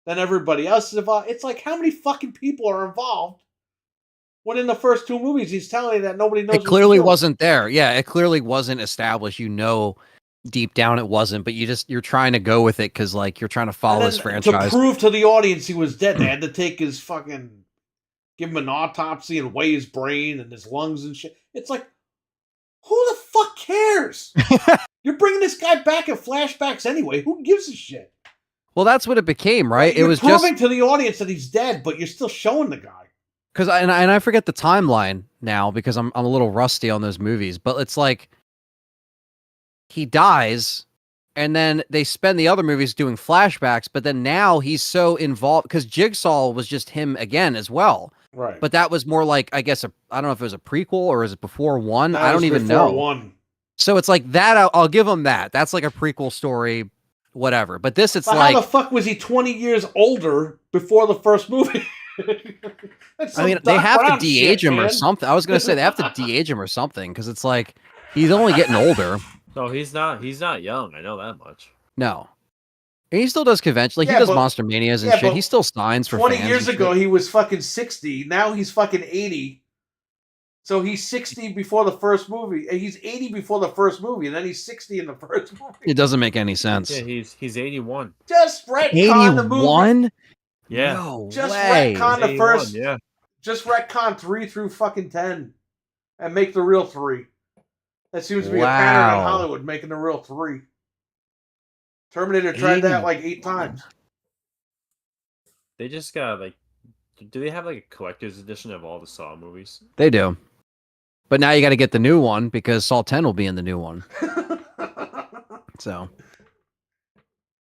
then everybody else is involved. It's like, how many fucking people are involved? When in the first 2 movies, he's telling you that nobody knows. It clearly wasn't there. Yeah, it clearly wasn't established. You know, deep down it wasn't, but you're trying to go with it because like you're trying to follow this franchise. To prove to the audience he was dead, they had to take his fucking, give him an autopsy and weigh his brain and his lungs and shit. It's like, who the fuck cares? You're bringing this guy back in flashbacks anyway. Who gives a shit? Well, that's what it became, right? You're it was proving just to the audience that he's dead, but you're still showing the guy. Because I forget the timeline now because I'm a little rusty on those movies, but it's like he dies and then they spend the other movies doing flashbacks, but then now he's so involved because Jigsaw was just him again as well. Right. But that was more like, I guess, I don't know if it was a prequel or is it before 1? I don't even know. 1. So it's like that. I'll give him that. That's like a prequel story, whatever. But this, it's like, how the fuck was he 20 years older before the first movie? I mean, they have to de-age him or something. I was going to say they have to de-age him or something because it's like he's only getting older. No, he's not. He's not young. I know that much. No. And he still does convention. Like, he does Monster Manias and shit. He still signs for 20 fans years and ago, shit. he was fucking 60. Now he's fucking 80. So he's 60 before the first movie. And he's 80 before the first movie. And then he's 60 in the first movie. It doesn't make any sense. Yeah, he's 81. Just retcon the movie. 81? Yeah. No just way. retcon the 81, first. Yeah. Just retcon 3 through fucking 10. And make the real 3. That seems to be a pattern in Hollywood, making the real 3. Terminator tried that like 8 times. They just got like, do they have like a collector's edition of all the Saw movies? They do. But now you got to get the new one because Saw 10 will be in the new one. So.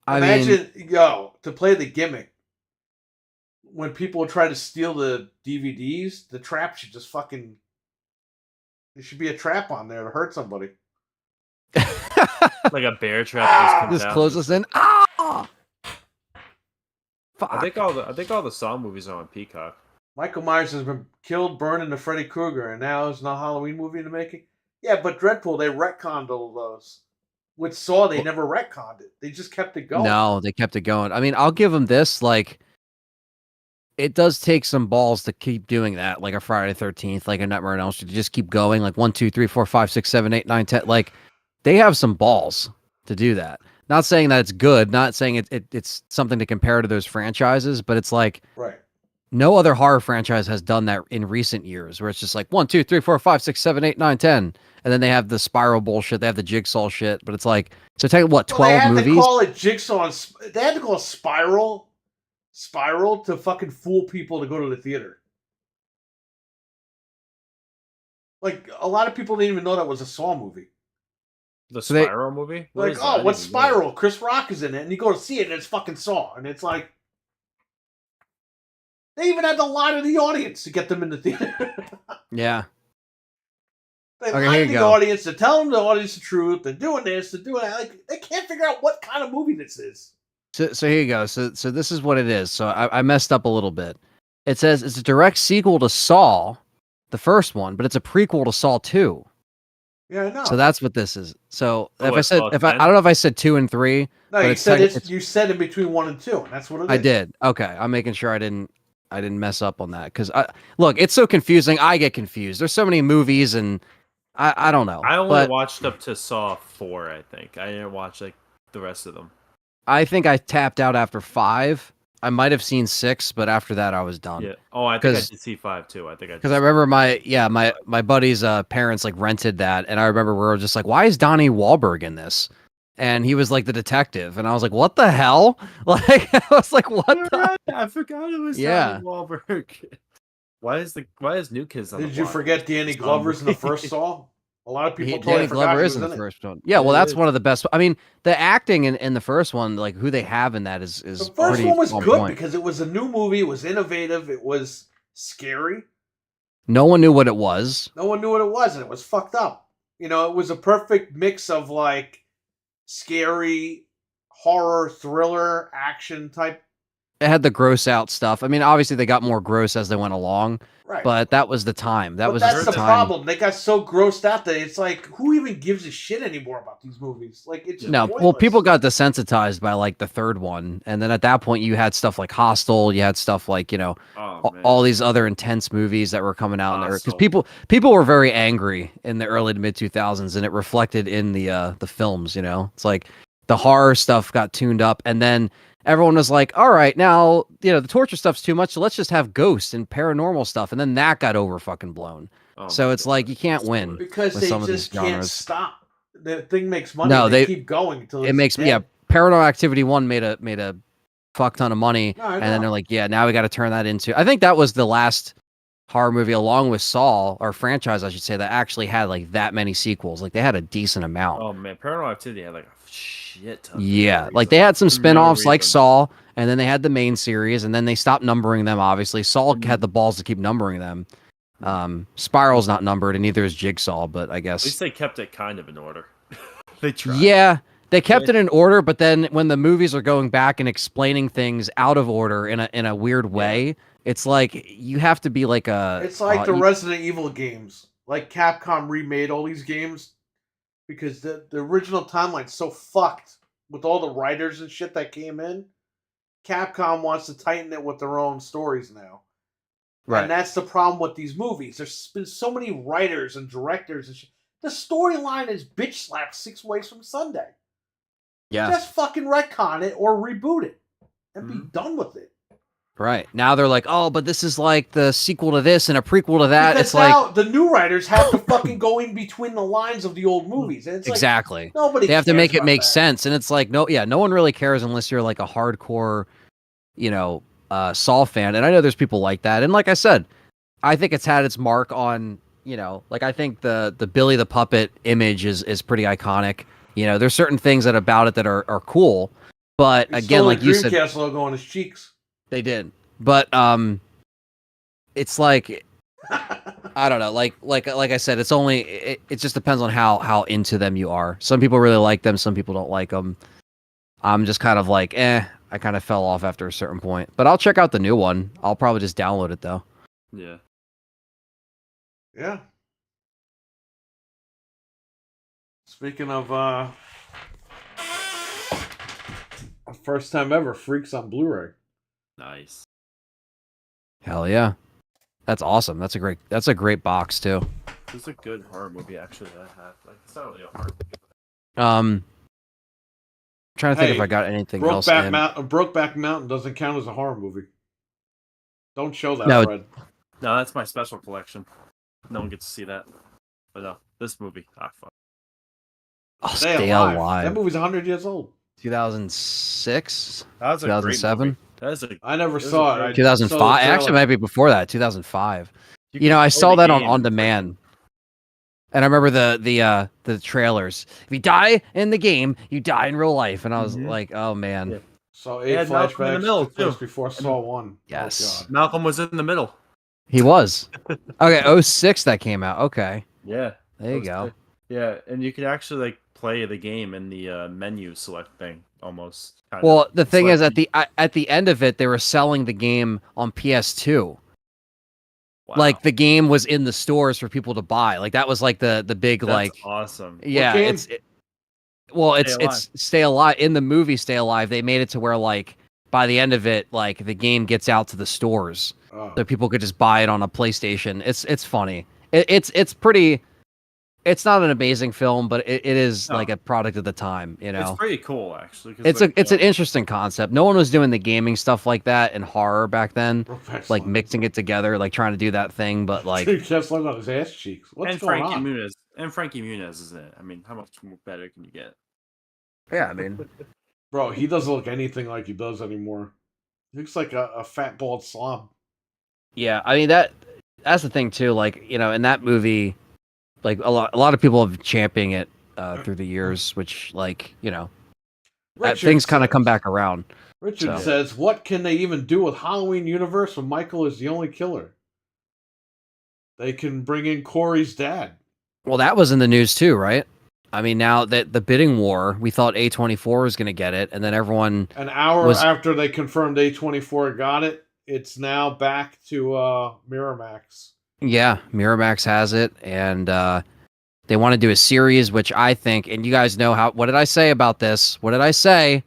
Imagine, to play the gimmick, when people try to steal the DVDs, the trap should just fucking... There should be a trap on there to hurt somebody. Like a bear trap just close us in. Ah! Fuck. I think all the Saw movies are on Peacock. Michael Myers has been killed, burned into Freddy Krueger, and now there's no Halloween movie in the making? Yeah, but Dreadpool, they retconned all those. With Saw, they never retconned it. They just kept it going. No, they kept it going. I mean, I'll give them this, like, it does take some balls to keep doing that, like a Friday the 13th, like a Nightmare on Elm Street, to just keep going, like 1, 2, 3, 4, 5, 6, 7, 8, 9, 10. Like, they have some balls to do that. Not saying that it's good, not saying it's something to compare to those franchises, but it's like, right. No other horror franchise has done that in recent years, where it's just like 1, 2, 3, 4, 5, 6, 7, 8, 9, 10. And then they have the Spiral bullshit, they have the Jigsaw shit, but it's like, so take what, 12 movies? They had to call it Jigsaw, they had to call it Spiral to fucking fool people to go to the theater. Like, a lot of people didn't even know that was a Saw movie. The Spiral movie? Like, oh, what's Spiral? Chris Rock is in it, and you go to see it, and it's fucking Saw. And it's like, they even had to lie to the audience to get them in the theater. Yeah. They lied to the audience to tell them the audience the truth. They're doing this, they're doing that. Like, they can't figure out what kind of movie this is. So here you go. So this is what it is. So I messed up a little bit. It says it's a direct sequel to Saw, the first one, but it's a prequel to Saw 2. Yeah, I know. So that's what this is. So I don't Saw know if I said 2 and 3. No, you said in between 1 and 2, and that's what it is. I did. Okay, I'm making sure I didn't I didn't mess up on that because look, it's so confusing. I get confused. There's so many movies, and I don't know. I only but watched up to Saw 4, I think. I didn't watch like the rest of them. I think I tapped out after 5. I might have seen 6, but after that I was done. Yeah. Oh, I think I did see 5 too. Because I remember my buddy's parents like rented that, and I remember we were just like, why is Donnie Wahlberg in this? And he was like the detective, and I was like, what the hell? Like I was like, what? I forgot it was Yeah. Donnie Wahlberg. Why is New Kids on the Did you block? forget Danny Glover's in the first Saw? A lot of people Danny totally Glover forgot he is was in the it. first one. Yeah, well, that's one of the best. I mean, the acting in the first one, like who they have in that is The first pretty one was on good point. because it was a new movie. It was innovative. It was scary. No one knew what it was. No one knew what it was, and it was fucked up. You know, it was a perfect mix of like scary, horror, thriller, action type. It had the gross out stuff. I mean, obviously they got more gross as they went along, Right. but that was the time. That But was that's just the the time. problem. They got so grossed out that it's like, who even gives a shit anymore about these movies? Like, it's just No, well, pointless. people got desensitized by like the third one, and then at that point, you had stuff like Hostel. You had stuff like all these other intense movies that were coming out in there because people were very angry in the early to mid 2000s, and it reflected in the films. You know, it's like the horror stuff got tuned up, and then everyone was like, all right, now the torture stuff's too much, so let's just have ghosts and paranormal stuff, and then that got over fucking blown. So it's like you can't win because with they some of just these can't genres. stop. The thing makes money. No, they keep going until it makes dead. Paranormal Activity 1 made a fuck ton of money, No, I and then know. they're like, yeah, now we got to turn that into. I think that was the last horror movie, along with Saw, or franchise, I should say, that actually had like that many sequels. Like they had a decent amount. Oh man, Paranormal Activity had like a shit ton. Yeah, like they had some spin-offs like Saw, and then they had the main series, and then they stopped numbering them. Obviously, Saw had the balls to keep numbering them. Spiral's not numbered, and neither is Jigsaw, but I guess At least they kept it kind of in order. They tried. Yeah, they kept it in order, but then when the movies are going back and explaining things out of order in a weird way, it's like you have to be like a. It's like the Resident Evil games. Like Capcom remade all these games because the original timeline's so fucked with all the writers and shit that came in. Capcom wants to tighten it with their own stories now. Right. And that's the problem with these movies. There's been so many writers and directors and shit. The storyline is bitch slapped 6 ways from Sunday. Yeah. Just fucking retcon it or reboot it and be done with it. Right. Now they're like, oh, but this is like the sequel to this and a prequel to that. Because it's now like the new writers have to fucking go in between the lines of the old movies. And it's exactly. Like, nobody they have to cares make it about make that. sense. And it's like, no one really cares unless you're like a hardcore, Saw fan. And I know there's people like that. And like I said, I think it's had its mark on, like I think the Billy the Puppet image is pretty iconic. There's certain things about it that are cool. But He again, stole like the you said, Dreamcast logo on his cheeks. they did. But it's like I don't know. Like I said, it's only it just depends on how into them you are. Some people really like them, some people don't like them. I'm just kind of like, I kind of fell off after a certain point. But I'll check out the new one. I'll probably just download it though. Yeah. Yeah. Speaking of first time ever, Freaks on Blu-ray. Nice. Hell yeah. That's awesome. That's a great box too. This is a good horror movie actually that I have. Like it's not really a horror movie. Trying to think if I got anything else. Brokeback Mountain doesn't count as a horror movie. Don't show that, No. Fred. No, that's my special collection. No one gets to see that. But no, this movie, fuck. Oh, Stay Alive. That movie's 100 years old. 2006? That was a 2007? I never saw it. 2005? Actually, it might be before that. 2005. I saw that on demand. And I remember the trailers. If you die in the game, you die in real life. And I was like, oh man. Yeah. So 8 flashbacks in the middle, before Saw 1. Yes. Oh, Malcolm was in the middle. He was. Okay, 06 that came out. Okay. Yeah. There you go. Yeah, and you could actually like play the game in the menu select thing almost. Well, the thing is, at the end of it, they were selling the game on PS2. Wow. Like the game was in the stores for people to buy. Like that was like the big That's awesome. Yeah, it's Stay Alive. In the movie Stay Alive, they made it to where like by the end of it, like the game gets out to the stores, so people could just buy it on a PlayStation. It's funny. It's pretty. It's not an amazing film, but it is like a product of the time. You know, it's pretty cool actually. It's an interesting concept. No one was doing the gaming stuff like that in horror back then, like mixing it together, like trying to do that thing. But like, just on his ass cheeks. What's going on? Frankie Muniz is in it. I mean, how much better can you get? Yeah, I mean, bro, he doesn't look anything like he does anymore. He looks like a fat bald slob. Yeah, I mean that's the thing too. Like, you know, in that movie, like a lot of people have championing it through the years, which, like, you know, things kind of come back around. Richard says, "What can they even do with Halloween universe when Michael is the only killer? They can bring in Corey's dad." Well, that was in the news too, right? I mean, now that the bidding war, we thought A24 was going to get it, and then everyone... An hour after they confirmed A24 got it, it's now back to Miramax. Yeah, Miramax has it, and they want to do a series, which I think, and you guys know what did I say about this? What did I say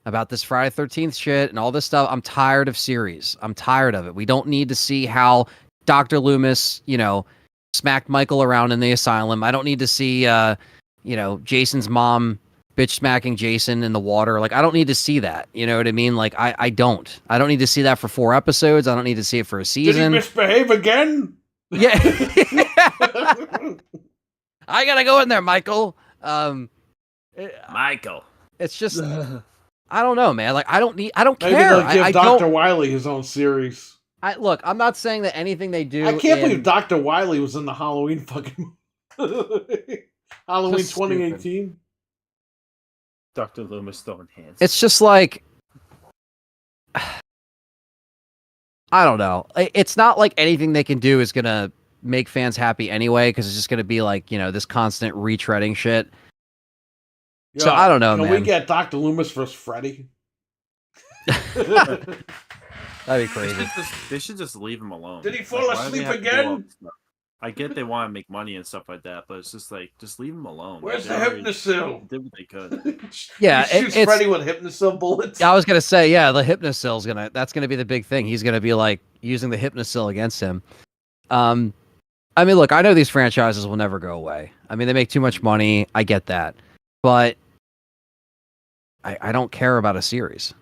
about this Friday the 13th shit and all this stuff? I'm tired of series. I'm tired of it. We don't need to see how Dr. Loomis, you know, smacked Michael around in the asylum. I don't need to see, you know, Jason's mom bitch smacking Jason in the water. Like, I don't need to see that. You know what I mean? Like, I don't need to see that for 4 episodes. I don't need to see it for a season. Did he misbehave again? Yeah. I gotta go in there, Michael. Michael. It's just, I don't know, man. Like, I don't care. Maybe they'll give Dr. Wiley his own series. Look, I'm not saying that anything they do. I can't believe Dr. Wiley was in the Halloween fucking Halloween 2018. Dr. Loomis throwing hands. It's just like, I don't know. It's not like anything they can do is gonna make fans happy anyway, because it's just gonna be like, you know, this constant retreading shit. Yo, so I don't know, man. Can we get Dr. Loomis versus Freddy? That'd be crazy. They should just leave him alone. Did he fall asleep again? I get they want to make money and stuff like that, but it's just like, just leave him alone. Where's the Hypnosil? Did what they could. Yeah, he shoots Freddy with Hypnosil bullets. I was gonna say, yeah, the Hypnosil's that's gonna be the big thing. He's gonna be like using the Hypnosil against him. I mean, look, I know these franchises will never go away. I mean, they make too much money. I get that, but I don't care about a series.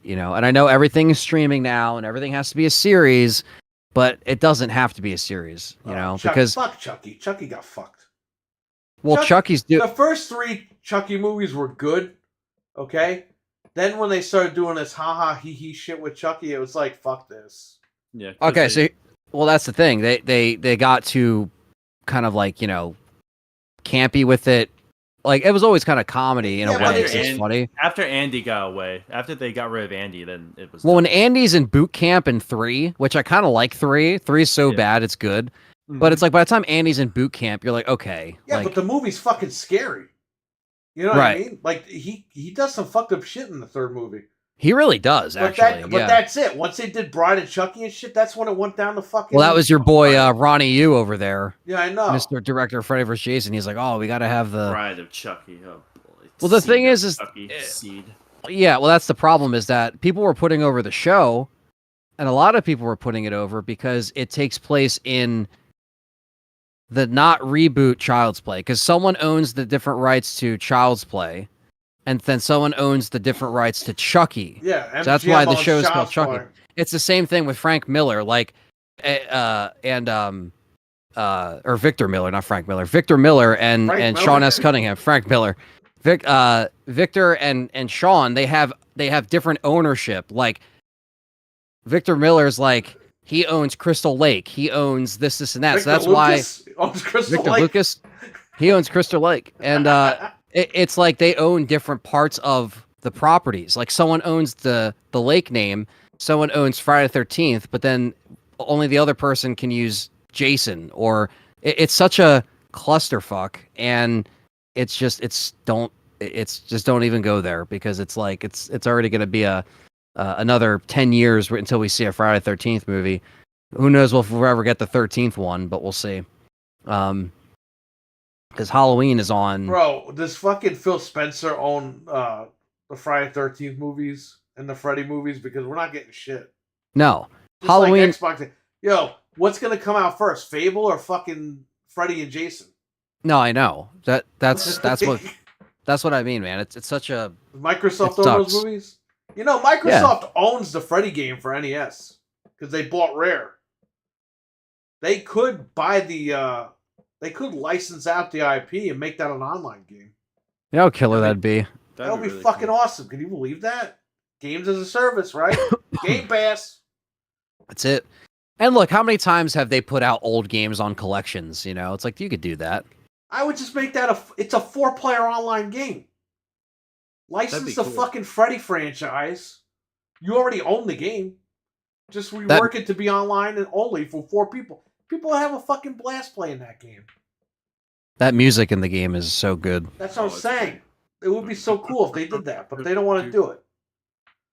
You know, and I know everything is streaming now and everything has to be a series, but it doesn't have to be a series, you know, because fuck Chucky. Chucky got fucked. Well, Chucky's the first 3 Chucky movies were good, okay? Then when they started doing this ha he he shit with Chucky, it was like, fuck this. Yeah. Okay, well, that's the thing. They got to kind of like, you know, campy with it. Like, it was always kind of comedy in a way. It's funny. After Andy got away, after they got rid of Andy, then it was... Well, when Andy's in boot camp in 3, which I kind of like 3. 3 is so bad, it's good. Mm-hmm. But it's like, by the time Andy's in boot camp, you're like, okay. Yeah, like, but the movie's fucking scary. You know what I mean? Like, he does some fucked up shit in the 3rd movie. He really does, actually. But that's it. Once they did Bride of Chucky and shit, that's when it went down the fucking... Well, that was your boy, Ronnie Yu over there. Yeah, I know. Mr. Director of Freddy vs. Jason. He's like, oh, we got to have the... Bride of Chucky. Oh, boy. Well, the thing is... Seed. Yeah, well, that's the problem, is that people were putting over the show, and a lot of people were putting it over because it takes place in the not reboot Child's Play, because someone owns the different rights to Child's Play, and then someone owns the different rights to Chucky. Yeah, so that's why the show is called Chucky. It's the same thing with Frank Miller, like, or Victor Miller, not Frank Miller. Victor Miller and Sean S. Cunningham. Frank Miller, Victor and Sean. They have different ownership. Like, Victor Miller's like, he owns Crystal Lake. He owns this, and that. Victor so that's Lucas why owns Crystal Victor Lake. Lucas, he owns Crystal Lake, and it's like they own different parts of the properties. Like, someone owns the lake name, someone owns Friday the 13th, but then only the other person can use Jason. Or it's such a clusterfuck, and it's just don't even go there, because it's like it's already going to be another 10 years until we see a Friday the 13th movie. Who knows if we'll ever get the 13th one, but we'll see. Because Halloween is on. Bro, does fucking Phil Spencer own the Friday the 13th movies in the Freddy movies because we're not getting shit. No. Just Halloween. like Xbox. Yo, what's gonna come out first, Fable or fucking Freddy and Jason? No, I know. That's what I mean, man. It's such a Microsoft it own those sucks. movies. You know, Microsoft owns the Freddy game for NES because they bought Rare. They could buy the. They could license out the IP and make that an online game. You know how killer that'd be. That would be really fucking cool. awesome. Can you believe that? Games as a service, right? Game Pass. That's it. And look, how many times have they put out old games on collections? You know, it's like you could do that. I would just make that it's a 4-player online game. License the cool. fucking Freddy franchise. You already own the game. Just rework it to be online and only for 4 people. People have a fucking blast playing that game. That music in the game is so good. That's what I'm saying. It would be so cool if they did that, but they don't want to do it.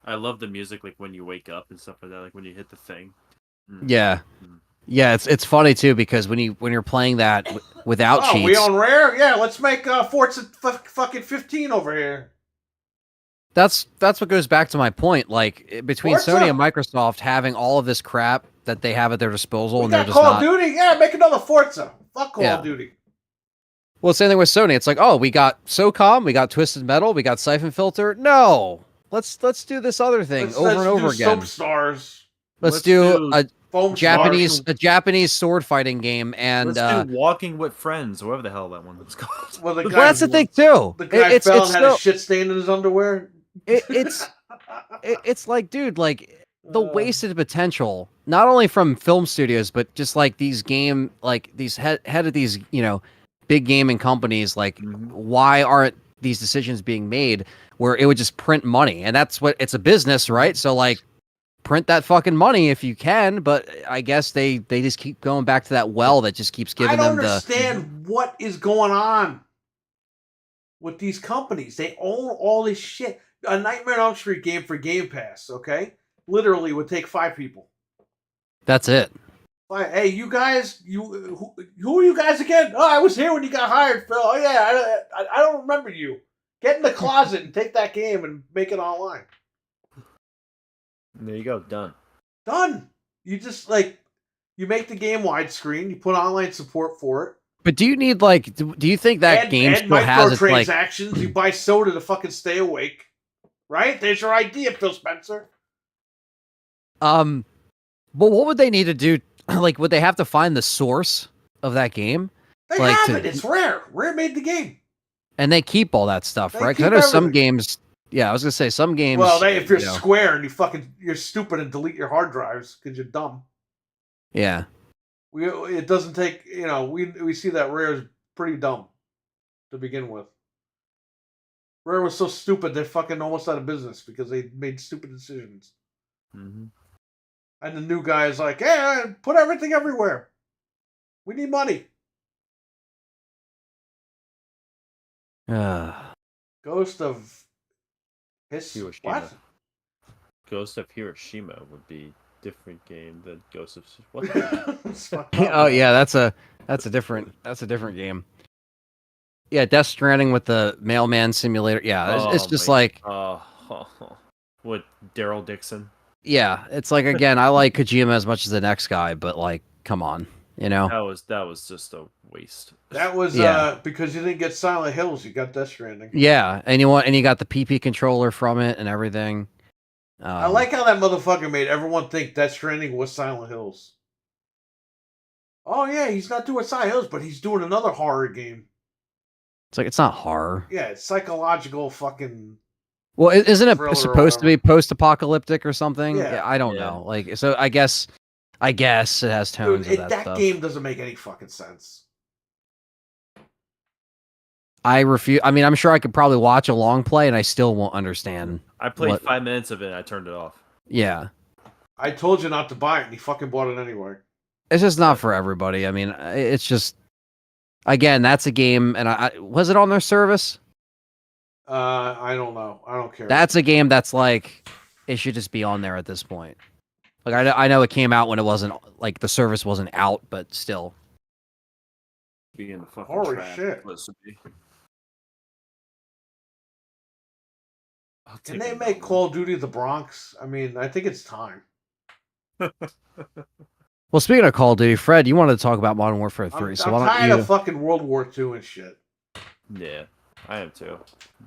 I love the music, like when you wake up and stuff like that, like when you hit the thing. Yeah, yeah. It's funny too because when you're playing that without cheats. We on Rare? Yeah, let's make Forza fucking 15 over here. That's what goes back to my point. Like between Forza? Sony and Microsoft having all of this crap that they have at their disposal, and they're just Call not. of Duty? Yeah, make another Forza. Fuck Call of Duty. Well, same thing with Sony. It's like, oh, we got SOCOM, we got Twisted Metal, we got Siphon Filter. No, let's do this other thing over and over again. Soap Stars. Let's do a Foam Japanese sword fighting game, and let's do Walking with Friends, whatever the hell that one was called. Well, that's the thing too. The guy fell and had a shit stain in his underwear. It's like, dude, like the wasted potential, not only from film studios, but just like these head of these, big gaming companies. Like, why aren't these decisions being made where it would just print money? And that's what it's a business, right? So like, print that fucking money if you can. But I guess they just keep going back to that well that just keeps giving them the. I don't understand what is going on with these companies. They own all this shit. A Nightmare on Elm Street game for Game Pass, okay? Literally would take 5 people. That's it. Hey, you guys, who are you guys again? Oh, I was here when you got hired, Phil. Oh yeah, I don't remember you. Get in the closet and take that game and make it online. There you go, done. Done. You just you make the game widescreen. You put online support for it. But do you need do you think that game still has its microtransactions? You buy soda to fucking stay awake, right? There's your idea, Phil Spencer. But what would they need to do? Like, would they have to find the source of that game? They have it. It's Rare. Rare made the game. And they keep all that stuff, right? Because I know some games. Yeah, I was gonna say some games. Well, if you're Square and you're stupid and delete your hard drives because you're dumb. Yeah. It doesn't take. We see that Rare is pretty dumb to begin with. Rare was so stupid they're fucking almost out of business because they made stupid decisions. Mm-hmm. And the new guy is like, "Hey, put everything everywhere. We need money." Ghost of Hiroshima. What? Ghost of Hiroshima would be a different game than Ghost of what? Oh yeah, that's a different game. Yeah, Death Stranding with the mailman simulator. Yeah, it's just like with Daryl Dixon. Yeah, it's like, again, I like Kojima as much as the next guy, but like, come on, That was just a waste. That was because you didn't get Silent Hills, you got Death Stranding. Yeah, and you got the PP controller from it and everything. I like how that motherfucker made everyone think Death Stranding was Silent Hills. Oh yeah, he's not doing Silent Hills, but he's doing another horror game. It's like, it's not horror. Yeah, it's psychological fucking. Well, isn't it supposed to be post-apocalyptic or something? Yeah. I don't know. Like, so I guess it has tones of that that stuff. game doesn't make any fucking sense. I refuse. I mean, I'm sure I could probably watch a long play and I still won't understand. I played 5 minutes of it and I turned it off. Yeah. I told you not to buy it and you fucking bought it anyway. It's just not for everybody. I mean, it's just, again, that's a game, and was it on their service? I don't know. I don't care. That's a game that's like, it should just be on there at this point. Like, I know it came out when it wasn't, like, the service wasn't out, but still. Being the fucking holy trash shit. supposed to be. Can they make Call of Duty the Bronx? I mean, I think it's time. Well, speaking of Call of Duty, Fred, you wanted to talk about Modern Warfare 3, I'm so why don't tired you... of fucking World War II and shit. Yeah, I am too.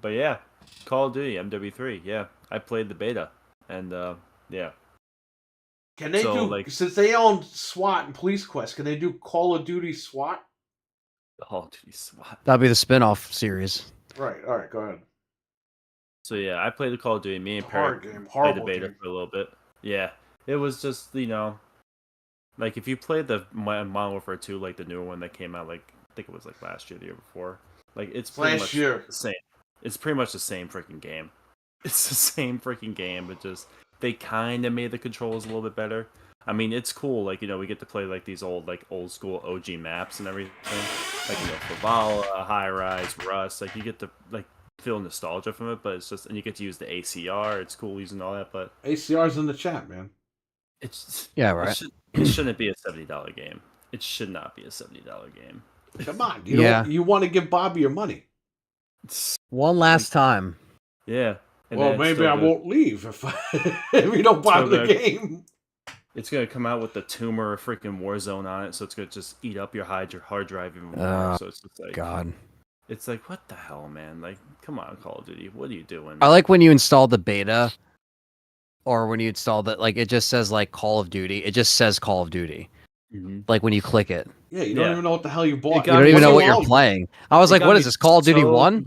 But yeah, Call of Duty MW3. Yeah, I played the beta, and yeah. Can they since they own SWAT and Police Quest? Can they do Call of Duty SWAT? Call of Duty SWAT. That'd be the spin-off series. Right. All right. Go ahead. So yeah, I played the Call of Duty. Me and Hard Parrot game. played the Horrible beta game. for a little bit. Yeah, it was just like if you played the Modern Warfare 2, like the newer one that came out, like I think it was like last year, the year before. Like it's pretty Last much year. the same. It's pretty much the same freaking game. It's the same freaking game, but just they kind of made the controls a little bit better. I mean, it's cool. Like we get to play like these old school OG maps and everything. Like Favala, High Rise, Rust. Like you get to like feel nostalgia from it, but it's just, and you get to use the ACR. It's cool using all that, but ACR's in the chat, man. It's right. It shouldn't be a $70 game. It should not be a $70 game. Come on, you want to give Bobby your money. One last time. Yeah. Well, maybe I won't leave if you don't buy the game. It's gonna come out with the tumor freaking Warzone on it, so it's gonna just eat up your hard drive even more. So it's just like God. It's like, what the hell, man? Like, come on, Call of Duty, what are you doing? I like when you install the beta, or when you install that, like it just says like Call of Duty. It just says Call of Duty. Mm-hmm. Like when you click it. Yeah, you don't even know what the hell you bought. You don't even know what you're playing. I was like, what is this, Call of Duty 1?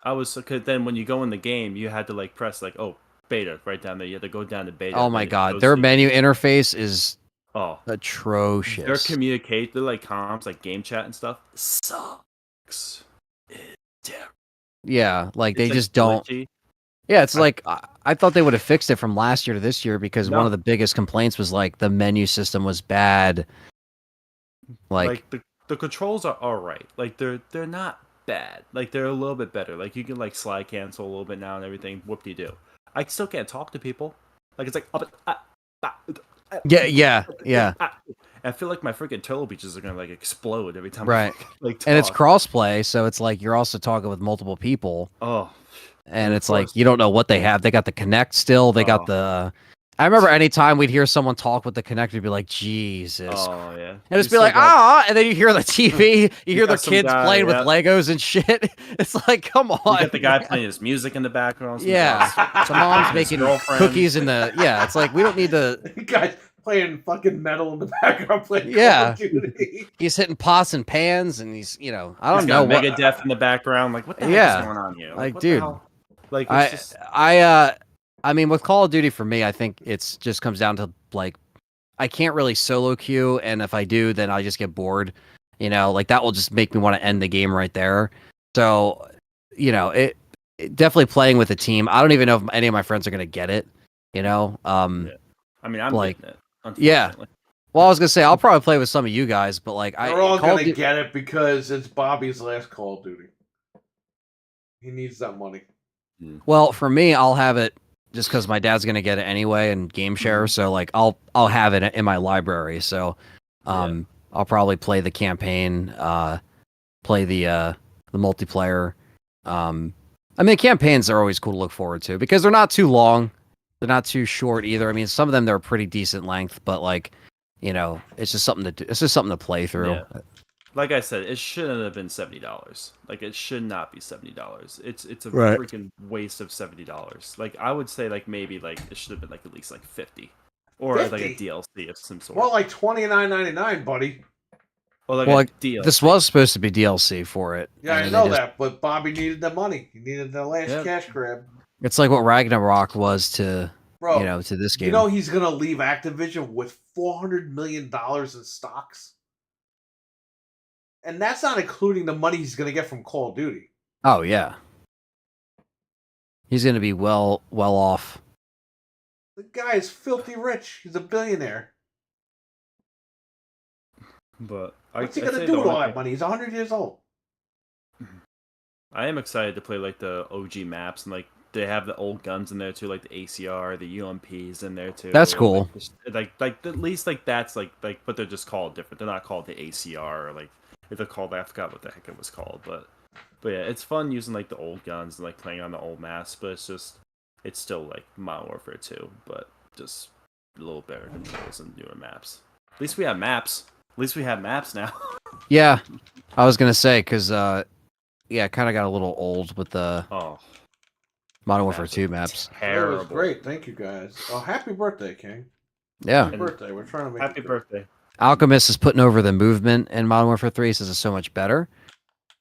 I was, because then when you go in the game, you had to like press like, oh, beta right down there. You had to go down to beta. Oh my God, their menu interface is atrocious. Their communicate, their like comms, like game chat and stuff sucks. Yeah, like they just don't. Glitchy. Yeah, it's like I thought they would have fixed it from last year to this year, because one of the biggest complaints was like the menu system was bad. Like the controls are all right. Like they're not bad. Like they're a little bit better. Like you can like slide cancel a little bit now and everything. Whoop-de-doo. I still can't talk to people. Like it's like yeah. I feel like my freaking turtle beaches are gonna like explode every time. Right. Like and it's crossplay, so it's like you're also talking with multiple people. Oh. And it's like you don't know what they have. They got the Connect still. They got the. I remember anytime we'd hear someone talk with the Connect, we'd be like, Jesus. Oh yeah. And just be like, and then you hear the TV, you hear the kids playing with Legos and shit. It's like, come on. You got the guy playing his music in the background. Some mom's making cookies in the. Yeah, it's like we don't need the guys playing fucking metal in the background. Playing Call of Duty. He's hitting pots and pans, and he's I don't know what. Megadeth in the background. Like what the heck is going on here? Like dude. Like I mean, with Call of Duty for me, I think it's just comes down to like I can't really solo queue, and if I do, then I just get bored. Like that will just make me want to end the game right there. So, it definitely playing with a team. I don't even know if any of my friends are gonna get it. I mean, I'm like, getting it. Yeah. Well, I was gonna say I'll probably play with some of you guys, but like we're all gonna get it because it's Bobby's last Call of Duty. He needs that money. Well, for me, I'll have it just because my dad's gonna get it anyway and game share. So like I'll have it in my library. So I'll probably play the campaign, play the multiplayer. I mean, campaigns are always cool to look forward to because they're not too long, they're not too short either. I mean, some of them they're pretty decent length, but like it's just something to do. It's just something to play through. Yeah. Like I said, it shouldn't have been $70. Like it should not be $70. It's a freaking waste of $70. Like I would say, like maybe like it should have been like at least like 50, or 50? like a DLC of some sort. More like $29.99, buddy. Or like DLC. This was supposed to be DLC for it. Yeah, I know that, but Bobby needed the money. He needed the last cash grab. It's like what Ragnarok was to to this game. He's gonna leave Activision with $400 million in stocks. And that's not including the money he's going to get from Call of Duty. Oh, yeah. He's going to be well off. The guy is filthy rich. He's a billionaire. But what's he going to do with all that money? He's 100 years old. I am excited to play like the OG maps, and like they have the old guns in there too, like the ACR, the UMPs in there too. That's cool. Like at least like that's like but they're just called different. They're not called the ACR or like. If they're called, I forgot what the heck it was called, but yeah, it's fun using like the old guns and like playing on the old maps. But it's just it's still like Modern Warfare 2, but just a little better controls and newer maps. At least we have maps. At least we have maps now. Yeah, I was gonna say because yeah, it kind of got a little old with the Oh, Modern Warfare 2 maps. It terrible. was great. Thank you guys. Oh, happy birthday, King. Yeah, Happy birthday. We're trying to make Happy it good. birthday. Alchemist is putting over the movement in Modern Warfare 3. Says it's so much better.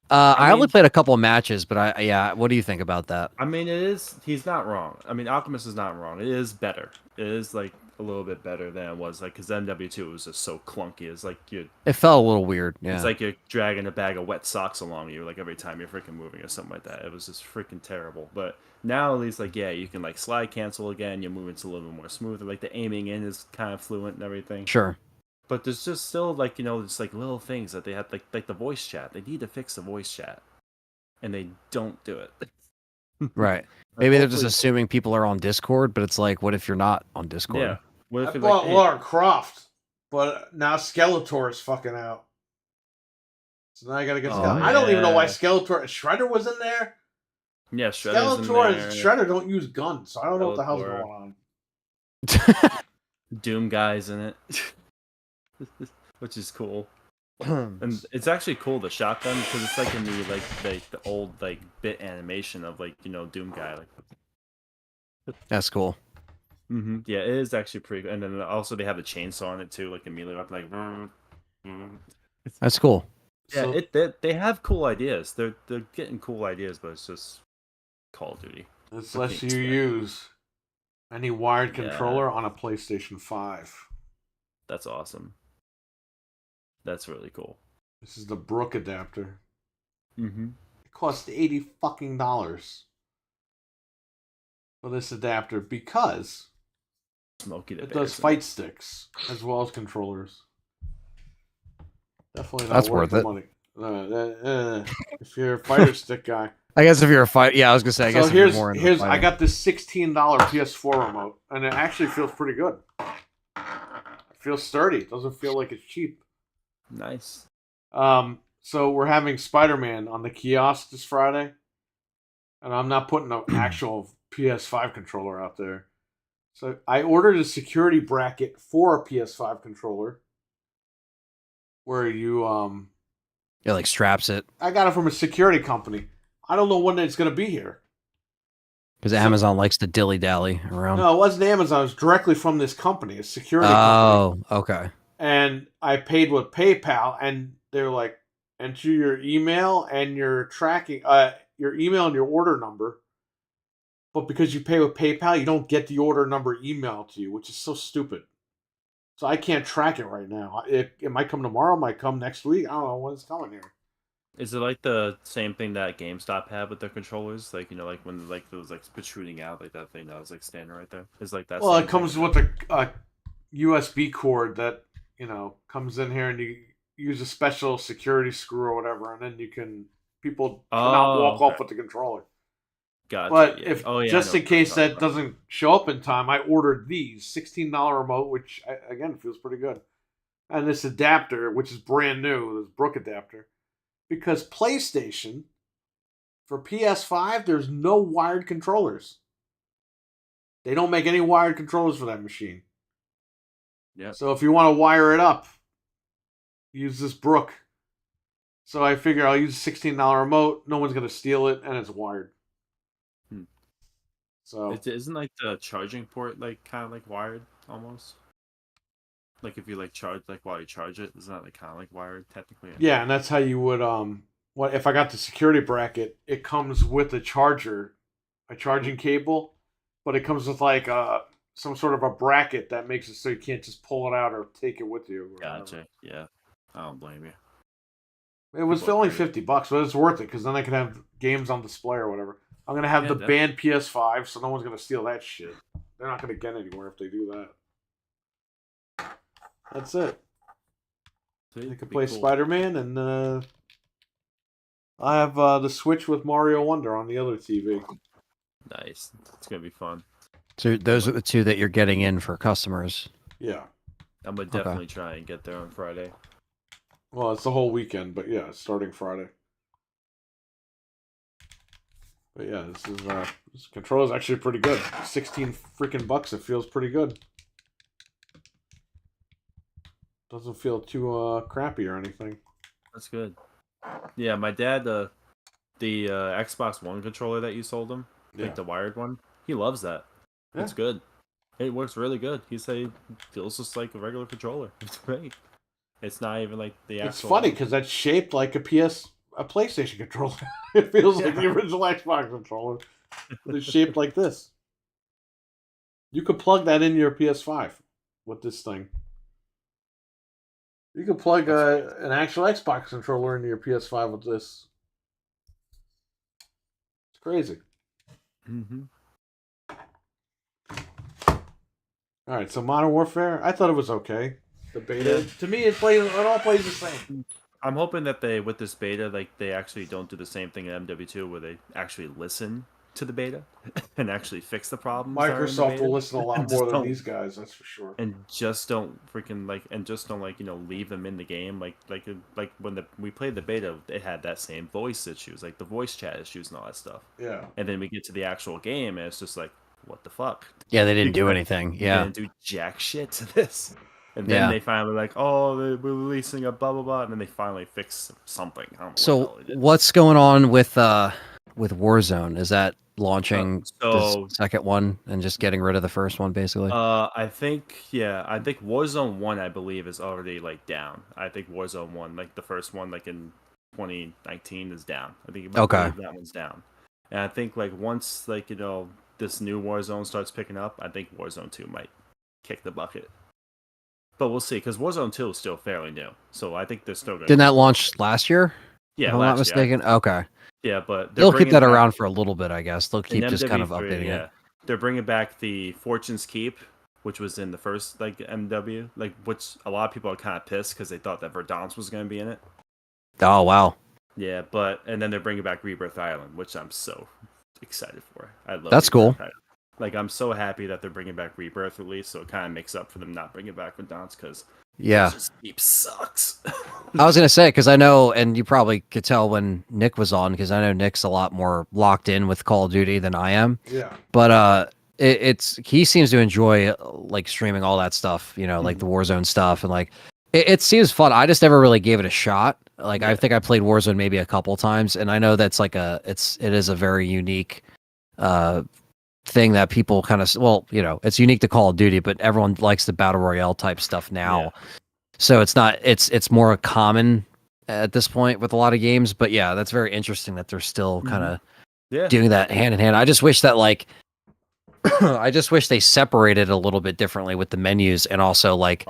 I only mean- played a couple of matches, but yeah, what do you think about that? I mean, it is. He's not wrong. I mean, Alchemist is not wrong. It is better. It is like a little bit better than it was. Like, because MW2 was just so clunky. It's like It felt a little weird. Yeah, it's like you're dragging a bag of wet socks along you, like every time you're freaking moving or something like that. It was just freaking terrible. But now at least, like, yeah, you can like slide cancel again. Your movement's a little bit more smooth. Like the aiming in is kind of fluent and everything. sure. But there's just still like just like little things that they have like the voice chat. They need to fix the voice chat, and they don't do it. Right. Maybe they're just hopefully- assuming people are on Discord, but it's like, what if you're not on Discord? Yeah. What I if you're bought like, hey, Lara Croft, but now Skeletor is fucking out. So now I gotta get Oh, Skeletor. I don't even know why yeah. Skeletor. Shredder was in there. yeah, Shredder's in Skeletor there. and Shredder don't use guns, so I don't know what the hell's Skeletor. going on. Doom guys in it, which is cool. And it's actually cool the shotgun because it's like in the old like bit animation of like Doom guy like. That's cool. Yeah, it is actually pretty good. And then also they have a chainsaw on it too, like a melee weapon, like. That's cool. Yeah, So they have cool ideas. They're getting cool ideas, but it's just Call of Duty. this I lets think you so. use any wired Yeah. controller on a PlayStation 5. That's awesome. That's really cool. This is the Brook adapter. Mm-hmm. It cost $80 fucking for this adapter because Smokey the it Bear's does in fight sticks as well as controllers. Definitely not That's worth worth the it. money. If you're a fighter stick guy. I guess if you're a fight, yeah, I was gonna say. I guess So if you're here's more into here's I fighting. got this $16 PS4 remote, and it actually feels pretty good. It feels sturdy. It doesn't feel like it's cheap. Nice. So we're having Spider-Man on the kiosk this Friday, and I'm not putting an actual PS5 controller out there. So I ordered a security bracket for a PS5 controller, where you It like straps it I got it from a security company. I don't know when it's going to be here. because Amazon likes to dilly dally around. No, it wasn't Amazon. It was directly from this company, a security company. Oh, okay. And I paid with PayPal, and they're like, enter your email and your tracking, your email and your order number. But because you pay with PayPal, you don't get the order number emailed to you, which is so stupid. So I can't track it right now. It might come tomorrow, it might come next week. I don't know when it's coming here. Is it like the same thing that GameStop had with their controllers? Like like when like it was like protruding out like that thing that was like standing right there. It's like that. Well, same it comes thing? with a USB cord that comes in here, and you use a special security screw or whatever, and then people cannot walk off with the controller. Gotcha. But yeah. if I know just in what you're case talking that about. doesn't show up in time, I ordered these $16 remote, which again feels pretty good, and this adapter, which is brand new, this Brook adapter, because PlayStation for PS5 there's no wired controllers. They don't make any wired controllers for that machine. Yeah. So if you want to wire it up, use this Brook. So I figure I'll use a $16 remote. No one's gonna steal it, and it's wired. So Isn't like the charging port like kind of like wired almost? Like if you like charge like while you charge it, isn't that like kind of like wired technically? yeah, and that's how you would what if I got the security bracket, it comes with a charger, a charging cable, but it comes with like some sort of a bracket that makes it so you can't just pull it out or take it with you. Or whatever. Gotcha. Yeah. I don't blame you. It was only $50, but it's worth it because then I can have games on display or whatever. I'm gonna have Yeah, the definitely. banned PS5, so no one's gonna steal that shit. They're not gonna get anywhere if they do that. That's it. See, I can be play cool. Spider-Man, and I have the Switch with Mario Wonder on the other TV. Nice. It's gonna be fun. So those are the two that you're getting in for customers. Yeah. I'm gonna definitely try and get there on Friday. Well, it's the whole weekend, but yeah, starting Friday. But yeah, this controller is actually pretty good. 16 freaking bucks. It feels pretty good. Doesn't feel too crappy or anything. That's good. Yeah, my dad, the Xbox One controller that you sold him, like the wired one, he loves that. Yeah. It's good. It works really good. He said it feels just like a regular controller. It's great. It's not even like the actual. It's funny because that's shaped like a PlayStation controller. It feels like the original Xbox controller. But it's shaped like this. You could plug that into your PS5 with this thing. You could plug an actual Xbox controller into your PS5 with this. It's crazy. Mm-hmm. All right, so Modern Warfare, I thought it was okay. The beta, to me, it all plays the same. I'm hoping that with this beta, like they actually don't do the same thing in MW2 where they actually listen to the beta and actually fix the problems. Microsoft will listen a lot more than these guys, that's for sure. And just don't freaking leave them in the game. Like when we played the beta, it had that same voice issues, like the voice chat issues and all that stuff. Yeah. And then we get to the actual game and it's just like, what the fuck? Yeah, they didn't do anything. Yeah. They didn't do jack shit to this. And then they finally like, oh, we're releasing a blah blah blah, and then they finally fix something. I don't know so what's going on with Warzone? Is that launching the second one and just getting rid of the first one, basically? I think Warzone 1, I believe, is already like down. I think Warzone 1, like the first one, like in 2019, is down. I think that one's down. And I think like once like this new Warzone starts picking up, I think Warzone 2 might kick the bucket. But we'll see, because Warzone 2 is still fairly new, so I think they're still going. Didn't that launch last year? Yeah, if I'm not mistaken. Year. Okay. Yeah, but they'll keep that around for a little bit, I guess. They'll keep just kind of updating it. They're bringing back the Fortune's Keep, which was in the first like MW, like which a lot of people are kind of pissed because they thought that Verdansk was going to be in it. Oh wow. Yeah, and then they're bringing back Rebirth Island, which I'm so excited for. I love. That's cool. Like I'm so happy that they're bringing back Rebirth at least, so it kind of makes up for them not bringing back Verdansk because. Yeah. Keep sucks. I was going to say, because I know, and you probably could tell when Nick was on, because I know Nick's a lot more locked in with Call of Duty than I am. Yeah. But he seems to enjoy like streaming all that stuff, like the Warzone stuff, and like it seems fun. I just never really gave it a shot. Like I think I played Warzone maybe a couple times, and I know that's like it is a very unique thing that people kind of it's unique to Call of Duty, but everyone likes the battle royale type stuff now. So it's more common at this point with a lot of games. But yeah, that's very interesting that they're still kind of doing that hand in hand. I just wish that they separated a little bit differently with the menus, and also like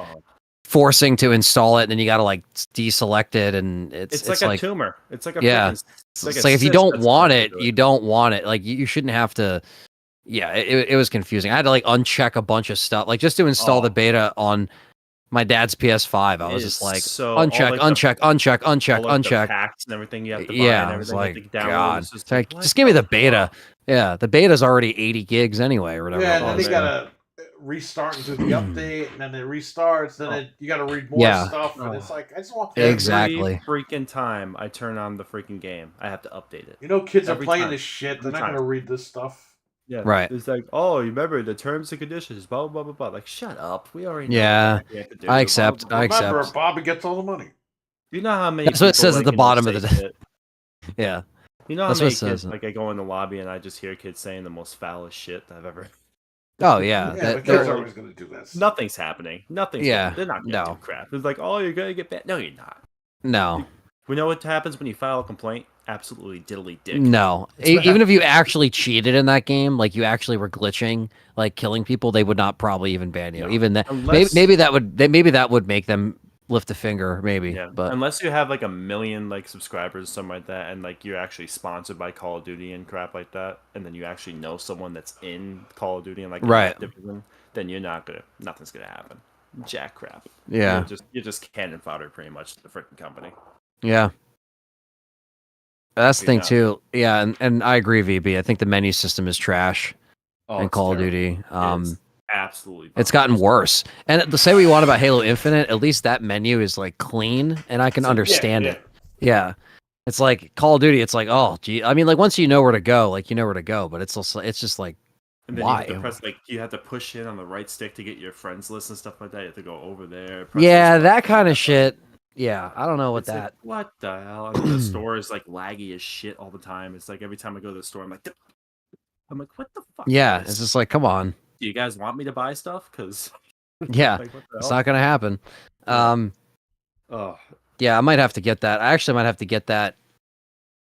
forcing to install it, and then you got to like deselect it, and it's like a tumor. It's like it's like if you don't want it, you don't want it. Like you shouldn't have to. Yeah, it was confusing. I had to like uncheck a bunch of stuff, like just to install the beta on my dad's PS5. I was just like, uncheck. The packs and everything you have to buy and everything. Like, God, just give me the beta. Yeah, the beta's already 80 gigs anyway, or whatever. Yeah, and then you gotta restart into the update, and then it restarts. Then you gotta read more stuff, and it's like I just want exactly every freaking time I turn on the freaking game, I have to update it. Kids are playing this shit. They're not gonna read this stuff. Yeah, right. It's like, you remember the terms and conditions, blah blah blah blah. Like, shut up. We already know. Yeah, I accept. Remember, Bobby gets all the money. You know how many? That's what it says at the bottom of the. Yeah. You know how many kids like I go in the lobby and I just hear kids saying the most foulest shit I've ever. Oh yeah, the kids are always gonna do this. Nothing's happening. Nothing's. Yeah, they're not gonna do crap. It's like, you're gonna get banned. No, you're not. No. We know what happens when you file a complaint. Absolutely diddly dick. No, even if you actually cheated in that game, like you actually were glitching, like killing people, they would not probably even ban you. No. Even that, maybe that would make them lift a finger, maybe. Yeah. But unless you have like 1 million like subscribers, something like that, and like you're actually sponsored by Call of Duty and crap like that, and then you actually know someone that's in Call of Duty and like division, then nothing's gonna happen. Jack crap. Yeah. You're just cannon fodder pretty much to the freaking company. Yeah. That's the thing too. Yeah, and I agree, VB. I think the menu system is trash in Call of Duty. Absolutely. It's gotten worse. And to say what you want about Halo Infinite, at least that menu is like clean and I can understand it. Yeah. It's like Call of Duty. It's like, oh, gee. I mean, like once you know where to go, like you know where to go. But it's also, it's just like, And then why? you have to press you have to push in on the right stick to get your friends list and stuff like that. You have to go over there. Press Yeah, this that button, kind of shit. Yeah, I don't know what It's like, that. what the hell? And then the store is like laggy as shit all the time. It's like every time I go to the store, I'm like, what the fuck? Yeah, is it's this? just like, come on. Do you guys want me to buy stuff? Because Yeah, like, what the it's hell? not gonna happen. Yeah. Oh, Yeah, I might have to get that. I actually might have to get that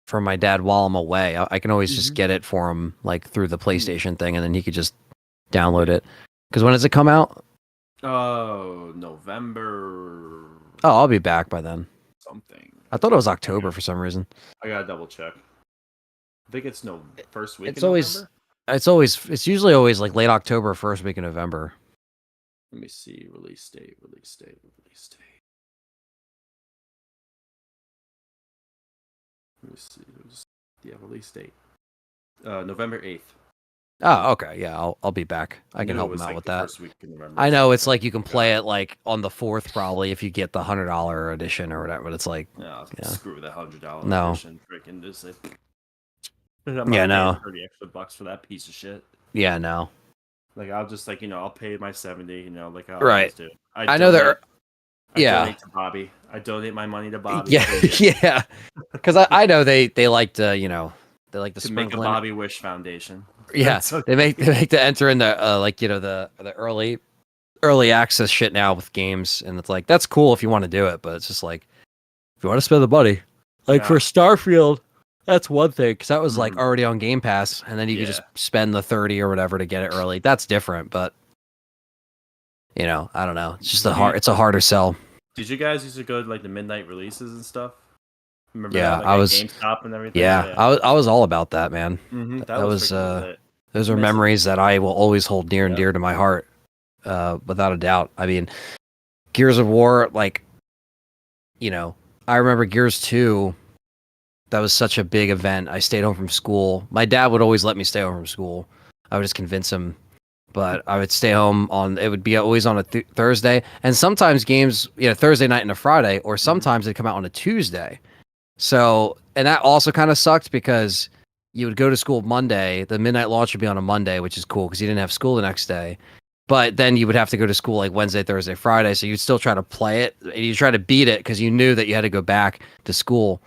from my dad while I'm away. I can always just get it for him, like through the PlayStation thing, and then he could just download it. Because when does it come out? oh, November Oh, I'll be back by then. something. I thought it was October for some reason. I gotta double check. I think it's first week. It's in always, November? it's usually always like late October, first week of November. Let me see. Release date. Release date. Release date. Let me see. Yeah, release date. November 8th. Oh, okay. Yeah, I'll be back. I knew can it help was, him out like, with the that. first week in November. I know it's like you can play it like on the 4th probably if you get the $100 edition or whatever. But it's like, No, yeah. screw the $100 No. edition. Freaking just like, I'm not Yeah, paying no. 30 extra bucks for that piece of shit. Yeah, no. Like I'll just like I'll pay my 70. Like I Right. always do. I know there. I Yeah. donate to Bobby. I donate my money to Bobby. Yeah, yeah. Because I know they like to they like to To make a sprinkle in. Bobby Wish Foundation. Yeah, So- they make to enter in the the early access shit now with games, and it's like that's cool if you want to do it, but it's just like if you want to spend the money, like Yeah. for Starfield, that's one thing because that was like Mhm. already on Game Pass, and then you could just spend the 30 or whatever to get it early. That's different, but I don't know. It's just it's a harder sell. Did you guys used to go to like the midnight releases and stuff? Remember Yeah, that, like, I at was- GameStop and everything. Yeah, I was all about that, man. That that was, freaking lit. Those are Miss it. memories that I will always hold near and Yep. dear to my heart, without a doubt. I mean, Gears of War, like, I remember Gears 2. That was such a big event. I stayed home from school. My dad would always let me stay home from school. I would just convince him, but I would stay home it would be always on a Thursday, and sometimes games, Thursday night and a Friday, or sometimes they'd come out on a Tuesday. So, and that also kind of sucked because you would go to school Monday. The midnight launch would be on a Monday, which is cool because you didn't have school the next day. But then you would have to go to school like Wednesday, Thursday, Friday. So you'd still try to play it. And you try to beat it because you knew that you had to go back to school.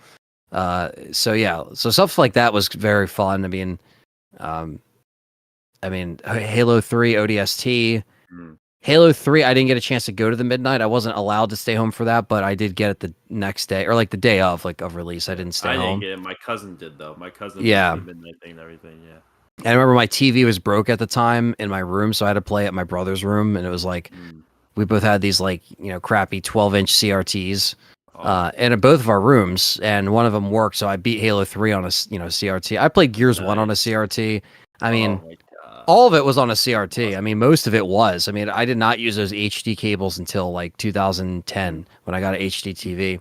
So yeah, so stuff like that was very fun. I mean, Halo 3 ODST. Mm. Halo 3, I didn't get a chance to go to the midnight. I wasn't allowed to stay home for that, but I did get it the next day or like the day of release. I didn't stay I home. didn't get it. My cousin did though. My cousin Yeah. did the midnight thing and everything. Yeah. And I remember my TV was broke at the time in my room, so I had to play at my brother's room, and it was like we both had these crappy 12-inch CRTs, and in both of our rooms, and one of them worked, so I beat Halo 3 on a CRT. I played Gears 1 on a CRT. I mean, all of it was on a CRT. I mean, most of it was. I mean, I did not use those HD cables until like 2010 when I got an HD TV.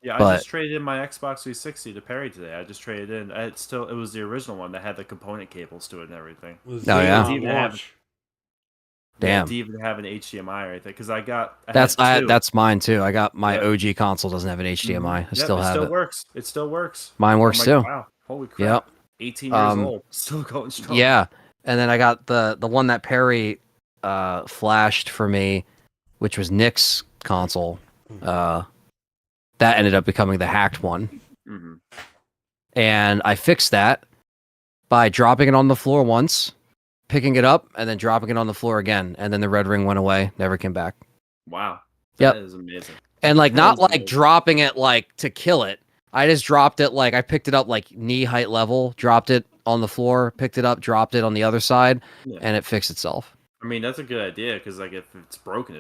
Yeah, but- I just traded in my Xbox 360 to Perry today. I just traded in. It was the original one that had the component cables to it and everything. yeah? Yeah, Damn. to even have an HDMI or anything, because I That's had two. that's mine too. I got my Yep. OG console doesn't have an HDMI. I Yep, still have still it. works. It still works. Mine works I'm too. like, wow, holy crap! Yep. 18 years old, still going strong. Yeah, and then I got the one that Perry flashed for me, which was Nick's console. That ended up becoming the hacked one, Mm-hmm. and I fixed that by dropping it on the floor once, picking it up, and then dropping it on the floor again, and then the red ring went away, never came back. Wow. Yep. That is amazing. And like not That is like amazing. dropping it like to kill it. I just dropped it like I picked it up like knee height level, dropped it on the floor, picked it up, dropped it on the other side, Yeah. and it fixed itself. I mean, that's a good idea because like if it's broken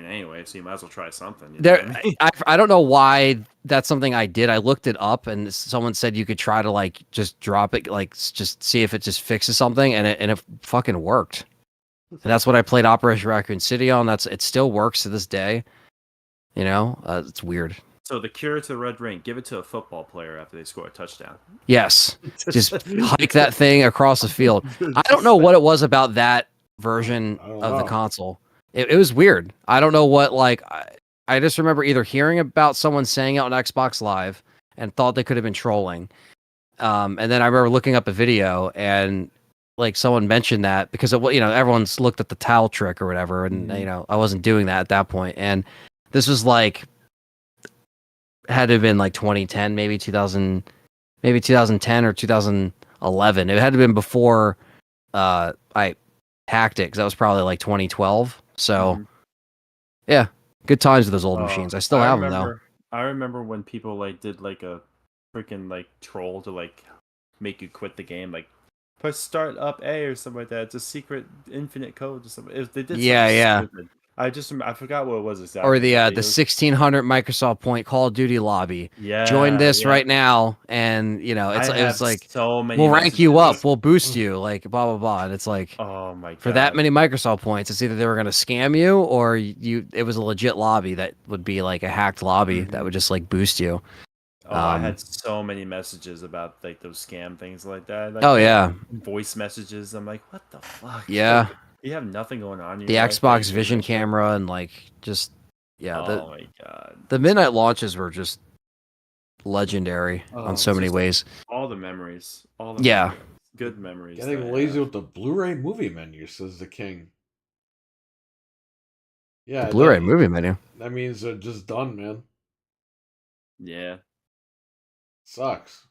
anyway. So you might as well try something. You know There, what I mean? I don't know why that's something I did. I looked it up, and someone said you could try to like just drop it, like just see if it just fixes something, and it fucking worked. And that's what I played Operation Raccoon City on. It still works to this day. It's weird. So the cure to the red ring: give it to a football player after they score a touchdown. Yes, just hike that thing across the field. I don't know what it was about that version I don't of the know. console. It was weird. I don't know what I just remember either hearing about someone saying it on Xbox Live, and thought they could have been trolling. And then I remember looking up a video and like someone mentioned that because of what, everyone's looked at the towel trick or whatever. And, I wasn't doing that at that point. And this was like, had to have been like 2010, maybe 2010 or 2011. It had to have been before I hacked it because that was probably like 2012. So yeah, good times with those old machines. I still have them though. I remember when people like did like a freaking like troll to like make you quit the game, like press start up A or something like that. It's a secret infinite code or something. They did something stupid. I forgot what it was exactly. Or the 1600 Microsoft Point Call of Duty lobby. Yeah. Join this right now, and it was like so many. We'll rank you up. We'll boost you. Like blah blah blah. And it's like, oh my god, for that many Microsoft points, it's either they were going to scam you or it was a legit lobby that would be like a hacked lobby that would just like boost you. Oh, I had so many messages about like those scam things like that. Like, oh yeah, voice messages. I'm like, what the fuck? Yeah. You have nothing going on. The Xbox Vision camera and like just oh my god, the midnight launches were just legendary on so many ways. All the memories. Yeah. Good memories. Getting lazy with the Blu-ray movie menu, says the king. Yeah, the Blu-ray movie menu. That means they're just done, man. Yeah. Sucks.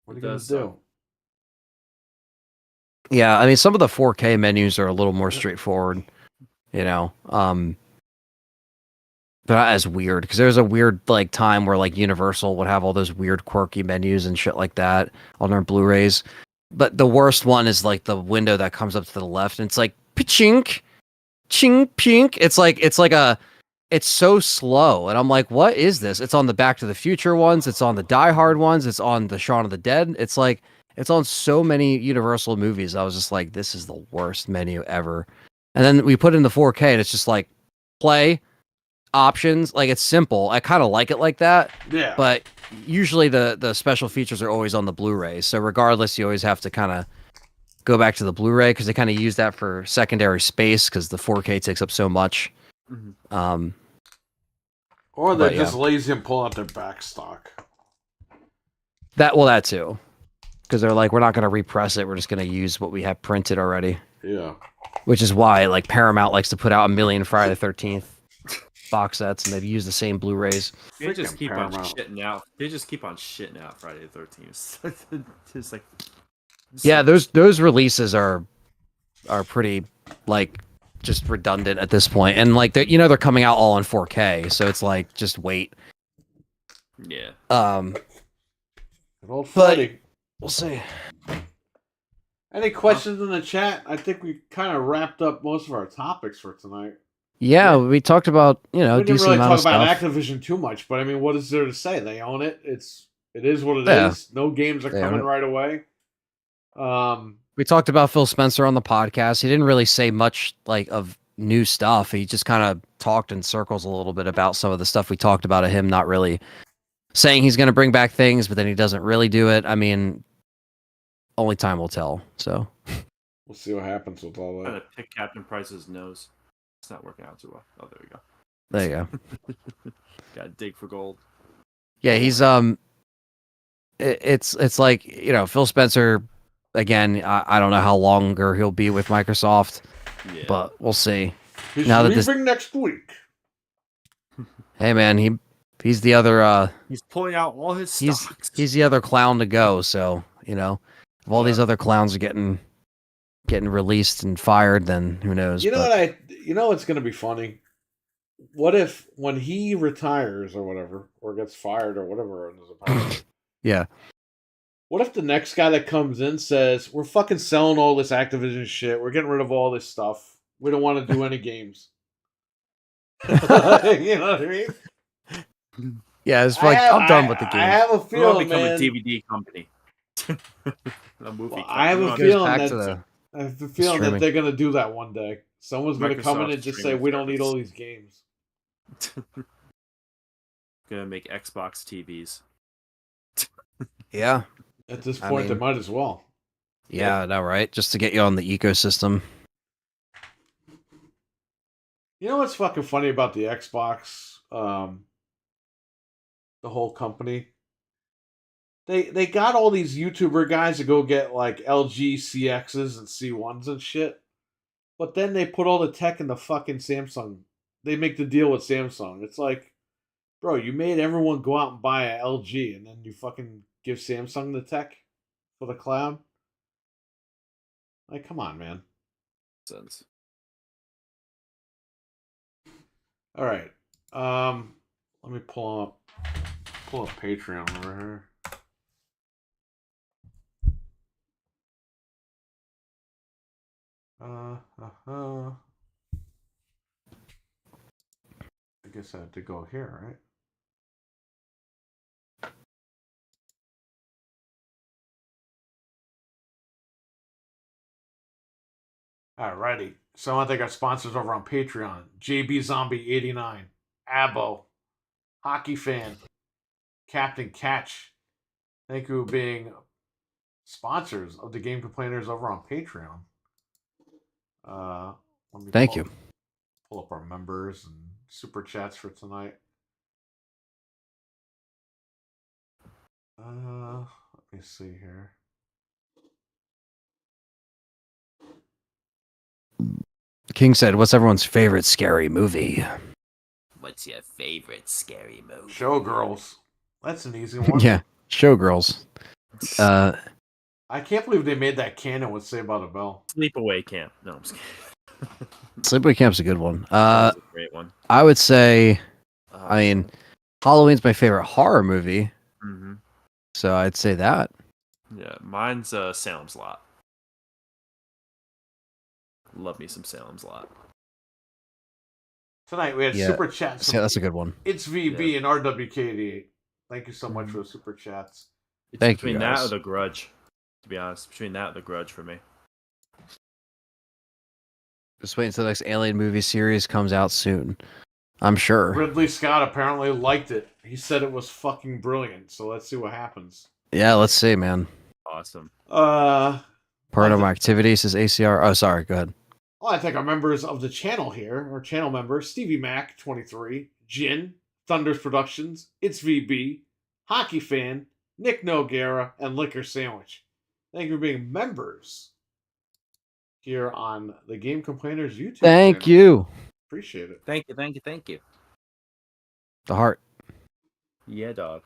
What are you gonna do? Yeah, I mean, some of the 4K menus are a little more straightforward, but not as weird because there's a weird like time where like Universal would have all those weird quirky menus and shit like that on their Blu-rays. But the worst one is like the window that comes up to the left and it's like chink, ching, pink. It's so slow, and I'm like, what is this? It's on the Back to the Future ones, it's on the Die Hard ones, it's on the Shaun of the Dead. It's like. It's on so many Universal movies. I was just like, this is the worst menu ever. And then we put in the 4K and it's just like play, options. Like it's simple. I kind of like it like that. Yeah. But usually the special features are always on the Blu-ray. So regardless, you always have to kind of go back to the Blu-ray because they kind of use that for secondary space because the 4K takes up so much. Or they're just lazy and pull out their back stock. That too. Because they're like, we're not going to repress it. We're just going to use what we have printed already. Yeah. Which is why, like, Paramount likes to put out 1 million Friday the 13th box sets, and they've used the same Blu-rays. They just keep on shitting out. They just keep on shitting out Friday the 13th. It's like, yeah, those releases are pretty like just redundant at this point, and like they're coming out all in 4K, so it's like just wait. Yeah. Old Freddy. We'll see. Any questions in the chat? I think we kind of wrapped up most of our topics for tonight. Yeah, we talked about we didn't really talk about stuff. Activision too much, but I mean, what is there to say? They own it. It is what it is. No games are coming right away. We talked about Phil Spencer on the podcast. He didn't really say much like of new stuff. He just kind of talked in circles a little bit about some of the stuff we talked about of him not really saying he's going to bring back things, but then he doesn't really do it. I mean, only time will tell. So we'll see what happens with all that. I'm gonna pick Captain Price's nose. It's not working out too well. Oh, there we go. There you go. Got to dig for gold. Yeah, he's it's like Phil Spencer again. I don't know how longer he'll be with Microsoft, but we'll see. He's leaving next week. Hey man, he's the other. He's pulling out all his stocks. He's the other clown to go. So if all these other clowns are getting released and fired, then who knows? You know what's going to be funny? What if when he retires or whatever, or gets fired or whatever, yeah. What if the next guy that comes in says, "We're fucking selling all this Activision shit. We're getting rid of all this stuff. We don't want to do any games." You know what I mean? Yeah, it's like I'm done with the game. I have a feeling, become man. a DVD company. A movie. Well, I have a feeling that they're gonna do that one day. Someone's gonna come in and just say, "We don't need all these games." Gonna make Xbox TVs. Yeah. At this point, they might as well. Yeah, I know, right? Just to get you on the ecosystem. You know what's fucking funny about the Xbox? The whole company They got all these YouTuber guys to go get like LG CXs and C1s and shit. But then they put all the tech in the fucking Samsung. They make the deal with Samsung. It's like, bro, you made everyone go out and buy a LG and then you fucking give Samsung the tech for the cloud? Like, come on, man. Sense. All right. Let me pull up Patreon over here. I guess I have to go here, right? Alrighty. So I think our sponsors over on Patreon. JB Zombie 89, Abo, Hockey Fan, Captain Catch. Thank you for being sponsors of the Game Complainers over on Patreon. Let me Thank you. Pull up our members and super chats for tonight. Let me see here. King said, "What's everyone's favorite scary movie?" What's your favorite scary movie? Showgirls. That's an easy one. Yeah, Showgirls. I can't believe they made that canon with Saved by the Bell. Sleepaway Camp. No, I'm just kidding. Sleepaway Camp's a good one. That was a great one. I would say, I mean, Halloween's my favorite horror movie. Mm-hmm. So I'd say that. Yeah, mine's Salem's Lot. Love me some Salem's Lot. Tonight we had super chats. Yeah, that's a good one. It's VB and RWK88. Thank you so much for the super chats. It's Thank between you, that guys. or The Grudge, to be honest. Between that or The Grudge for me. Just wait until the next Alien movie series comes out soon. I'm sure. Ridley Scott apparently liked it. He said it was fucking brilliant. So let's see what happens. Yeah, let's see, man. Awesome. Part of my activities is ACR. Oh, sorry. Go ahead. Well, I think our members of the channel here, our channel members, Stevie Mac, 23, Jin, Thunders Productions, It's VB, Hockey Fan, Nick Noguera, and Liquor Sandwich. Thank you for being members here on the Game Complainers YouTube Thank channel. you. Appreciate it. Thank you. The heart. Yeah, dog.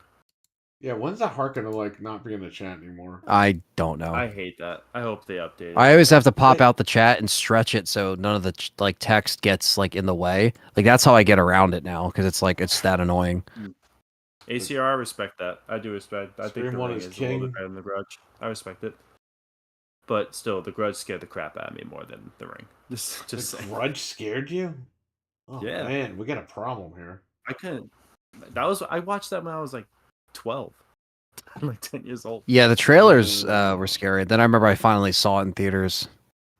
Yeah, when's that heart gonna like not be in the chat anymore? I don't know. I hate that. I hope they update it. I always have to pop out the chat and stretch it so none of the text gets like in the way. Like that's how I get around it now because it's that annoying. ACR, I respect that. I do respect. I think Stream the one Ring is is a little king. bit better than the Grudge. I respect it. But still, the Grudge scared the crap out of me more than the Ring. Just The saying. Grudge scared you? Oh Yeah. man, we got a problem here. I couldn't. I watched that when I was like 12. I'm like 10 years old. Yeah, the trailers were scary. Then I remember I finally saw it in theaters.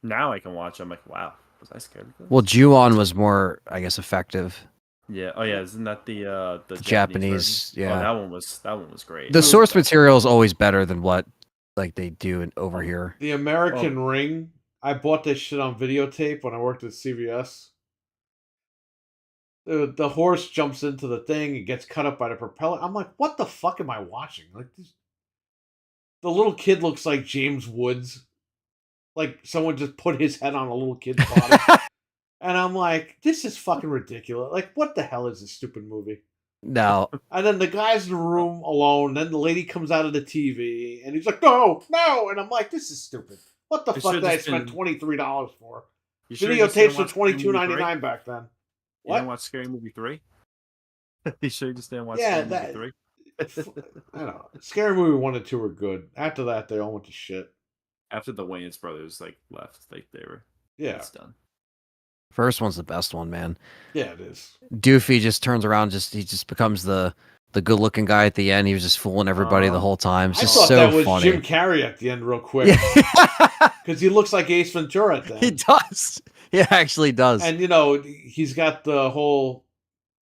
Now I can watch. I'm like, wow, was I scared of this? Well, Ju-on was more, I guess, effective. Yeah. Oh yeah. Isn't that the Japanese? version? Yeah. Oh, that one was great. The source material is always better than what like they do over here. The American Ring. I bought this shit on videotape when I worked at CVS. The horse jumps into the thing and gets cut up by the propeller. I'm like, what the fuck am I watching? Like this, the little kid looks like James Woods. Like someone just put his head on a little kid's body. And I'm like, this is fucking ridiculous. Like, what the hell is this stupid movie? No. And then the guy's in the room alone. Then the lady comes out of the TV, and he's like, "No, no!" And I'm like, "This is stupid. What the fuck did I spend $23 for? Videotapes were $22.99 back then." You didn't watch Scary Movie 3? You sure you just didn't watch Yeah, Scary Movie 3? I don't know. Scary Movie 1 and 2 were good. After that, they all went to shit. After the Wayans brothers like left, they were it's done. First one's the best one, man. Yeah, it is. Doofy just turns around, he just becomes the good-looking guy at the end. He was just fooling everybody the whole time. It's I just thought so that was funny. Jim Carrey at the end, real quick, because he looks like Ace Ventura at the end. He does. He actually does. And you know, he's got the whole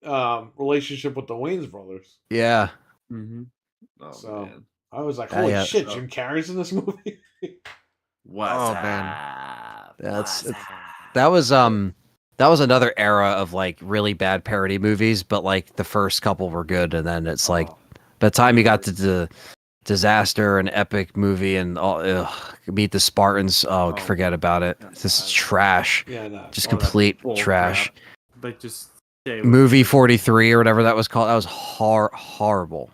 relationship with the Wayans brothers. Yeah. Mm-hmm. Oh, so man. I was like, holy Yeah. shit, Jim Carrey's in this movie. Man. That was another era of like really bad parody movies, but like the first couple were good, and then it's like by the time you got to disaster, an epic movie, and all. Meet the Spartans. Oh, forget about it. This is trash. Yeah, no, Just all that complete bull trash. crap. Like just stay with Movie the- 43 or whatever that was called. That was horrible.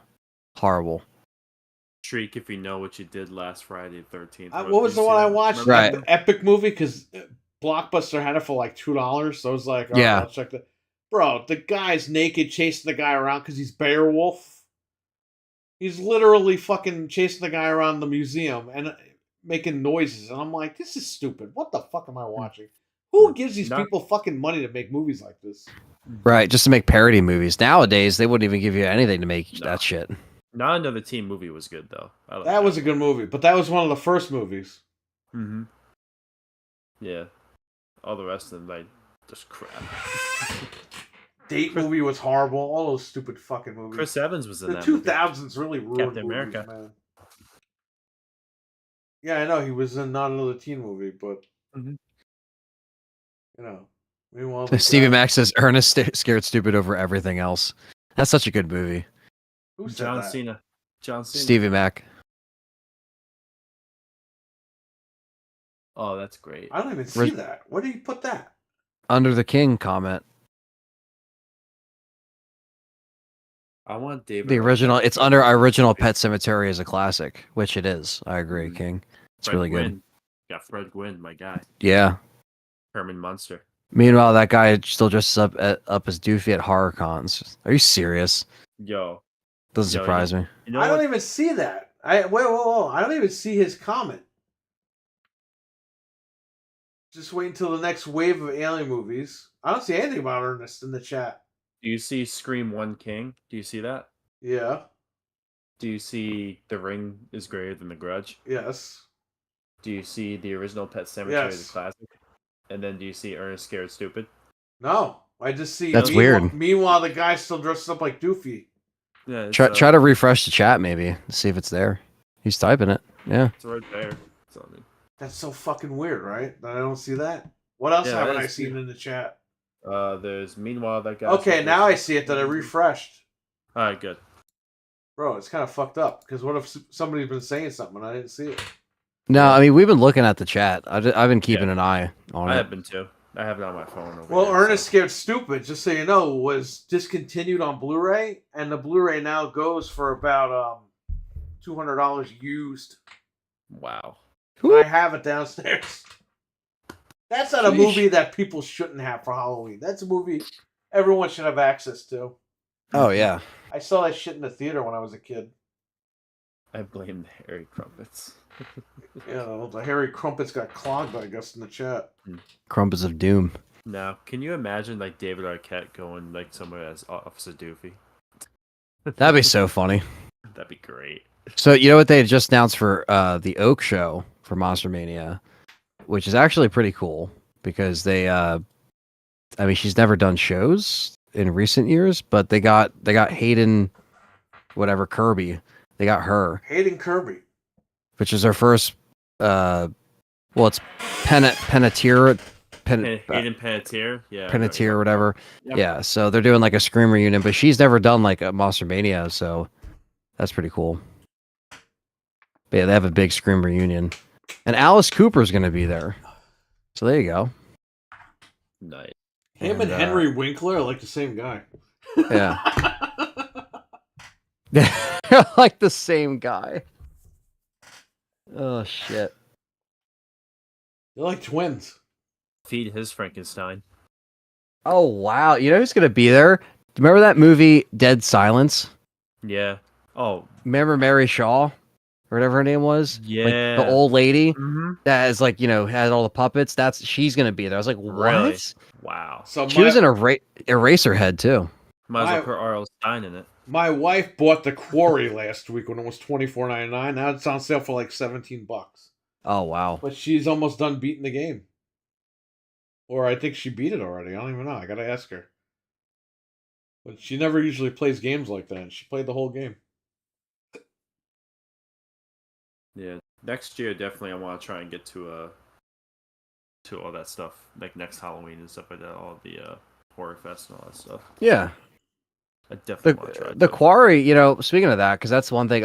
Streak if you know what you did last Friday the 13th. what was the one I watched? Remember Right. The epic movie, because Blockbuster had it for like $2. So I was like, all Yeah. right, I'll check that. Bro, the guy's naked chasing the guy around because he's Beowulf. He's literally fucking chasing the guy around the museum and making noises. And I'm like, this is stupid. What the fuck am I watching? Who gives these people fucking money to make movies like this? Right, just to make parody movies. Nowadays, they wouldn't even give you anything to make that shit. Not Another Teen movie was good though. I like That was a good movie, but that was one of the first movies. Mm-hmm. Yeah. All the rest of them, like, just crap. Date movie was horrible. All those stupid fucking movies. Chris Evans was in The that movie. 2000s really ruined Captain movies, America. man. Yeah, I know he was in Not Another Teen movie, but Mhm. you know, meanwhile, Stevie Mac says Ernest scared stupid over everything else. That's such a good movie. Who said John that? Cena. Stevie Mac. Oh, that's great. I don't even see that. Where did he put that? Under the King comment. I want David. The original. It's under original Pet Cemetery as a classic, which it is. I agree, Mhm. King. It's Fred really Gwynn. good. Got Fred Gwynn, my guy. Yeah. Herman Munster. Meanwhile, that guy still dresses up as Doofy at horror cons. Are you serious? Yo. Doesn't Yo, surprise me. You know I what? don't even see that. Whoa. I don't even see his comment. Just wait until the next wave of alien movies. I don't see anything about Ernest in the chat. Do you see Scream 1 King? Do you see that? Yeah. Do you see The Ring is Greater Than The Grudge? Yes. Do you see the original Pet Cemetery as Yes. a classic? And then do you see Ernest Scared Stupid? No. I just see. That's weird. Meanwhile, the guy still dresses up like Doofy. Yeah, it's, Try to refresh the chat, maybe. See if it's there. He's typing it. Yeah. it's right there. So, I mean, That's so fucking weird, right? That I don't see that. What else Yeah, haven't that I is seen weird. in the chat? there's Meanwhile that guy. Okay, now I see it that I refreshed. All right, good. Bro, it's kind of fucked up. Because what if somebody's been saying something and I didn't see it? No, I mean we've been looking at the chat. I've been keeping an eye on I it. have been too. I have it on my phone. Over Well, here, Ernest so- Scared Stupid, just so you know, was discontinued on Blu-ray, and the Blu-ray now goes for about $200 used. Wow. I have it downstairs. That's not a Sheesh. movie that people shouldn't have for Halloween. That's a movie everyone should have access to. Oh yeah. I saw that shit in the theater when I was a kid. I blame the Harry Crumpets. You know, the Harry Crumpets got clogged, I guess, in the chat. Crumpets of Doom. Now, can you imagine like David Arquette going like somewhere as Officer Doofy? That'd be so funny. That'd be great. So you know what they just announced for the Oak show for Monster Mania, which is actually pretty cool because they I mean she's never done shows in recent years, but they got Hayden whatever Kirby. They got her, Hayden Kirby. which is her first well it's Panettiere Hayden Panettiere, yeah. Panettiere or whatever. Yep. Yeah, so they're doing like a Scream reunion, but she's never done like a Monster Mania, so that's pretty cool. But yeah, they have a big Scream reunion. And Alice Cooper's going to be there. So there you go. Nice. Him and Henry Winkler are like the same guy. Yeah. They're like the same guy. Oh, shit. They're like twins. Feed his Frankenstein. Oh, wow. You know who's going to be there? Remember that movie, Dead Silence? Yeah. Oh, Remember Mary Shaw? Or whatever her name was? yeah. Like, the old lady Mm-hmm. that is like, had all the puppets. She's going to be there. I was like, what? Really? Wow. So She was in Eraserhead, too. Might as well My- put R.L. Stein in it. My wife bought The Quarry last week when it was $24.99. Now it's on sale for like $17. Oh, wow. But she's almost done beating the game. Or I think she beat it already. I don't even know. I gotta ask her. But she never usually plays games like that. She played the whole game. Yeah. Next year, definitely, I want to try and get to all that stuff, like next Halloween and stuff like that, all the horror fest and all that stuff. Yeah. I definitely want to try The it. Quarry, you know, speaking of that, because that's one thing.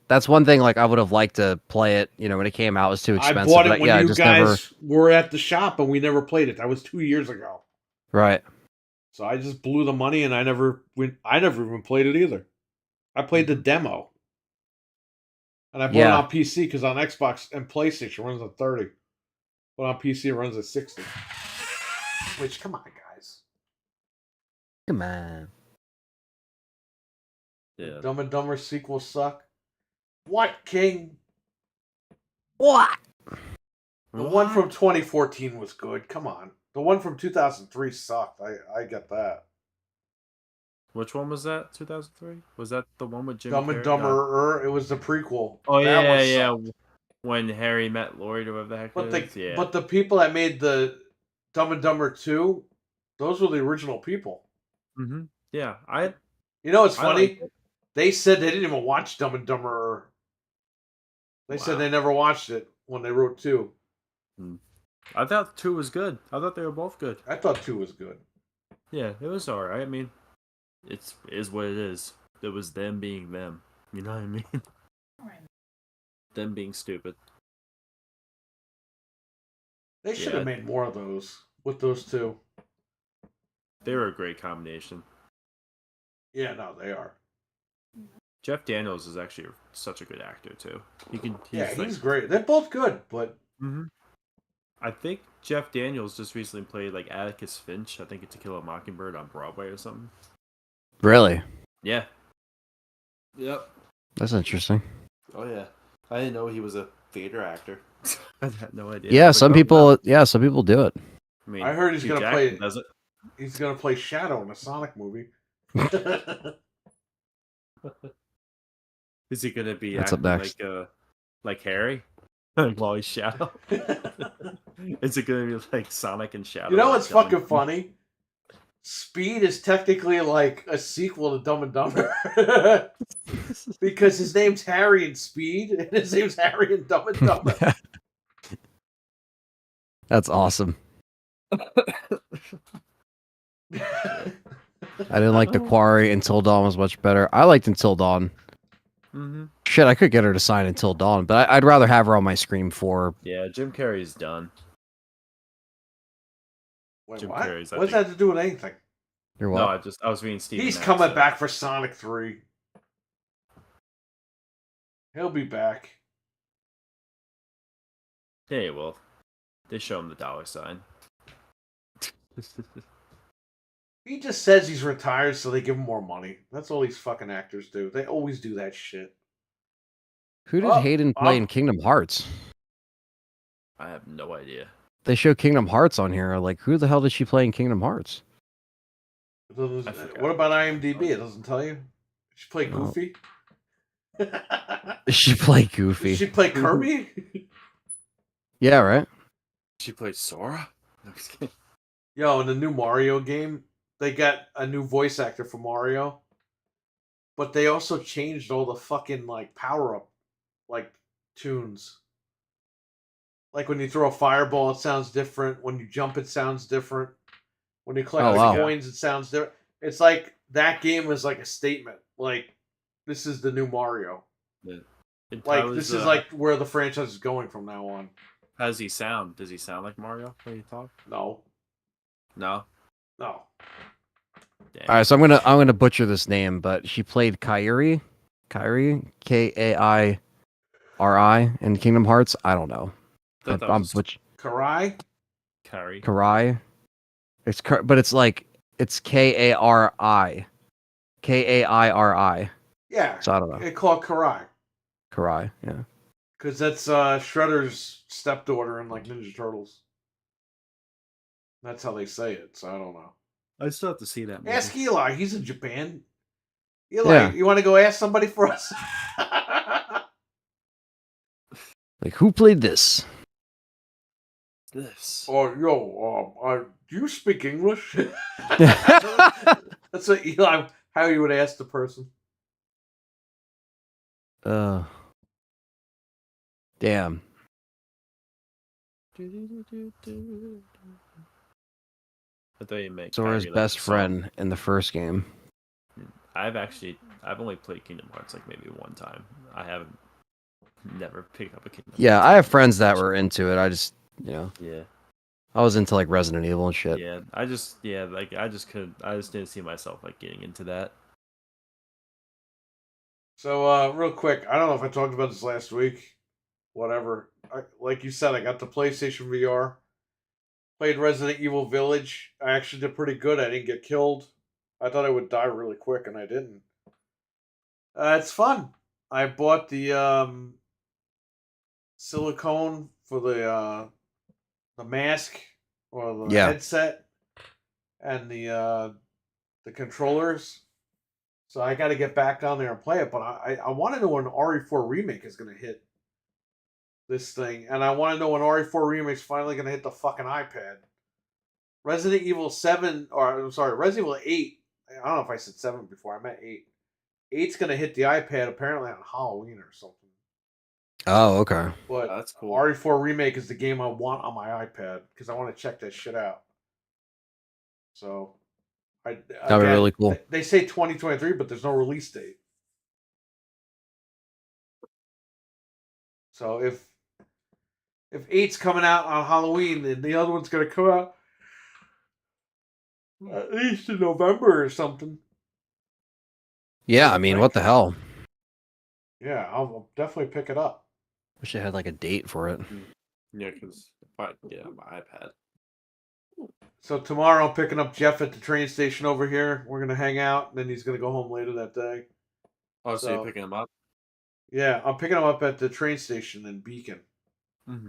That's one thing. Like, I would have liked to play it. You know, when it came out, it was too I expensive. bought it But when yeah, I you just never. guys were at the shop and we never played it. That was 2 years ago. Right. So I just blew the money and I never even played it either. I played the demo. And I bought it Yeah. on PC because on Xbox and PlayStation it runs at 30. But on PC it runs at 60. Which, come on, guys. Come on. Yeah. Dumb and Dumber sequels suck. What, King? What? The one from 2014 was good. Come on. The one from 2003 sucked. I get that. Which one was that? 2003? Was that the one with Jim Dumb and Carrey? Dumber. It was the prequel. Oh That one yeah. sucked. When Harry met Lloyd or whatever the heck it is. Yeah. But the people that made the Dumb and Dumber 2, those were the original people. Mm-hmm. Yeah. You know what's I funny? liked it. They said they didn't even watch Dumb and Dumber. They said Wow. they never watched it when they wrote 2. I thought 2 was good. I thought they were both good. I thought 2 was good. Yeah, it was alright. I mean, it is what it is. It was them being them. You know what I mean? Them being stupid. They should Yeah. have made more of those with those 2. They were a great combination. Yeah, no, they are. Jeff Daniels is actually such a good actor too. He's great. They're both good, but Mm-hmm. I think Jeff Daniels just recently played like Atticus Finch. I think it's To Kill a Mockingbird on Broadway or something. Really? Yeah. Yep. That's interesting. Oh yeah. I didn't know he was a theater actor. I had no idea. Yeah, Like, some people. Yeah, some people do it. I mean, I heard he's Hugh gonna Jackman play. Does it? He's gonna play Shadow in a Sonic movie. Is he gonna be What's up acting next? like Harry? While he's Shadow? Is it gonna be like Sonic and Shadow? You know what's killing fucking funny? Speed is technically like a sequel to Dumb and Dumber because his name's Harry in Speed and his name's Harry in Dumb and Dumber. That's awesome. I didn't like The Quarry. Until Dawn was much better. I liked Until Dawn. Mm-hmm. Shit, I could get her to sign Until Dawn, but I'd rather have her on my Scream 4. Yeah, Jim Carrey's done. Wait, Jim what? Carrey's, I What's think- that to do with anything? You're No, what? I was reading Steven. He's Knight, coming so- back for Sonic 3. He'll be back. Yeah, well, they show him the dollar sign. He just says he's retired so they give him more money. That's all these fucking actors do. They always do that shit. Who did Oh, Hayden play in Kingdom Hearts? I have no idea. They show Kingdom Hearts on here. Like, who the hell did she play in Kingdom Hearts? It doesn't- I forgot. What about IMDb? It doesn't tell you. She played No. Goofy. She played Goofy. She played Kirby. Yeah, right? She played Sora. No, I'm just kidding. Yo, in the new Mario game, they got a new voice actor for Mario, but they also changed all the fucking like power up like tunes. Like when you throw a fireball, it sounds different. When you jump, it sounds different. When you collect Oh, the wow. coins, it sounds different. It's like that game is like a statement. Like this is the new Mario. And Like Tyler's, this is like where the franchise is going from now on. How does he sound? Does he sound like Mario when you talk? No, No. no. Damn. All right, so I'm gonna butcher this name, but she played Kairi, Kairi in Kingdom Hearts. I don't know. Thought that I'm was Karai. Carrie. Karai. But it's like it's Kari, Kairi. Yeah, So I don't know. they call it Karai Karai. Yeah. because that's Shredder's stepdaughter in like Ninja Turtles. That's how they say it. So I don't know. I still have to see that movie. Ask Eli. He's in Japan. Eli, Yeah. you want to go ask somebody for us? Like, who played this? This. Oh, yo, do you speak English? That's what Eli, how you would ask the person. Damn. I thought you meant Sora's Kyrie, like best the song. friend in the first game. I've only played Kingdom Hearts like maybe one time. I haven't never picked up a Kingdom Yeah, Hearts I have game. friends that were into it. I just, Yeah. I was into like Resident Evil and shit. Yeah. I just didn't see myself like getting into that. So, real quick, I don't know if I talked about this last week. Whatever. Like you said, I got the PlayStation VR. Played Resident Evil Village. I actually did pretty good. I didn't get killed. I thought I would die really quick, and I didn't. It's fun. I bought the silicone for the mask or the Yeah. headset and the controllers. So I got to get back on there and play it. But I want to know when RE4 Remake is going to hit this thing, and I want to know when RE4 Remake is finally going to hit the fucking iPad. Resident Evil 7, or I'm sorry, Resident Evil 8. I don't know if I said 7 before. I meant 8. 8's going to hit the iPad apparently on Halloween or something. Oh, okay. But That's cool. RE4 Remake is the game I want on my iPad because I want to check that shit out. So, That'd be really cool. They say 2023, but there's no release date. So if 8's coming out on Halloween, then the other one's gonna come out at least in November or something. Yeah, I mean, what the hell? Yeah, I'll definitely pick it up. Wish I had like a date for it. Yeah, because if I get it on my iPad. So tomorrow I'm picking up Jeff at the train station over here. We're gonna hang out, and then he's gonna go home later that day. Oh, so you're picking them up? Yeah, I'm picking him up at the train station in Beacon. Mm-hmm.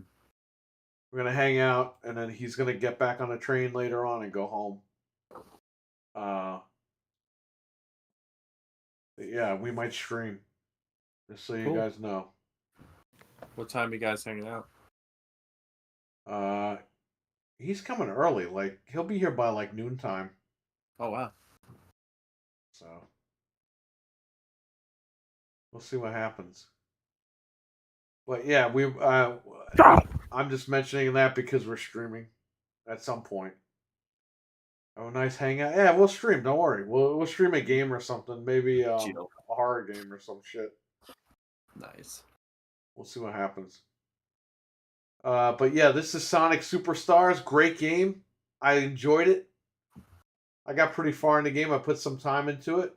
We're gonna hang out, and then he's gonna get back on the train later on and go home. Yeah, we might stream. Just so you Cool. guys know. What time are you guys hanging out? He's coming early. Like he'll be here by like noontime. Oh wow. So we'll see what happens. But yeah, I'm just mentioning that because we're streaming at some point. Oh, nice hangout. Yeah, we'll stream. Don't worry. We'll stream a game or something. Maybe a horror game or some shit. Nice. We'll see what happens. But yeah, this is Sonic Superstars. Great game. I enjoyed it. I got pretty far in the game. I put some time into it.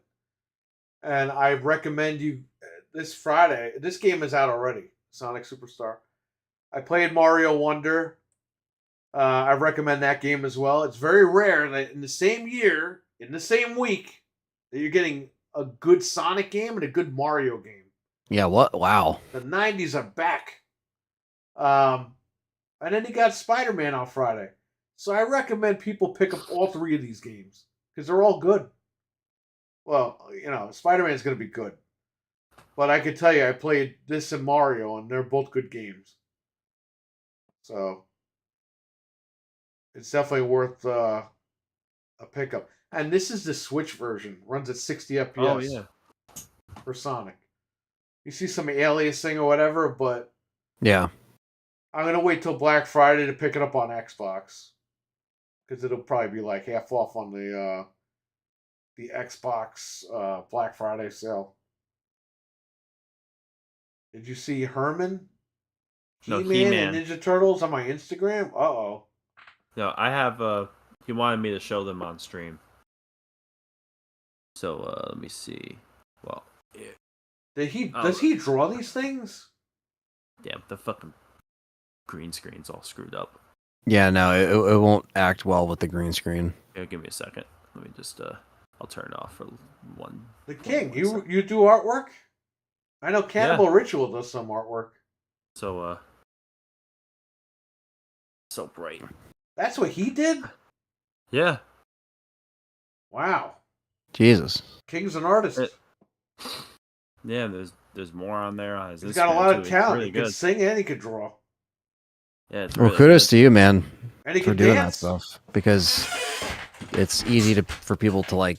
And I recommend you this Friday. This game is out already. Sonic Superstar. I played Mario Wonder. I recommend that game as well. It's very rare that in the same year, in the same week, that you're getting a good Sonic game and a good Mario game. Yeah, what? Wow. The 90s are back. And then you got Spider-Man on Friday. So I recommend people pick up all three of these games because they're all good. Well, Spider-Man's going to be good. But I can tell you, I played this and Mario, and they're both good games. So it's definitely worth a pickup. And this is the Switch version. Runs at 60 FPS. Oh, yeah. For Sonic. You see some aliasing or whatever, but Yeah. I'm going to wait till Black Friday to pick it up on Xbox. Because it'll probably be like half off on the Xbox Black Friday sale. Did you see Herman? No, He-Man and Ninja Turtles on my Instagram? Uh-oh. No, I have. He wanted me to show them on stream. So let me see. Well, Does he draw these things? Damn, the fucking green screen's all screwed up. Yeah, no, it won't act well with the green screen. Yeah, give me a second. Let me just I'll turn it off for one. The King, you do artwork? I know Cannibal Ritual does some artwork. So so bright. That's what he did? Yeah. Wow. Jesus. King's an artist. Yeah, there's more on there. He's got a lot of talent. He can sing and he can draw. Yeah, it's well, kudos to you, man, and he for can doing dance. that stuff, because it's easy for people to like,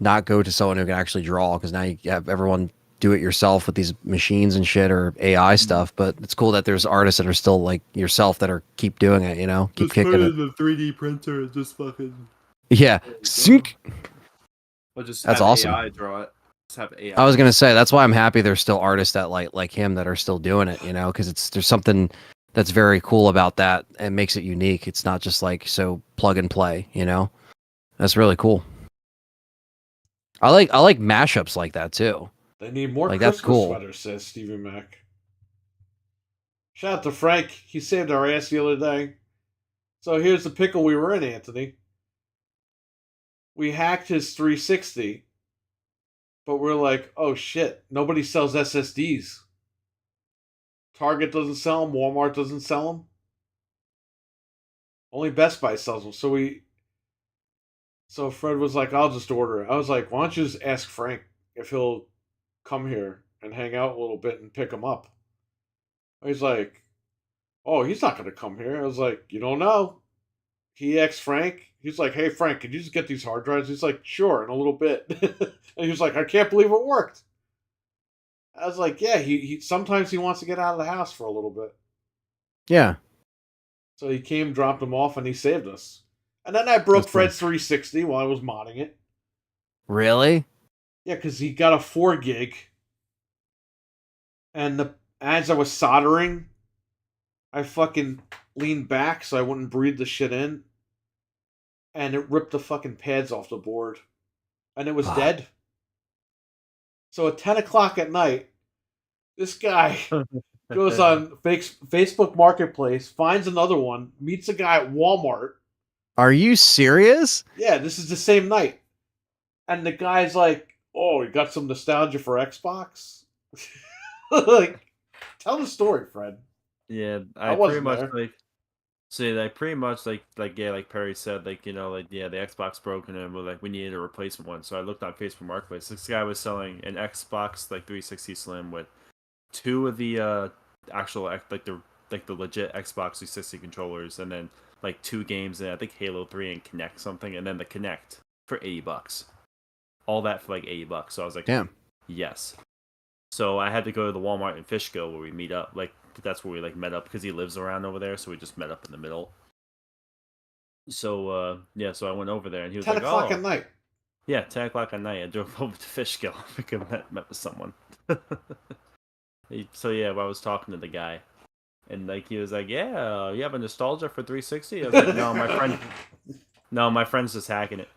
not go to someone who can actually draw, because now you have everyone do it yourself with these machines and shit or AI stuff. But it's cool that there's artists that are still like yourself that are keep doing it, keep just kicking put it. in the 3D printer and just fucking Yeah, sync. Or just That's have awesome. AI draw it. Just have AI. I was gonna say that's why I'm happy there's still artists that like him that are still doing it, you know, because there's something that's very cool about that and makes it unique. It's not just like so plug and play, you know. That's really cool. I like mashups like that too. They need more Like, that's Christmas cool. sweaters, says Stevie Mac. Shout out to Frank. He saved our ass the other day. So here's the pickle we were in, Anthony. We hacked his 360, but we're like, oh shit, nobody sells SSDs. Target doesn't sell them. Walmart doesn't sell them. Only Best Buy sells them. So Fred was like, I'll just order it. I was like, why don't you just ask Frank if he'll come here and hang out a little bit and pick them up? He's like, oh, he's not going to come here. I was like, you don't know. He asked Frank. He's like, hey, Frank, could you just get these hard drives? He's like, sure, in a little bit. And he was like, I can't believe it worked. I was like, yeah, he sometimes he wants to get out of the house for a little bit. Yeah. So he came, dropped them off, and he saved us. And then I broke That's cool. Fred's 360 while I was modding it. Really? Yeah, because he got a 4 gig. And as I was soldering, I fucking leaned back so I wouldn't breathe the shit in. And it ripped the fucking pads off the board. And it was dead. So at 10 o'clock at night, this guy goes on Facebook Marketplace, finds another one, meets a guy at Walmart. Are you serious? Yeah, this is the same night. And the guy's like, oh, you got some nostalgia for Xbox? Like, tell the story, Fred. Yeah, I I pretty wasn't much there. like. So yeah, like pretty much like yeah, like Perry said, like the Xbox broken and we're like we needed a replacement one. So I looked on Facebook Marketplace. This guy was selling an Xbox like 360 Slim with 2 of the actual the legit Xbox 360 controllers, and then like 2 games, and I think Halo 3 and Kinect something, and then the Kinect for $80. All that for like $80. So I was like, Damn. yes. So I had to go to the Walmart in Fishkill where we meet up. Like that's where we like met up because he lives around over there. So we just met up in the middle. So so I went over there and he was 10 like, o'clock "Oh, at night. yeah, 10 o'clock at night." I drove over to Fishkill because I met with someone. So yeah, I was talking to the guy, and like he was like, "Yeah, you have a nostalgia for 360?" I was like, "No, my friend's just hacking it."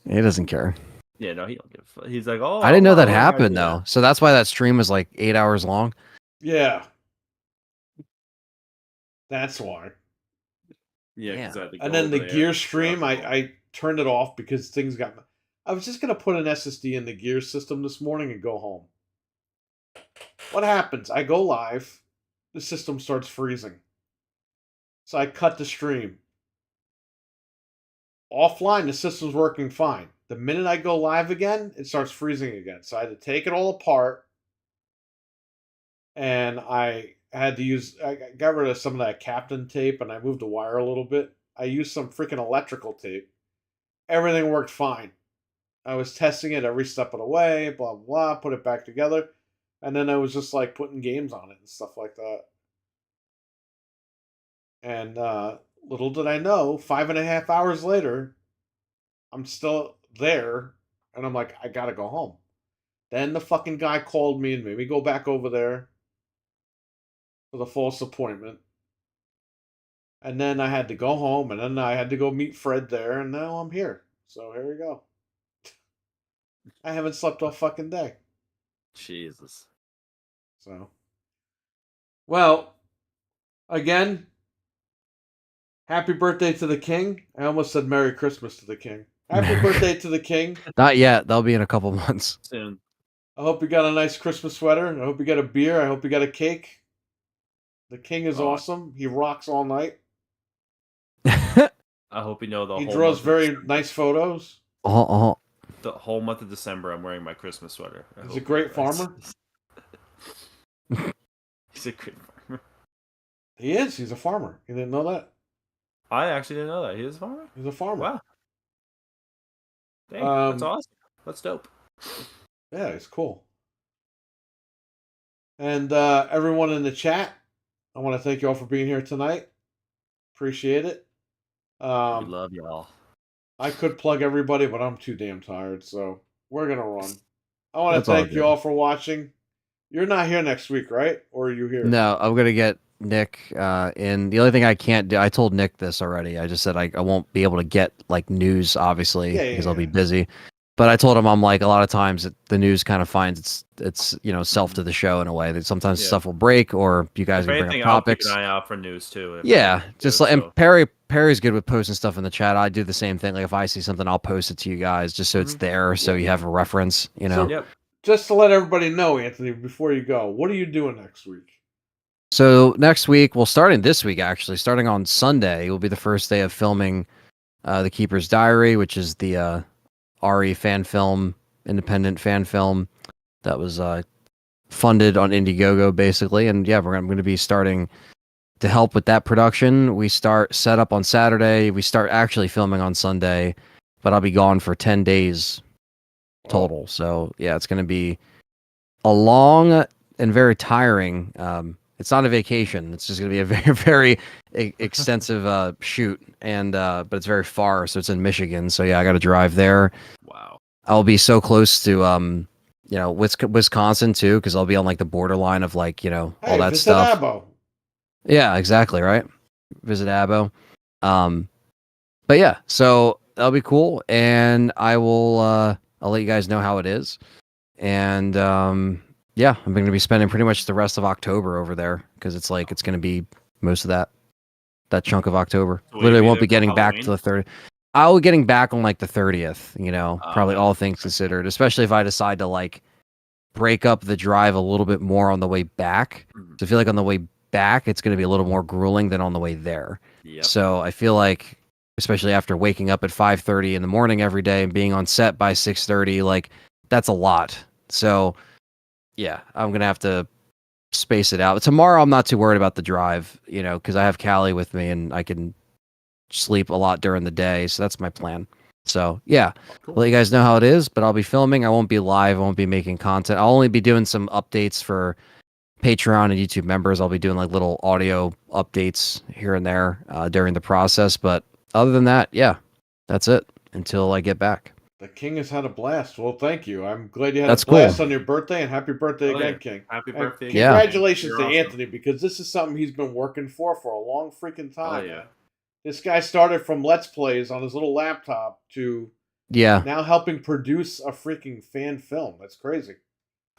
He doesn't care. Yeah, no, he don't give a fuck. He's like, "Oh, I didn't know that oh, happened yeah." though. So that's why that stream was like 8 hours long. Yeah. That's why. Yeah, 'cause I had to And go then the over there. gear stream, I turned it off because things got. I was just going to put an SSD in the gear system this morning and go home. What happens? I go live, the system starts freezing. So I cut the stream. Offline, the system's working fine. The minute I go live again, it starts freezing again. So I had to take it all apart. And I got rid of some of that Captain tape and I moved the wire a little bit. I used some freaking electrical tape. Everything worked fine. I was testing it every step of the way, blah, blah, blah, put it back together. And then I was just like putting games on it and stuff like that. And little did I know, 5.5 hours later, I'm still there. And I'm like, I gotta go home. Then the fucking guy called me and made me go back over there for the false appointment. And then I had to go home, and then I had to go meet Fred there, and now I'm here. So here we go. I haven't slept all fucking day. Jesus. So, well, again, happy birthday to the king. I almost said Merry Christmas to the king. Happy birthday to the king. Not yet. That'll be in a couple months. Soon. I hope you got a nice Christmas sweater. I hope you got a beer. I hope you got a cake. The king is awesome. He rocks all night. I hope you know He draws very nice photos. The whole month of December, I'm wearing my Christmas sweater. He's a great farmer. He's a great farmer. He is. He's a farmer. You didn't know that? I actually didn't know that. He is a farmer? He's a farmer. Wow. Dang, that's awesome. That's dope. Yeah, it's cool. And everyone in the chat, I want to thank you all for being here tonight. Appreciate it. We love y'all. I could plug everybody, but I'm too damn tired, so we're gonna run. I want to That's all thank you good. all for watching. You're not here next week, right? Or are you here? No, I'm gonna get Nick in. The only thing I can't do, I told Nick this already. I just said I won't be able to get like news, obviously, Yeah, because yeah, I'll be yeah. busy. But I told him I'm like a lot of times the news kind of finds it's self to the show in a way that sometimes Yeah. stuff will break or you guys If can bring up anything, I'll keep topics. an eye out for news too. if Yeah, anything, just too, like so. and Perry's good with posting stuff in the chat. I do the same thing. Like if I see something, I'll post it to you guys just so it's there, so you have a reference. So, Yep. just to let everybody know, Anthony, before you go, what are you doing next week? So next week, well, starting this week actually, starting on Sunday, will be the first day of filming The Keeper's Diary, which is the RE fan film, independent fan film that was funded on Indiegogo, basically. And yeah, I'm going to be starting to help with that production. We start set up on Saturday. We start actually filming on Sunday, but I'll be gone for 10 days total. So yeah, it's going to be a long and very tiring. It's not a vacation. It's just going to be a very, very extensive shoot, and but it's very far, so it's in Michigan. So yeah, I got to drive there. Wow. I'll be so close to Wisconsin too, because I'll be on like the borderline of like all Hey, that visit stuff. Abo. Yeah, exactly right. Visit Abo. But yeah, so that'll be cool, and I'll let you guys know how it is, and yeah, I'm going to be spending pretty much the rest of October over there because it's going to be most of that chunk of October. So will you Literally be won't there be for getting back to Halloween? the 30th. I'll be getting back on like the 30th, probably Okay. all things considered, especially if I decide to like break up the drive a little bit more on the way back. Mhm. So I feel like on the way back, it's going to be a little more grueling than on the way there. Yep. So I feel like, especially after waking up at 5:30 in the morning every day and being on set by 6:30, like that's a lot. So yeah, I'm going to have to space it out. Tomorrow, I'm not too worried about the drive, because I have Callie with me and I can sleep a lot during the day. So that's my plan. So yeah, Cool. I'll let you guys know how it is, but I'll be filming. I won't be live. I won't be making content. I'll only be doing some updates for Patreon and YouTube members. I'll be doing like little audio updates here and there during the process. But other than that, yeah, that's it until I get back. The King has had a blast. Well, thank you. I'm glad you had That's a blast cool. on your birthday, and happy birthday Oh, again, yeah. King. Happy And birthday. Yeah. congratulations You're to awesome. Anthony, because this is something he's been working for a long freaking Oh time. yeah. man. This guy started from Let's Plays on his little laptop to Yeah. now helping produce a freaking fan film. That's crazy.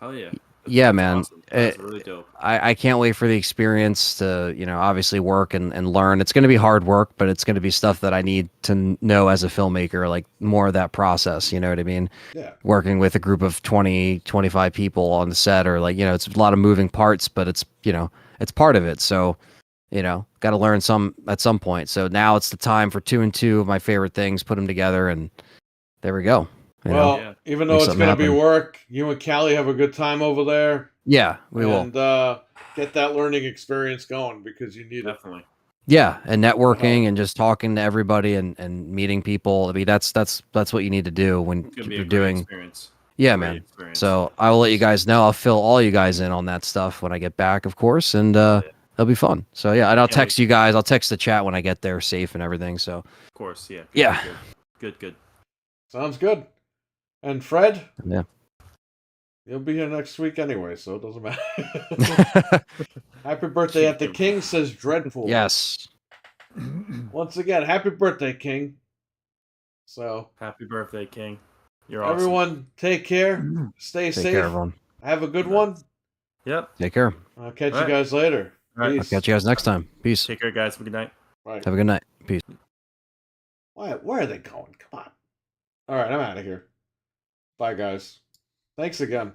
Oh yeah. Yeah, man. Awesome. That's really dope. I can't wait for the experience to, obviously work and learn. It's going to be hard work, but it's going to be stuff that I need to know as a filmmaker, like more of that process. You know what I mean? Yeah. Working with a group of 20, 25 people on the set, or like, it's a lot of moving parts, but it's, it's part of it. So, got to learn some at some point. So now it's the time for 2 and 2 of my favorite things, put them together, and there we go. Well, Yeah. even though Make it's something going to be happen. work, you and Callie have a good time over there. Yeah, we will. And get that learning experience going, because you need it. Definitely. Yeah, and networking and just talking to everybody and meeting people. I mean, that's what you need to do when It's gonna be you're a great doing. experience. Yeah, Great man. experience. So I will let you guys know. I'll fill all you guys in on that stuff when I get back, of course, and it'll be fun. So yeah, and I'll Can't text you guys. I'll text the chat when I get there, safe and everything. So Of course, yeah. Yeah. Good. Sounds good. And Fred, yeah. you'll be here next week anyway, so it doesn't matter. Happy birthday at the King, says Dreadpool. Yes. Once again, happy birthday, King. So, Happy birthday, King. You're awesome. everyone, take care. Stay Take safe. care, everyone. Have a good one. Yep. Take care. I'll catch All you right. guys later. All right. I'll Peace. catch you guys next time. Peace. Take care, guys. Have a good night. Right. Have a good night. Peace. Where are they going? Come on. All right, I'm out of here. Bye, guys. Thanks again.